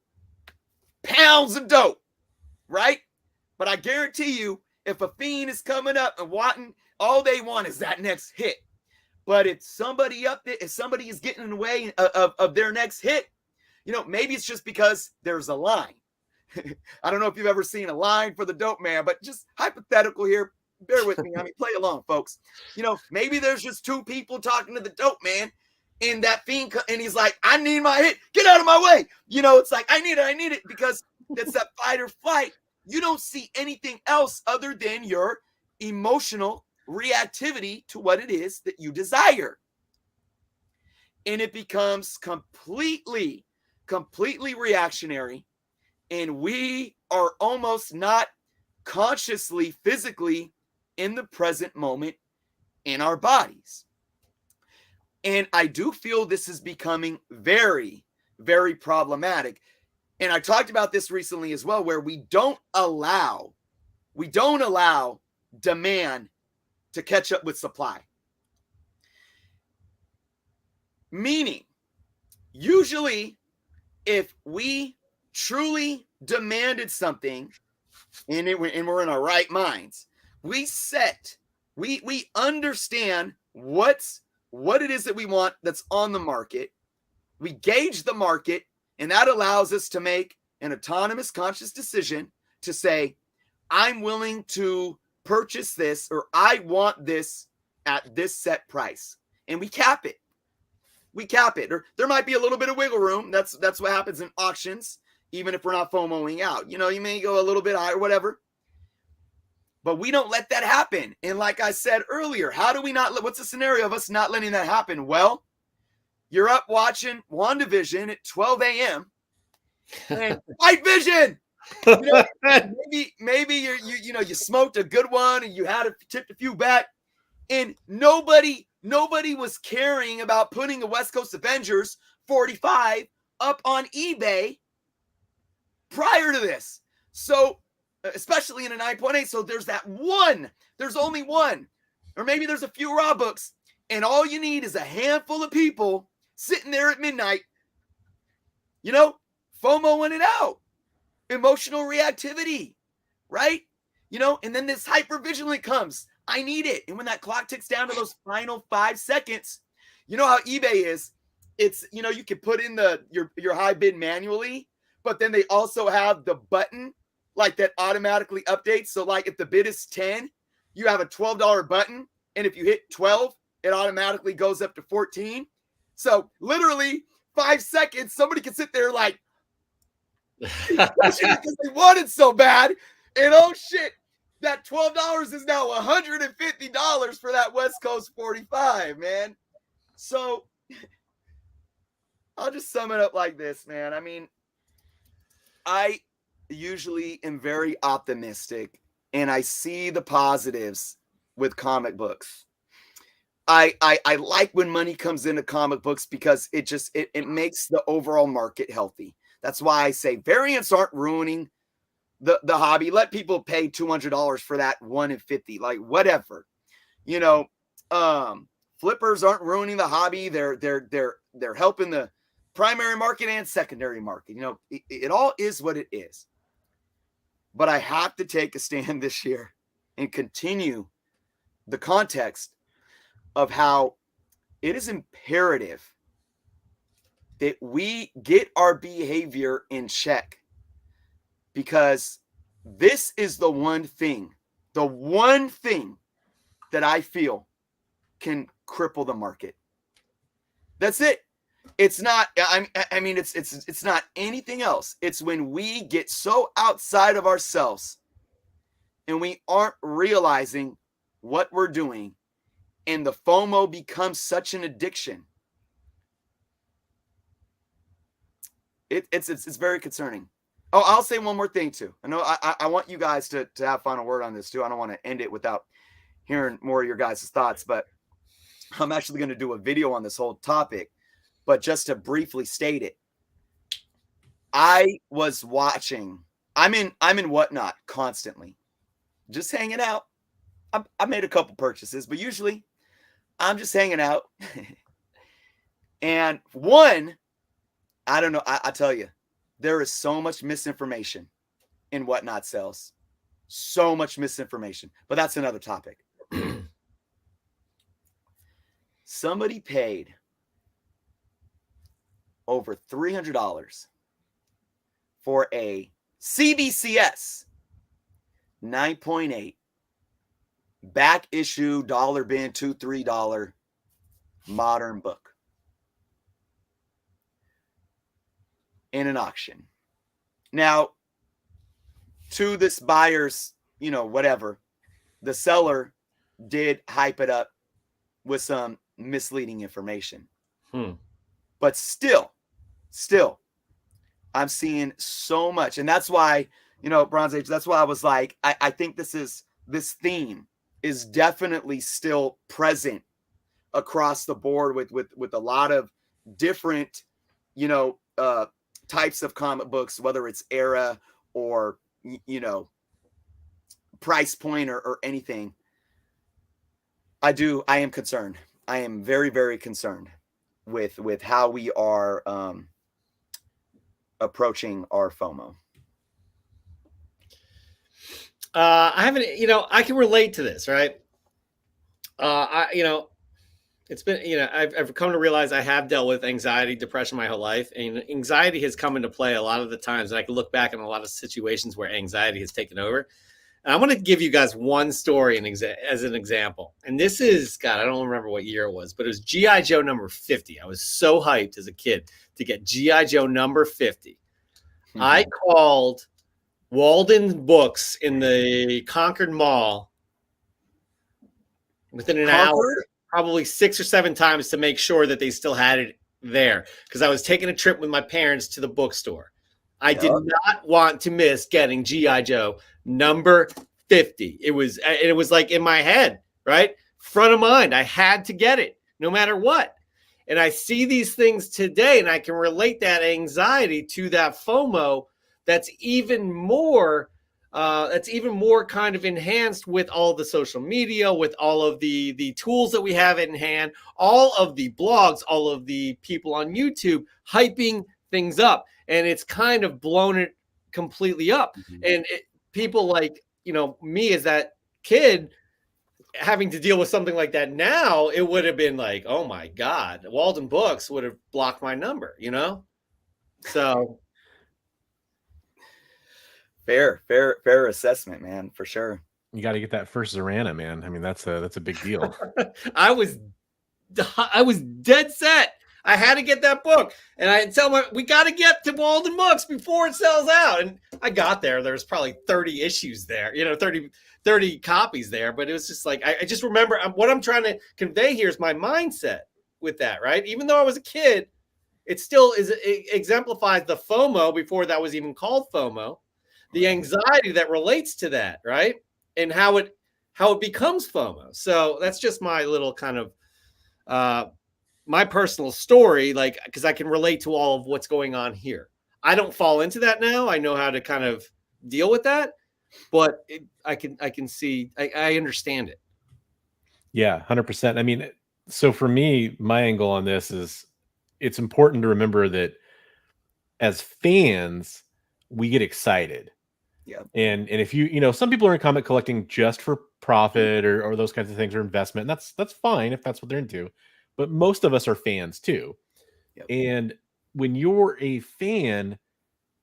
pounds of dope, right? But I guarantee you, if a fiend is coming up and wanting, all they want is that next hit. But if somebody up there, if somebody is getting in the way of their next hit, you know, maybe it's just because there's a line. I don't know if you've ever seen a line for the dope man, but just hypothetical here. Bear with me. I mean, play along, folks. You know, maybe there's just two people talking to the dope man, and that fiend, and he's like, I need my hit. Get out of my way. You know, it's like, I need it, because it's that fight or flight. You don't see anything else other than your emotional reactivity to what it is that you desire. And it becomes completely reactionary. And we are almost not consciously, physically in the present moment in our bodies. And I do feel this is becoming very, very problematic. And I talked about this recently as well, where we don't allow demand to catch up with supply. Meaning, usually, if we truly demanded something and we're in our right minds, we understand what it is that we want that's on the market. We gauge the market, and that allows us to make an autonomous, conscious decision to say, I'm willing to purchase this, or I want this at this set price. And we cap it. Or there might be a little bit of wiggle room. That's what happens in auctions, even if we're not FOMOing out. You know, you may go a little bit higher or whatever. But we don't let that happen. And like I said earlier, what's the scenario of us not letting that happen? Well, you're up watching WandaVision at 12 a.m. and White Vision. You know, maybe you smoked a good one and you tipped a few back, and nobody was caring about putting a West Coast Avengers 45 up on eBay prior to this. So, especially in a 9.8, so there's only one, or maybe there's a few raw books, and all you need is a handful of people sitting there at midnight, you know, FOMOing it out. Emotional reactivity, right? You know, and then this hypervigilant comes. I need it. And when that clock ticks down to those final 5 seconds, you know how eBay is. It's, you know, you can put in your high bid manually, but then they also have the button like that automatically updates. So like if the bid is 10, you have a $12 button. And if you hit 12, it automatically goes up to 14. So literally 5 seconds, somebody can sit there like, because they want it so bad, and oh shit, that $12 is now $150 for that West Coast 45, man. So I'll just sum it up like this, man. I mean, I usually am very optimistic, and I see the positives with comic books. I like when money comes into comic books because it makes the overall market healthy. That's why I say variants aren't ruining the hobby. Let people pay $200 for that 1 in 50, like whatever. You know, flippers aren't ruining the hobby. They're helping the primary market and secondary market. You know, it all is what it is. But I have to take a stand this year and continue the context of how it is imperative that we get our behavior in check, because this is the one thing that I feel can cripple the market. That's it. It's not, I mean, it's not anything else. It's when we get so outside of ourselves and we aren't realizing what we're doing, and the FOMO becomes such an addiction. It's very concerning. Oh, I'll say one more thing too. I know I want you guys to have final word on this too. I don't want to end it without hearing more of your guys' thoughts, but I'm actually going to do a video on this whole topic. But just to briefly state it, I was watching. I'm in Whatnot constantly, just hanging out, I made a couple purchases, but usually I'm just hanging out. And one, I don't know. I tell you, there is so much misinformation in Whatnot sells. So much misinformation, but that's another topic. Somebody paid over $300 for a CBCS 9.8 back issue dollar bin $2-3 modern book in an auction. Now, to this buyer's, whatever, the seller did hype it up with some misleading information. But still, I'm seeing so much. And that's why, Bronze Age, that's why I was like, I think this theme is definitely still present across the board with a lot of different, types of comic books, whether it's era or, price point or anything. I am concerned. I am very, very concerned with how we are approaching our FOMO. I haven't, I can relate to this, right? It's been, I've come to realize I have dealt with anxiety, depression my whole life, and anxiety has come into play a lot of the times. And I can look back on a lot of situations where anxiety has taken over. And I want to give you guys one story as an example. And this is, God, I don't remember what year it was, but it was G.I. Joe number 50. I was so hyped as a kid to get G.I. Joe number 50. Mm-hmm. I called Walden Books in the Concord Mall within an hour, probably 6 or 7 times to make sure that they still had it there, because I was taking a trip with my parents to the bookstore. I did not want to miss getting G.I. Joe number 50. It was like in my head, right? Front of mind. I had to get it no matter what. And I see these things today and I can relate that anxiety to that FOMO. That's even more kind of enhanced with all the social media, with all of the tools that we have in hand, all of the blogs, all of the people on YouTube hyping things up. And it's kind of blown it completely up. Mm-hmm. And people like, me as that kid having to deal with something like that now, it would have been like, oh my God, Walden Books would have blocked my number, So fair assessment, man, for sure. You got to get that first Zorana, man. I mean, that's a big deal. I was dead set. I had to get that book, and I tell we got to get to Walden Books before it sells out. And I got there. There was probably 30 issues there, 30 copies there. But it was just like, I just remember what I'm trying to convey here is my mindset with that, right? Even though I was a kid, it still it exemplifies the FOMO before that was even called FOMO, the anxiety that relates to that, right? And how it becomes FOMO. So that's just my little kind of my personal story, like, because I can relate to all of what's going on here. I don't fall into that now. I know how to kind of deal with that, but I can see, I understand it. Yeah, 100%. I mean, so for me, my angle on this is it's important to remember that as fans, we get excited. Yeah. And if some people are in comic collecting just for profit or those kinds of things, or investment. And that's fine if that's what they're into. But most of us are fans too. Yep. And when you're a fan,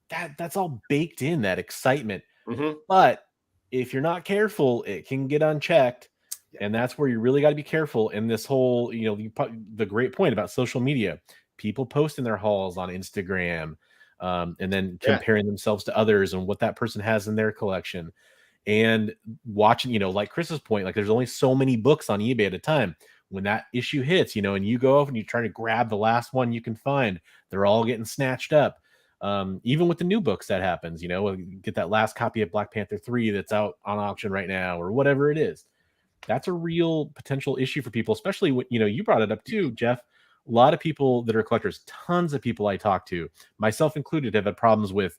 that's all baked in, that excitement. Mm-hmm. But if you're not careful, it can get unchecked. Yep. And that's where you really got to be careful in this whole, the great point about social media, people posting their hauls on Instagram, and then comparing themselves to others and what that person has in their collection, and watching, like Chris's point, like there's only so many books on eBay at a time. When that issue hits, and you go off and you try to grab the last one you can find, they're all getting snatched up. Even with the new books that happens, get that last copy of Black Panther 3 that's out on auction right now, or whatever it is. That's a real potential issue for people, especially when, you brought it up too, Jeff. A lot of people that are collectors, tons of people I talk to, myself included, have had problems with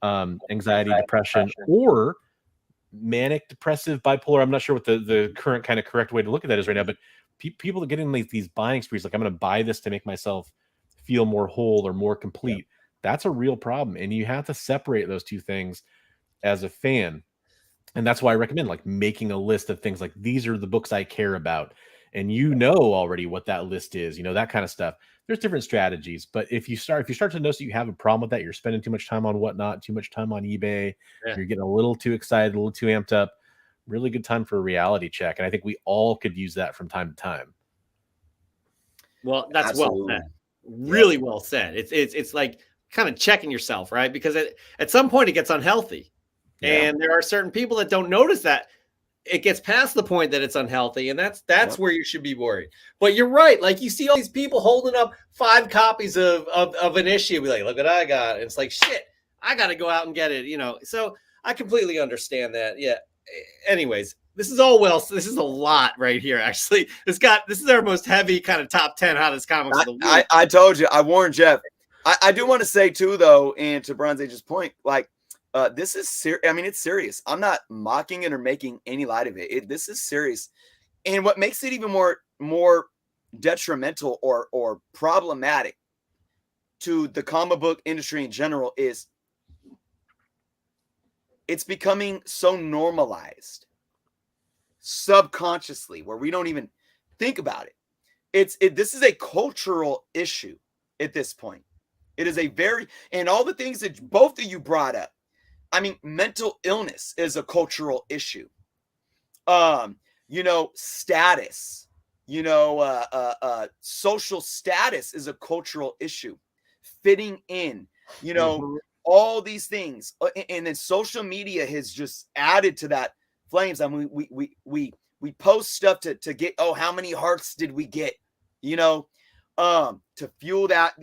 anxiety, depression, or manic depressive bipolar. I'm not sure what the current kind of correct way to look at that is right now, but people that get in these buying sprees, like I'm going to buy this to make myself feel more whole or more complete. That's a real problem. And you have to separate those two things as a fan. And that's why I recommend like making a list of things like these are the books I care about. And you know already what that list is, that kind of stuff. There's different strategies, but if you start to notice that you have a problem with that, you're spending too much time on Whatnot, too much time on eBay, you're getting a little too excited, a little too amped up, really good time for a reality check. And I think we all could use that from time to time. Well, that's Absolutely. well said. Really well said. It's like kind of checking yourself, right? Because at some point it gets unhealthy. And there are certain people that don't notice that it gets past the point that it's unhealthy. And that's where you should be worried. But you're right. Like you see all these people holding up 5 copies of an issue. Be like, look what I got. And it's like, shit, I got to go out and get it, So I completely understand that. Yeah. Anyways, this is all this is a lot right here. Actually, this is our most heavy kind of top 10 hottest comics of the week. I told you, I warned Jeff. I do want to say too, though, and to Bronze Age's point, like, this is serious. I mean, it's serious. I'm not mocking it or making any light of it. This is serious. And what makes it even more detrimental or problematic to the comic book industry in general is it's becoming so normalized subconsciously where we don't even think about it. This is a cultural issue at this point. It is and all the things that both of you brought up. I mean, mental illness is a cultural issue. Status, social status is a cultural issue. Fitting in, all these things. And then social media has just added to that flames. I mean, we post stuff to get, how many hearts did we get? To fuel that,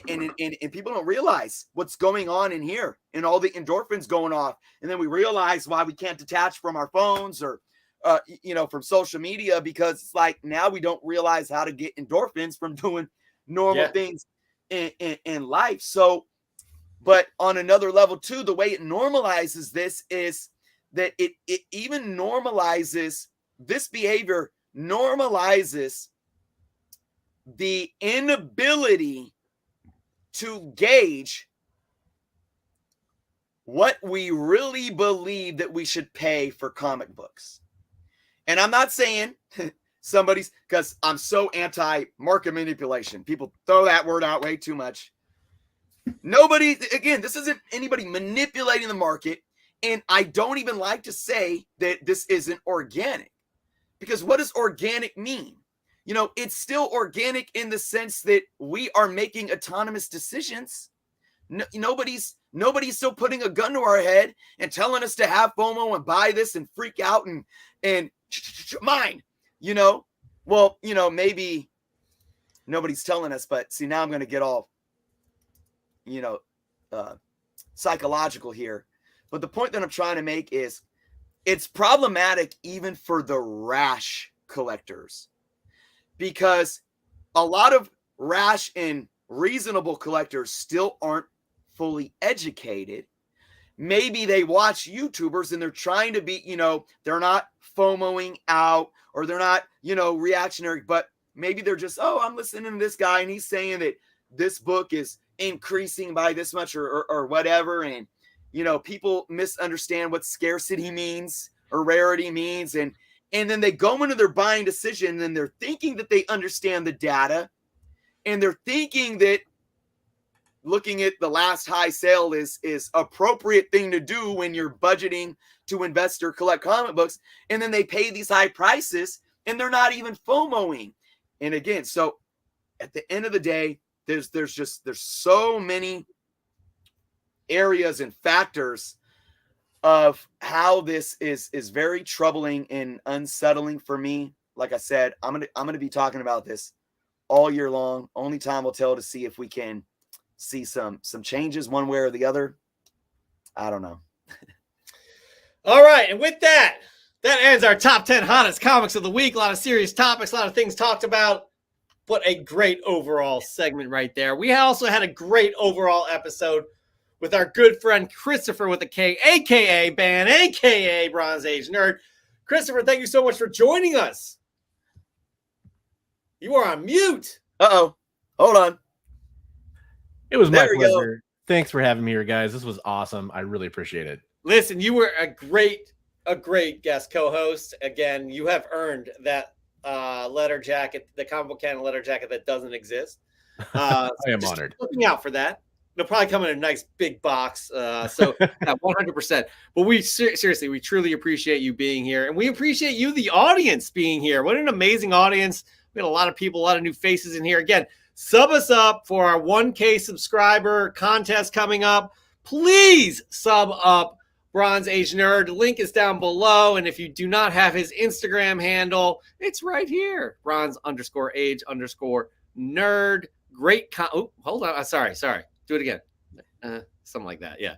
and people don't realize what's going on in here and all the endorphins going off. And then we realize why we can't detach from our phones or, from social media, because it's like now we don't realize how to get endorphins from doing normal things in life. So, but on another level too, the way it normalizes this is that it even normalizes this behavior, normalizes the inability to gauge what we really believe that we should pay for comic books. And I'm not saying because I'm so anti-market manipulation. People throw that word out way too much. This isn't anybody manipulating the market. And I don't even like to say that this isn't organic, because what does organic mean? It's still organic in the sense that we are making autonomous decisions. Nobody's still putting a gun to our head and telling us to have FOMO and buy this and freak out and mine, Well, maybe nobody's telling us, but see, now I'm going to get all, psychological here. But the point that I'm trying to make is it's problematic even for the rash collectors. Because a lot of rash and reasonable collectors still aren't fully educated. Maybe they watch YouTubers and they're trying to be, they're not FOMOing out or they're not, reactionary, but maybe they're just, I'm listening to this guy and he's saying that this book is increasing by this much or whatever. And, people misunderstand what scarcity means or rarity means. And then they go into their buying decision and they're thinking that they understand the data. And they're thinking that looking at the last high sale is appropriate thing to do when you're budgeting to invest or collect comic books. And then they pay these high prices and they're not even FOMOing. And again, so at the end of the day, there's so many areas and factors of how this is very troubling and unsettling for me. Like I said, I'm gonna be talking about this all year long. Only time will tell to see if we can see some changes one way or the other. I don't know. All right, and with that ends our top 10 hottest comics of the week. A lot of serious topics, a lot of things talked about. What a great overall segment right there. We also had a great overall episode with our good friend Christopher with a K, aka Ban, aka Bronze Age Nerd. Christopher, thank you so much for joining us. You are on mute. Uh-oh. Hold on. It was my There we pleasure. Thanks for having me here, guys. This was awesome. I really appreciate it. Listen, you were a great guest co-host. Again, you have earned that letter jacket, the comic book canon letter jacket that doesn't exist. I am honored. Looking out for that. It'll probably come in a nice big box. So 100%. But we seriously, we truly appreciate you being here. And we appreciate you, the audience, being here. What an amazing audience. We got a lot of people, a lot of new faces in here. Again, sub us up for our 1K subscriber contest coming up. Please sub up Bronze Age Nerd. Link is down below. And if you do not have his Instagram handle, it's right here. Bronze_age_nerd. Great. Oh, hold on. Sorry. Do it again. Something like that. Yeah.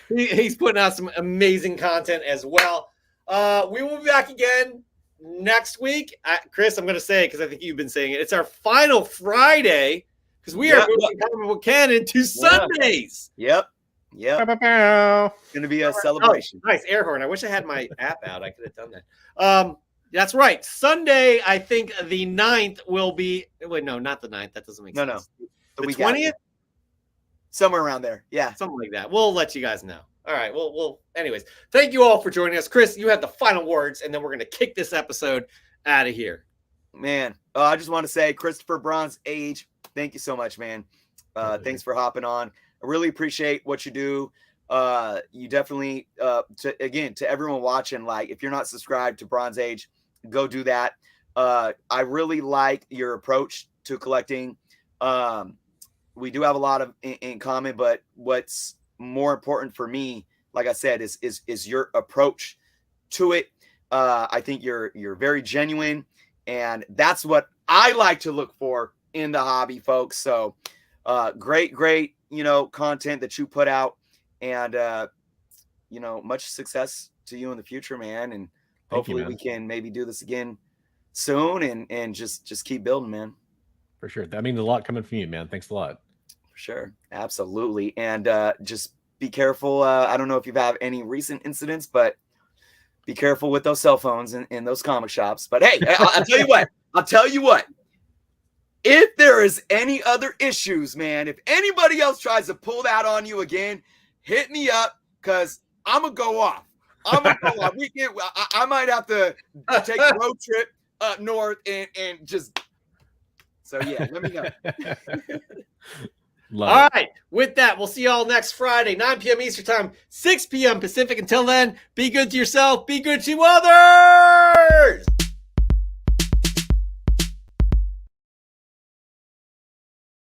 He's putting out some amazing content as well. We will be back again next week. Chris, I'm going to say it because I think you've been saying it. It's our final Friday because we are moving comic book canon to Sundays. Yep. It's going to be a celebration. Oh, nice air horn. I wish I had my app out. I could have done that. That's right. Sunday, I think the 9th will be. Wait, no, not the 9th. That doesn't make sense. No. The 20th? Somewhere around there. Yeah. Something like that. We'll let you guys know. All right. Well, anyways, thank you all for joining us. Chris, you have the final words, and then we're going to kick this episode out of here. Man, I just want to say, Christopher Bronze Age, thank you so much, man. Thanks for hopping on. I really appreciate what you do. You definitely, to everyone watching, like, if you're not subscribed to Bronze Age, go do that. I really like your approach to collecting. We do have a lot of in common, but what's more important for me, like I said, is your approach to it. I think you're very genuine, and that's what I like to look for in the hobby, folks. So great, content that you put out, and much success to you in the future, man. And hopefully we can maybe do this again soon and just keep building, man. For sure. That means a lot coming from you, man. Thanks a lot. For sure. Absolutely. And just be careful. I don't know if you've had any recent incidents, but be careful with those cell phones in those comic shops. But hey, I'll tell you what. If there is any other issues, man, if anybody else tries to pull that on you again, hit me up because I'm going to go off. I might have to take a road trip up north and just. So, yeah, let me know. All right. With that, we'll see y'all next Friday, 9 p.m. Eastern Time, 6 p.m. Pacific. Until then, be good to yourself, be good to others.